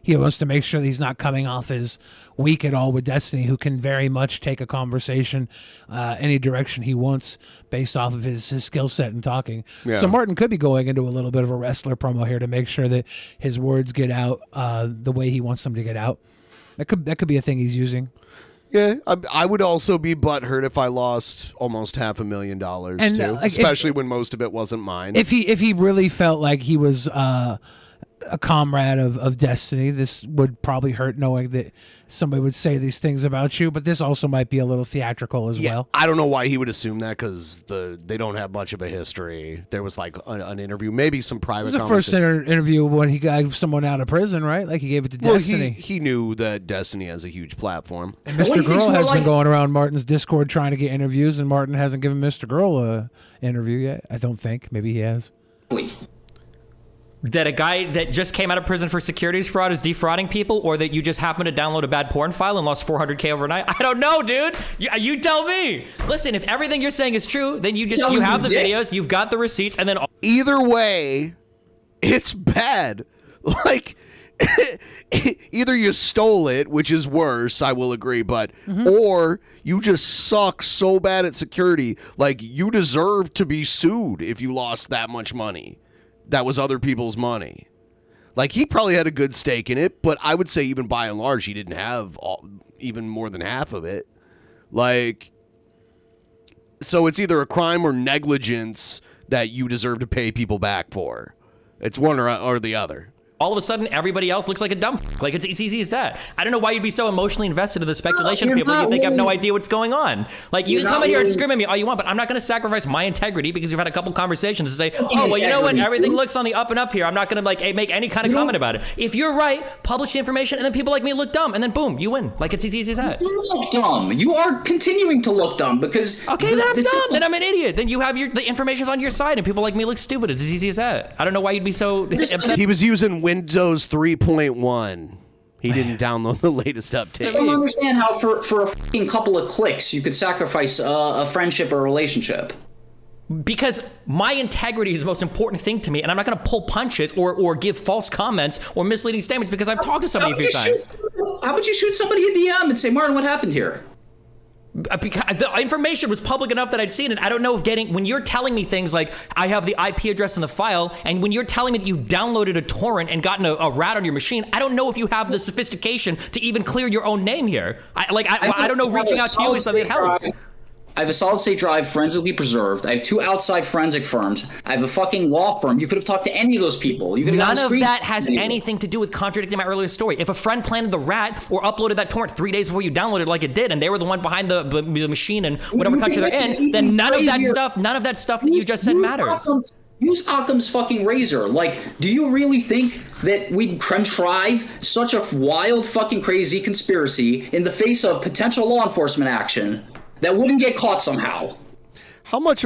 He wants to make sure that he's not coming off as weak at all with Destiny, who can very much take a conversation any direction he wants based off of his skill set and talking. Yeah. So Martin could be going into a little bit of a wrestler promo here to make sure that his words get out the way he wants them to get out. That could be a thing he's using. Yeah, I would also be butthurt if I lost almost $500,000 too, like, especially when most of it wasn't mine. If he really felt like he was a comrade of Destiny, this would probably hurt knowing that somebody would say these things about you, but this also might be a little theatrical as well. I don't know why he would assume that because they don't have much of a history. There was like an interview, maybe some private. It was the first interview when he got someone out of prison, right? Like he gave it to Destiny. He knew that Destiny has a huge platform. And Mr. Girl has been going around Martin's Discord trying to get interviews, and Martin hasn't given Mr. Girl a interview yet. I don't think. Maybe he has. That a guy that just came out of prison for securities fraud is defrauding people, or that you just happened to download a bad porn file and lost $400,000 overnight? I don't know, dude. You tell me. Listen, if everything you're saying is true, then you have the videos, you've got the receipts, and then either way, it's bad. Like either you stole it, which is worse, I will agree, but or you just suck so bad at security, like you deserve to be sued if you lost that much money. That was other people's money. Like, he probably had a good stake in it, but I would say even by and large, he didn't have even more than half of it. Like, so it's either a crime or negligence that you deserve to pay people back for. It's one or the other. All of a sudden, everybody else looks like a dumb like it's as easy as that. I don't know why you'd be so emotionally invested in the speculation of people that you think have no idea what's going on. Like, you can come in here and scream at me all you want, but I'm not going to sacrifice my integrity because you've had a couple conversations to say, oh, well, you know what? Everything looks on the up and up here. I'm not going to like make any kind of comment about it. If you're right, publish the information, and then people like me look dumb, and then boom, you win. Like, it's as easy as that. You look dumb. You are continuing to look dumb because... Okay, then I'm dumb. Then I'm an idiot. Then you have the information's on your side, and people like me look stupid. It's as easy as that. I don't know why you'd be so upset. He was using Windows 3.1. He didn't download the latest update. I don't understand how for a fucking couple of clicks you could sacrifice a friendship or a relationship. Because my integrity is the most important thing to me, and I'm not going to pull punches or give false comments or misleading statements because I've talked to somebody a few times. How about you shoot somebody a DM and say, Martin, what happened here? Because the information was public enough that I'd seen it. I don't know if when you're telling me things like I have the IP address in the file, and when you're telling me that you've downloaded a torrent and gotten a rat on your machine, I don't know if you have the sophistication to even clear your own name here. I don't know, reaching out to you is something that helps. I have a solid state drive forensically preserved. I have 2 outside forensic firms. I have a fucking law firm. You could have talked to any of those people. None of that has anything to do with contradicting my earlier story. If a friend planted the rat or uploaded that torrent 3 days before you downloaded it like it did, and they were the one behind the machine in whatever country they're in, then none of that stuff that you just said matters. Use Occam's fucking razor. Like, do you really think that we'd contrive such a wild fucking crazy conspiracy in the face of potential law enforcement action that wouldn't get caught somehow? How much?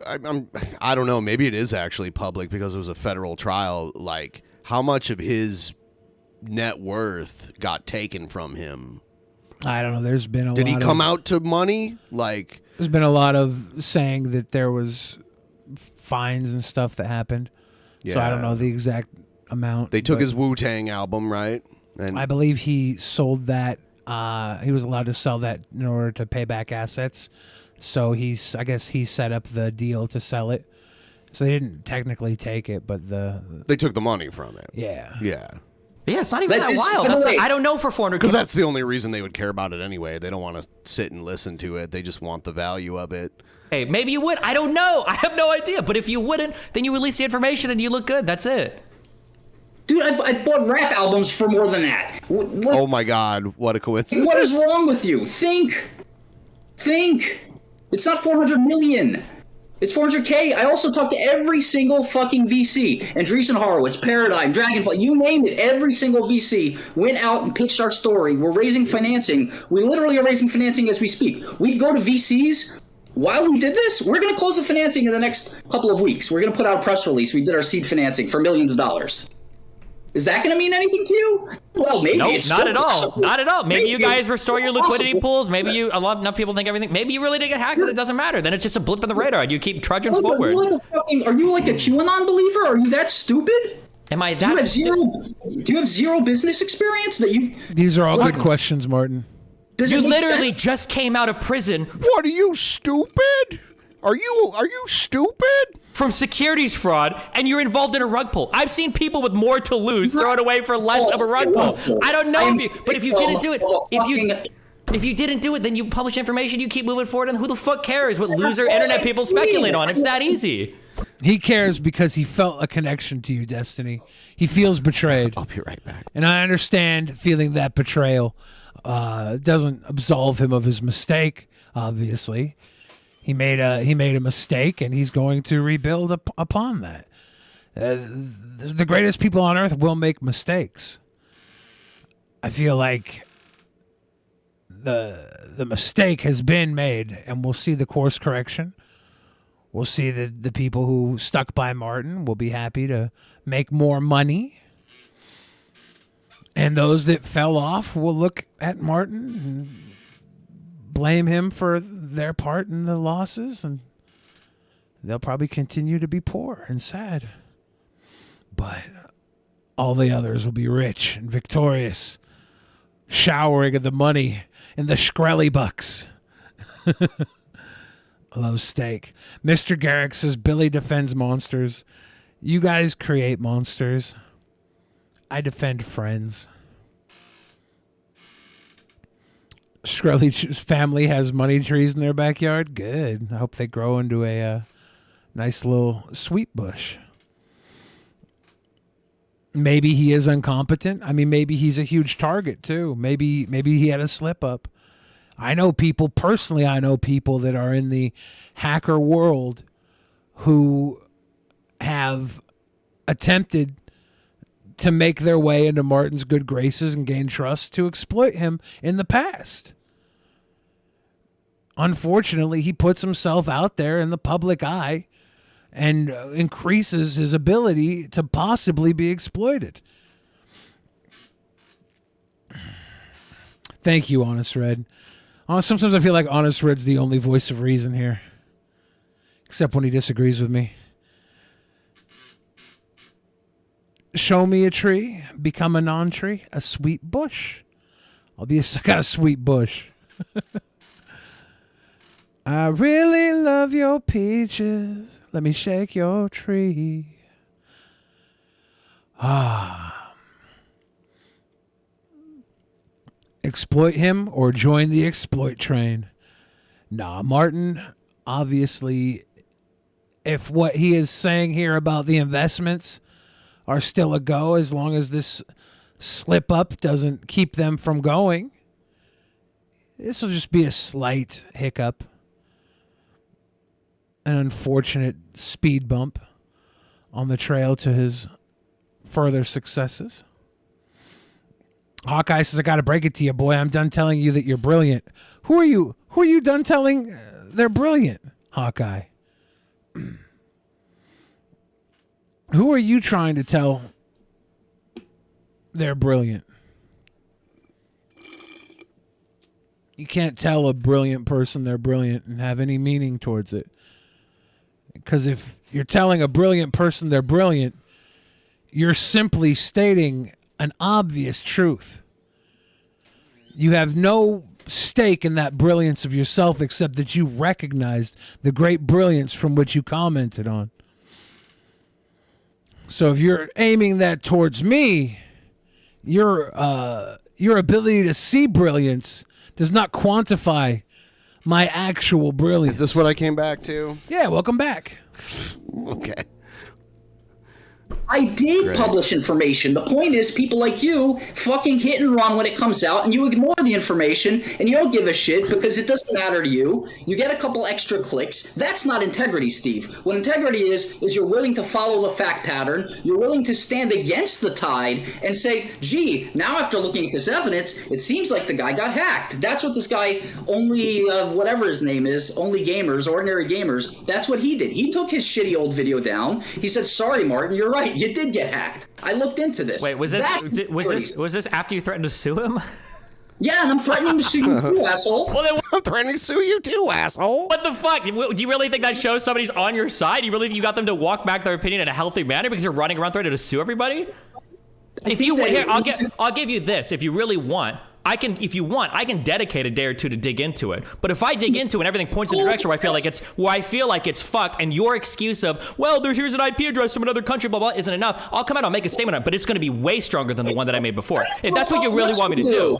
I don't know. Maybe it is actually public because it was a federal trial. Like, how much of his net worth got taken from him I don't know. There's been a Did lot he come out to money? Like, there's been a lot of saying that there was fines and stuff that happened. So I don't know the exact amount. They took his Wu-Tang album, right? And I believe he sold that. He was allowed to sell that in order to pay back assets. So I guess he set up the deal to sell it. So they didn't technically take it, but they took the money from it. Yeah. Yeah. Yeah, it's not even that wild. I don't know for 400. Because that's the only reason they would care about it anyway. They don't want to sit and listen to it. They just want the value of it. Hey, maybe you would. I don't know. I have no idea. But if you wouldn't, then you release the information and you look good. That's it. Dude, I bought rap albums for more than that. Oh my God, what a coincidence. What is wrong with you? Think. It's not 400 million. It's 400K. I also talked to every single fucking VC. Andreessen Horowitz, Paradigm, Dragonfly, you name it. Every single VC went out and pitched our story. We're raising financing. We literally are raising financing as we speak. We go to VCs. While we did this, we're going to close the financing in the next couple of weeks. We're going to put out a press release. We did our seed financing for millions of dollars. Is that going to mean anything to you? Well, maybe. No, it's not still at all. possible. Not at all. Maybe you guys restore your liquidity possible. pools. Maybe enough people think everything. Maybe you really did get hacked and it doesn't matter. Then it's just a blip in the radar and you keep trudging forward. Are you like a QAnon believer? Are you that stupid? Am I Do that you have zero business experience that you? These are all good questions, Martin. You literally just came out of prison. What, are you stupid? Are you stupid? From securities fraud, and you're involved in a rug pull. I've seen people with more to lose throw it away for less of a rug pull. I don't know if you, but if you didn't do it, if you didn't do it, then you publish information, you keep moving forward, and who the fuck cares what loser internet people speculate on? It's that easy. He cares because he felt a connection to you, Destiny. He feels betrayed. I'll be right back. And I understand feeling that betrayal doesn't absolve him of his mistake, obviously. He made a mistake, and he's going to rebuild upon that. The greatest people on earth will make mistakes. I feel like the mistake has been made, and we'll see the course correction. We'll see the people who stuck by Martin will be happy to make more money. And those that fell off will look at Martin and blame him for their part in the losses, and they'll probably continue to be poor and sad. But all the others will be rich and victorious, showering of the money in the Cr1TiKaL bucks. Low stake. Mr. Garrick says Billy defends monsters. You guys create monsters. I defend friends. Cr1TiKal's family has money trees in their backyard. Good. I hope they grow into a nice little sweet bush. Maybe he is incompetent. I mean, maybe he's a huge target too. Maybe he had a slip up. I know people personally. I know people that are in the hacker world who have attempted to make their way into Martin's good graces and gain trust to exploit him in the past. Unfortunately, he puts himself out there in the public eye and increases his ability to possibly be exploited. Thank you, Honest Red. Sometimes I feel like Honest Red's the only voice of reason here. Except when he disagrees with me. Show me a tree, become a non-tree, a sweet bush. I got a sweet bush. I really love your peaches. Let me shake your tree. Exploit him or join the exploit train. Nah, Martin, obviously, if what he is saying here about the investments are still a go, as long as this slip up doesn't keep them from going, this will just be a slight hiccup. An unfortunate speed bump on the trail to his further successes. Hawkeye says, I got to break it to you, boy. I'm done telling you that you're brilliant. Who are you? Who are you done telling they're brilliant, Hawkeye? Who are you trying to tell they're brilliant? You can't tell a brilliant person they're brilliant and have any meaning towards it. Because if you're telling a brilliant person they're brilliant, you're simply stating an obvious truth. You have no stake in that brilliance of yourself except that you recognized the great brilliance from which you commented on. So if you're aiming that towards me, your ability to see brilliance does not quantify my actual brilliance. Is this what I came back to? Yeah, welcome back. Okay. I did Great. publish information. The point is, people like you fucking hit and run when it comes out, and you ignore the information, and you don't give a shit because it doesn't matter to you. You get a couple extra clicks. That's not integrity, Steve. What integrity is you're willing to follow the fact pattern. You're willing to stand against the tide and say, gee, now after looking at this evidence, it seems like the guy got hacked. That's what this guy, whatever his name is, Only Gamers, Ordinary Gamers, that's what he did. He took his shitty old video down. He said, sorry, Martin, you're right. You did get hacked. I looked into this. Wait, was this after you threatened to sue him? Yeah, and I'm threatening to sue you too, asshole. Well, then, I'm threatening to sue you too, asshole. What the fuck? Do you really think that shows somebody's on your side? Do you really think you got them to walk back their opinion in a healthy manner because you're running around threatening to sue everybody? If you here, I'll give you this. If you really want, I can dedicate a day or two to dig into it. But if I dig into it and everything points in a direction where I feel like it's fucked, and your excuse of, well, here's an IP address from another country, blah, blah, isn't enough, I'll come out, I'll make a statement on it, but it's going to be way stronger than the one that I made before. If that's what you really want me to do.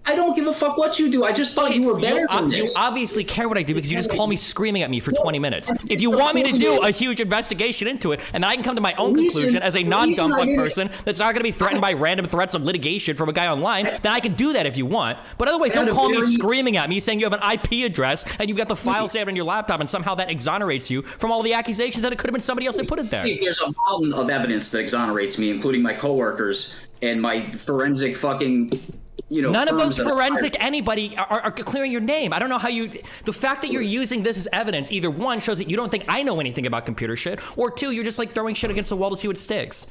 I don't give a fuck what you do. I just thought you were better than this. You obviously care what I do because you just call me screaming at me for 20 minutes. If you want me to do a huge investigation into it, and I can come to my own conclusion as a non-dumbfuck person that's not going to be threatened by random threats of litigation from a guy online, then I can do that if you want. But otherwise, don't call me screaming at me saying you have an IP address and you've got the file saved on your laptop and somehow that exonerates you from all the accusations that it could have been somebody else that put it there. There's a mountain of evidence that exonerates me, including my coworkers and my forensic fucking... None of those forensic anybody are clearing your name. I don't know how the fact that you're using this as evidence, either one, shows that you don't think I know anything about computer shit, or two, you're just like throwing shit against the wall to see what sticks.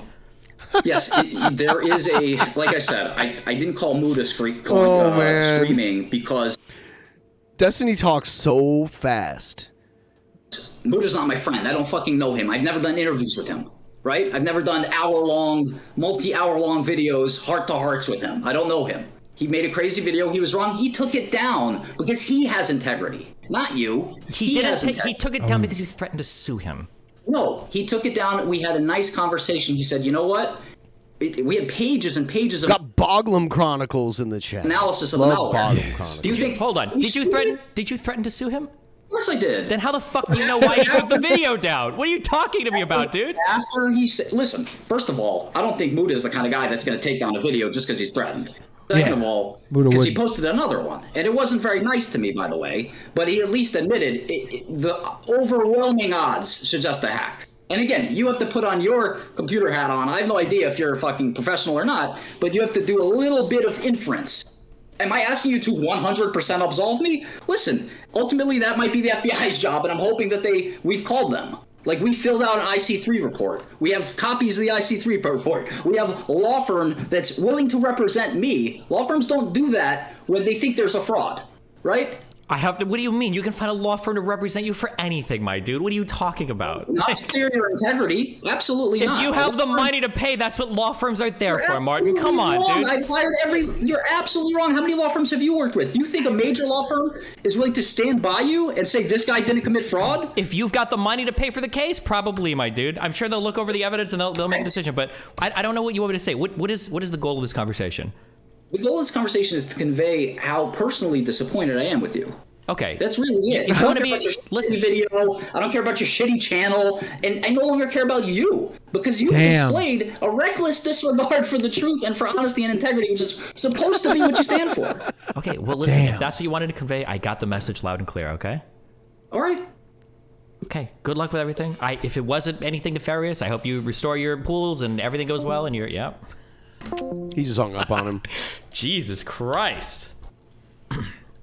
Yes, there is like I said, I didn't call Muda screaming because... Destiny talks so fast. Muda's not my friend. I don't fucking know him. I've never done interviews with him. Right? I've never done multi-hour-long videos, heart-to-hearts with him. I don't know him. He made a crazy video. He was wrong. He took it down because he has integrity, not you. He took it down because you threatened to sue him. No, he took it down. We had a nice conversation. He said, you know what? We had pages and pages of... Got Boglum Chronicles in the chat. Analysis of the malware. Chronicles. Do you think... Hold on. Did you threaten to sue him? Of course I did. Then how the fuck do you know why he took the video down? What are you talking to me about, dude? After he said... Listen, first of all, I don't think Muda is the kind of guy that's going to take down a video just because he's threatened. Second of all, because he posted another one. And it wasn't very nice to me, by the way, but he at least admitted the overwhelming odds suggest a hack. And again, you have to put on your computer hat on. I have no idea if you're a fucking professional or not, but you have to do a little bit of inference. Am I asking you to 100% absolve me? Listen, ultimately that might be the FBI's job, and I'm hoping that we've called them. Like, we filled out an IC3 report. We have copies of the IC3 report. We have a law firm that's willing to represent me. Law firms don't do that when they think there's a fraud, right? What do you mean? You can find a law firm to represent you for anything, my dude. What are you talking about? Not to clear your integrity. Absolutely not. If you have the money to pay, that's what law firms are there for, Martin. Come on, dude. I've hired You're absolutely wrong. How many law firms have you worked with? Do you think a major law firm is willing to stand by you and say this guy didn't commit fraud? If you've got the money to pay for the case, probably, my dude. I'm sure they'll look over the evidence and they'll make a decision. But I don't know what you want me to say. What is the goal of this conversation? The goal of this conversation is to convey how personally disappointed I am with you. Okay. That's really it. I don't care about your shitty video. I don't care about your shitty channel. And I no longer care about you. Because you've displayed a reckless disregard for the truth and for honesty and integrity, which is supposed to be what you stand for. Okay, well, listen, if that's what you wanted to convey, I got the message loud and clear, okay? All right. Okay, good luck with everything. If it wasn't anything nefarious, I hope you restore your pools and everything goes well and yeah. He just hung up on him. Jesus Christ.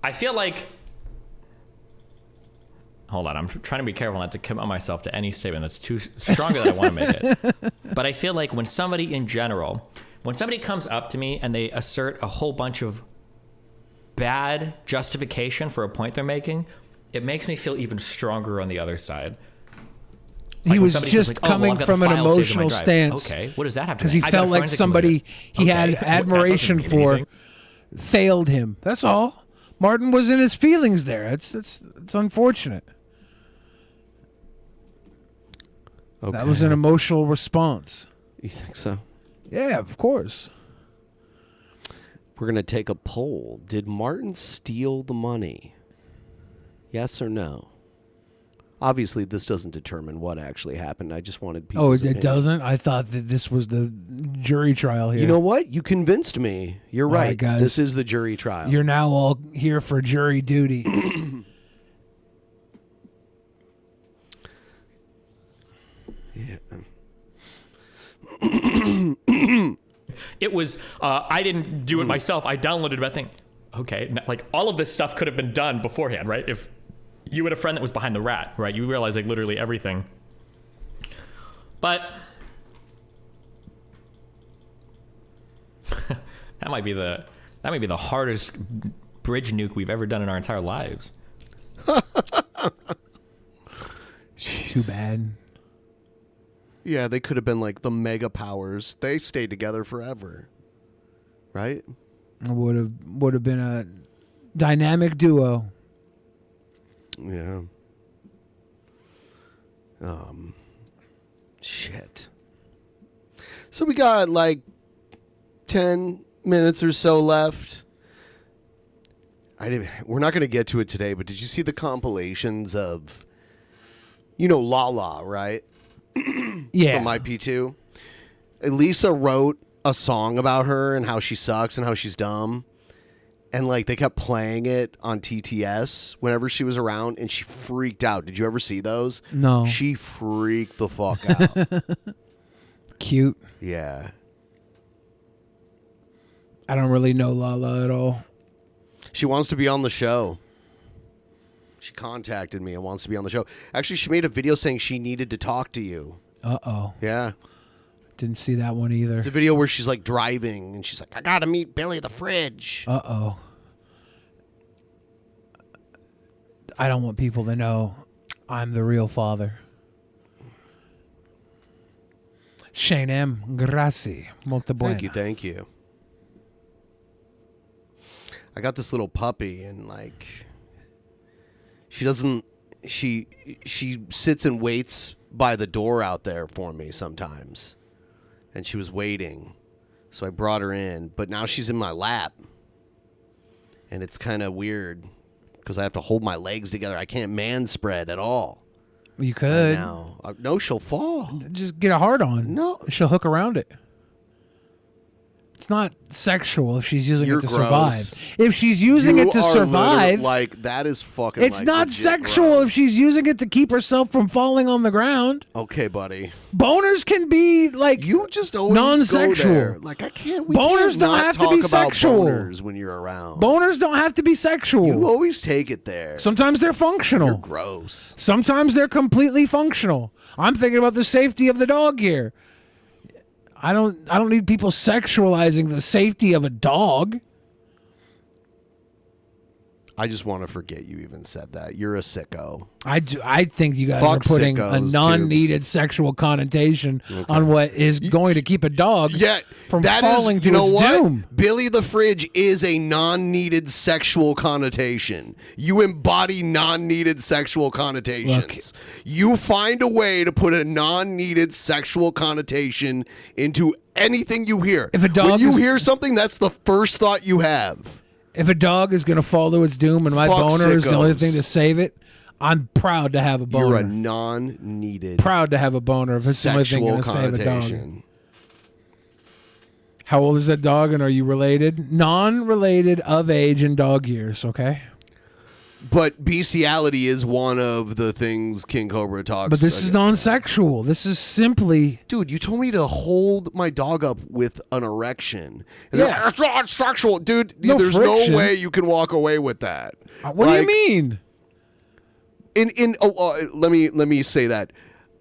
I feel like... Hold on, I'm trying to be careful not to commit myself to any statement that's too stronger than I want to make it. But I feel like when somebody in general, when somebody comes up to me and they assert a whole bunch of bad justification for a point they're making, it makes me feel even stronger on the other side. He was just coming from an emotional stance. Okay, what does that have to do? Because he felt like somebody he had admiration for failed him. That's all. Martin was in his feelings there. It's unfortunate. Okay. That was an emotional response. You think so? Yeah, of course. We're going to take a poll. Did Martin steal the money? Yes or no? Obviously, this doesn't determine what actually happened. I just wanted people's opinion. Doesn't? I thought that this was the jury trial here. You know what? You convinced me. You're right. Guys. This is the jury trial. You're now all here for jury duty. It was, I didn't do it myself. I downloaded that thing. Okay, like all of this stuff could have been done beforehand, right? If you had a friend that was behind the rat, right? You realize like literally everything. But that might be the hardest bridge nuke we've ever done in our entire lives. Too bad. Yeah, they could have been like the mega powers. They stayed together forever. Right? Would have been a dynamic duo. Yeah. Shit. So we got like 10 minutes or so left. We're not going to get to it today, but did you see the compilations of, Lala, right? Yeah. From IP2. Elisa wrote a song about her and how she sucks and how she's dumb. And like they kept playing it on TTS whenever she was around, and she freaked out. Did you ever see those? No. She freaked the fuck out. Cute. Yeah. I don't really know Lala at all. She wants to be on the show. She contacted me and wants to be on the show. Actually, she made a video saying she needed to talk to you. Uh-oh. Yeah. Didn't see that one either. It's a video where she's like driving and she's like, I gotta meet Billy the Fridge. Uh-oh. I don't want people to know I'm the real father. Shane M. Grazie. Molto buona. Thank you. I got this little puppy and like she sits and waits by the door out there for me sometimes. And she was waiting. So I brought her in, but now she's in my lap. And it's kind of weird because I have to hold my legs together. I can't man spread at all. You could. No, she'll fall. Just get a hard on. No. She'll hook around it. It's not sexual if she's using it to gross. survive. If she's using it to survive, like that is fucking. It's like, not sexual gross. if she's using it to keep herself from falling on the ground. Okay, buddy. Boners can be like you just always non-sexual. Go there. Like I can't. Boners don't have to be sexual. Boners when you're around. Boners don't have to be sexual. You always take it there. Sometimes they're functional. You're gross. Sometimes they're completely functional. I'm thinking about the safety of the dog here. I don't need people sexualizing the safety of a dog. I just want to forget you even said that. You're a sicko. I think you guys are putting a non-needed sexual connotation on what is going to keep a dog from falling to its doom. Billy the Fridge is a non-needed sexual connotation. You embody non-needed sexual connotations. You find a way to put a non-needed sexual connotation into anything you hear. If a dog when you hear something, that's the first thought you have. If a dog is going to fall to its doom and my boner is the only thing to save it, I'm proud to have a boner. You're a non-needed proud to have a boner if it's the only thing going to save a dog. How old is that dog and are you related? Non-related, of age, and dog years, okay? But bestiality is one of the things King Cobra talks. But this is non-sexual. This is simply... Dude, you told me to hold my dog up with an erection. And yeah. It's not sexual. Dude, there's no way you can walk away with that. What do you mean? Let me say that.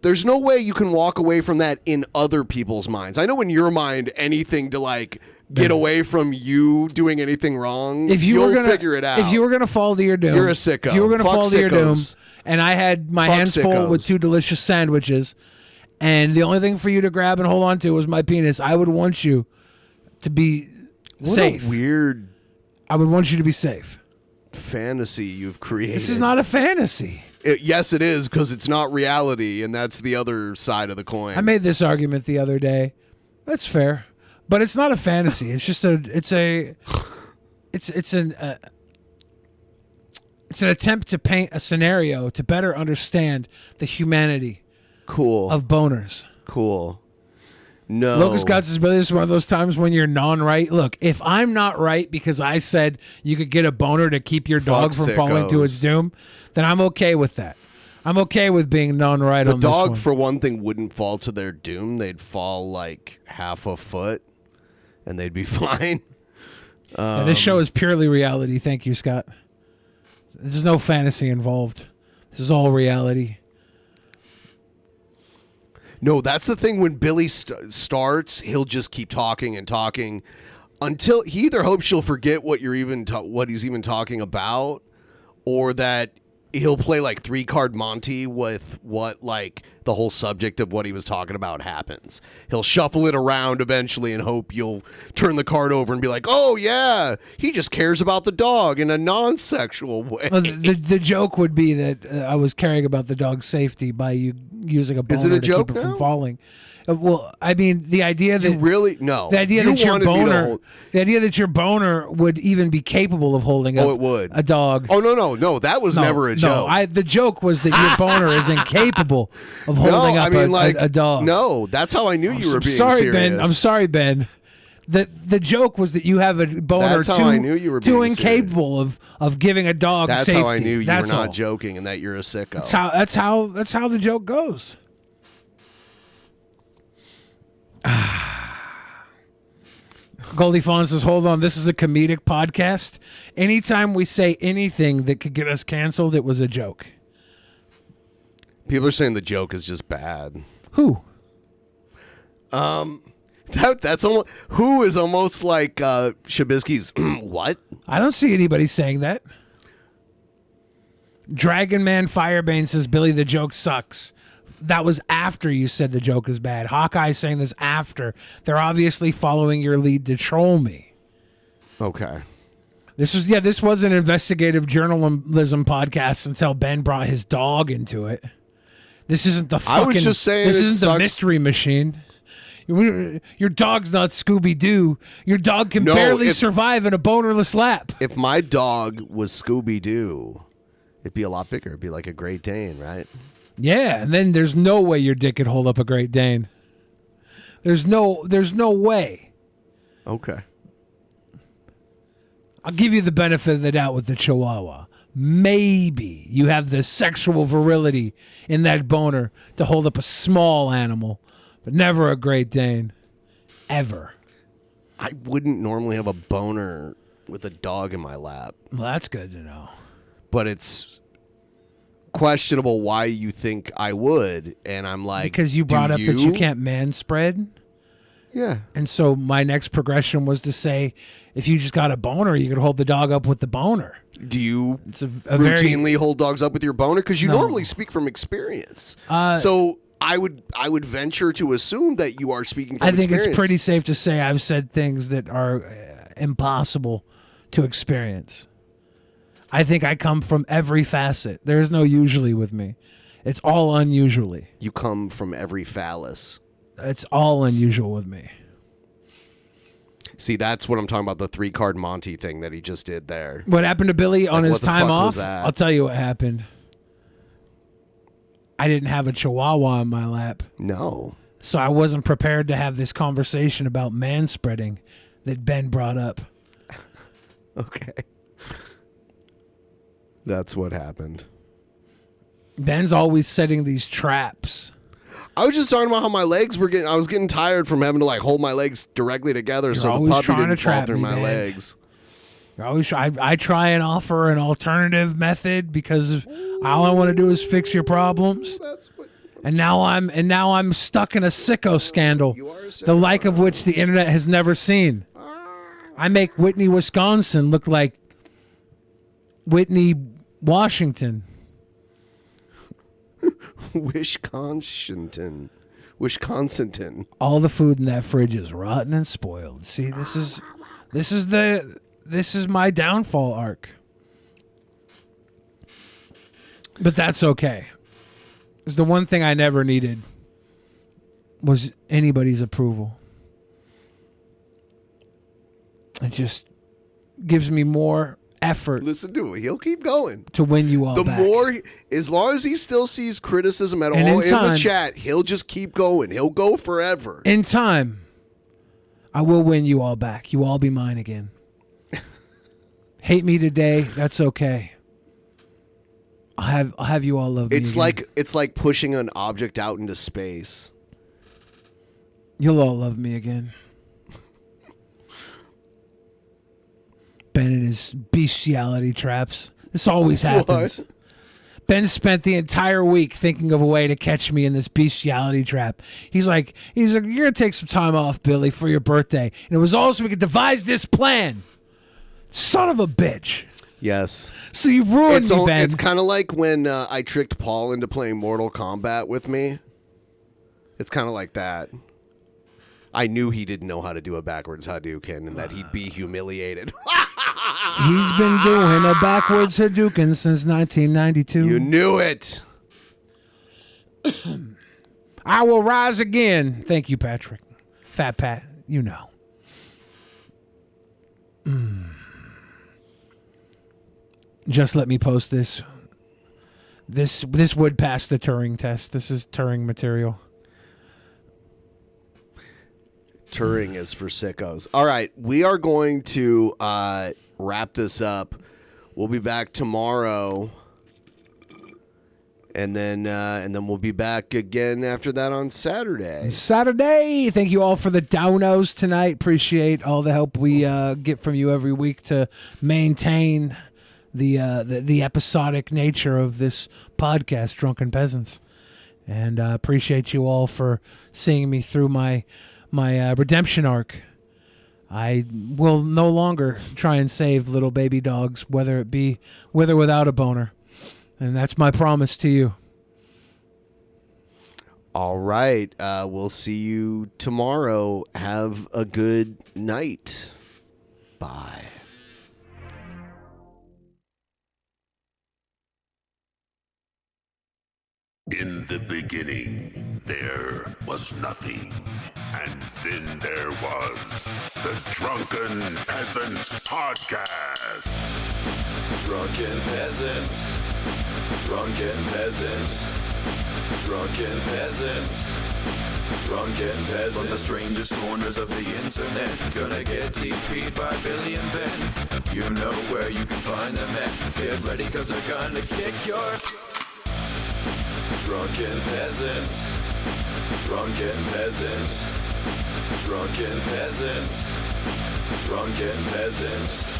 There's no way you can walk away from that in other people's minds. I know in your mind, anything to like get away from you doing anything wrong, if you you'll were gonna figure it out. If you were gonna fall to your doom, you're a sicko. If you were gonna Fuck fall to your doom, sickos. and I had my Fuck hands full with sickos. 2 delicious sandwiches, and the only thing for you to grab and hold on to was my penis, I would want you to be safe. A weird I would want you to be safe. fantasy you've created. This is not a fantasy. Yes, it is, because it's not reality, and that's the other side of the coin. I made this argument the other day. That's fair, but it's not a fantasy. It's just it's an attempt to paint a scenario to better understand the humanity of boners. Cool. No. Locust God's ability is one of those times when you're non-right. Look, if I'm not right because I said you could get a boner to keep your dog from falling to its doom, then I'm okay with that. I'm okay with being non-right on this The one. dog, for one thing, wouldn't fall to their doom. They'd fall like half a foot, and they'd be fine. Yeah, this show is purely reality. Thank you, Scott. There's no fantasy involved. This is all reality. No, that's the thing. When Billy starts, he'll just keep talking and talking until he either hopes she'll forget what what he's even talking about, or that he'll play like 3-card Monty with what like the whole subject of what he was talking about happens. He'll shuffle it around eventually and hope you'll turn the card over and be like, oh yeah, he just cares about the dog in a non-sexual way. Well, the joke would be that I was caring about the dog's safety by you using a boner Is it a to joke keep it now? from falling. Well, I mean, the idea that no, the idea You that your wanted me to boner, hold- the idea that your boner would even be capable of holding Oh, up it would. a dog. Oh no, that was never a joke. The joke was that your boner is incapable of holding up a dog. No, that's how I knew you were being sorry, serious. Ben. I'm sorry, Ben. The joke was that you have a boner That's how I knew you were too being incapable of giving a dog That's safety. how I knew you That's were not all. joking and that you're a sicko. That's how the joke goes. Goldie Fawn says, hold on, this is a comedic podcast. Anytime we say anything that could get us canceled, it was a joke. People are saying the joke is just bad. Who? That's almost who is almost like Shabisky's what? I don't see anybody saying that. Dragon Man Firebane says, Billy, the joke sucks. That was after you said the joke is bad. Hawkeye saying this after. They're obviously following your lead to troll me. Okay. This was an investigative journalism podcast until Ben brought his dog into it. This isn't the fucking. I was just saying this it isn't the sucks. mystery machine. Your dog's not Scooby-Doo. Your dog can barely survive in a bonerless lap. If my dog was Scooby-Doo, it'd be a lot bigger. It'd be like a Great Dane, right? Yeah, and then there's no way your dick could hold up a Great Dane. There's no way. Okay. I'll give you the benefit of the doubt with the Chihuahua. Maybe you have the sexual virility in that boner to hold up a small animal, but never a Great Dane. Ever. I wouldn't normally have a boner with a dog in my lap. Well, that's good to know. But it's questionable why you think I would, and I'm like, Because you brought up that you can't man spread. Yeah. And so my next progression was to say, if you just got a boner, you could hold the dog up with the boner. Do you very- routinely hold dogs up with your boner? Because you No. normally speak from experience. So I would venture to assume that you are speaking from I think experience. it's pretty safe to say I've said things that are impossible to experience. I think I come from every facet. There is no usually with me. It's all unusually. You come from every phallus. It's all unusual with me. See, that's what I'm talking about, the 3-card Monty thing that he just did there. What happened to Billy on Like, his what the time fuck was off? that? I'll tell you what happened. I didn't have a Chihuahua in my lap. No. So I wasn't prepared to have this conversation about man spreading that Ben brought up. Okay. That's what happened. Ben's always setting these traps. I was just talking about how my legs were I was getting tired from having to like hold my legs directly together so the always puppy trying to didn't fall trap through me, my man. legs. You're always I try and offer an alternative method because all I want to do is fix your problems. And now I'm stuck in a sicko scandal, the like of which the internet has never seen. I make Whitney, Wisconsin look like Whitney, Washington. Wisconsin. All the food in that fridge is rotten and spoiled. See, this is my downfall arc. But that's okay. Because the one thing I never needed was anybody's approval. It just gives me more effort. Listen to him. He'll keep going. To win you all back. As long as he still sees criticism at And all in in time- the chat, he'll just keep going. He'll go forever. In time, I will win you all back. You all be mine again. Hate me today. That's okay. I'll have you all love me again. It's like pushing an object out into space. You'll all love me again. Ben and his bestiality traps. This always happens. What? Ben spent the entire week thinking of a way to catch me in this bestiality trap. He's like, you're gonna take some time off, Billy, for your birthday. And it was all so we could devise this plan. Son of a bitch. Yes. So you've ruined me, Ben. It's kind of like when I tricked Paul into playing Mortal Kombat with me. It's kind of like that. I knew he didn't know how to do a backwards Hadouken and that he'd be humiliated. He's been doing a backwards Hadouken since 1992. You knew it. I will rise again. Thank you, Patrick. Fat Pat, you know. Just let me post this. This would pass the Turing test. This is Turing material. Turing is for sickos. All right, we are going to wrap this up. We'll be back tomorrow, and then we'll be back again after that on Saturday. Thank you all for the donos tonight. Appreciate all the help we get from you every week to maintain the episodic nature of this podcast, Drunken Peasants, and appreciate you all for seeing me through my redemption arc. I will no longer try and save little baby dogs, whether it be with or without a boner. And that's my promise to you. All right. We'll see you tomorrow. Have a good night. Bye. In the beginning, there was nothing. And then there was the Drunken Peasants Podcast. Drunken Peasants. Drunken Peasants. Drunken Peasants. Drunken Peasants. From the strangest corners of the internet, gonna get TP'd by Billy and Ben. You know where you can find them at. Get ready, cause they're gonna kick your... Drunken Peasants. Drunken Peasants. Drunken Peasants. Drunken Peasants.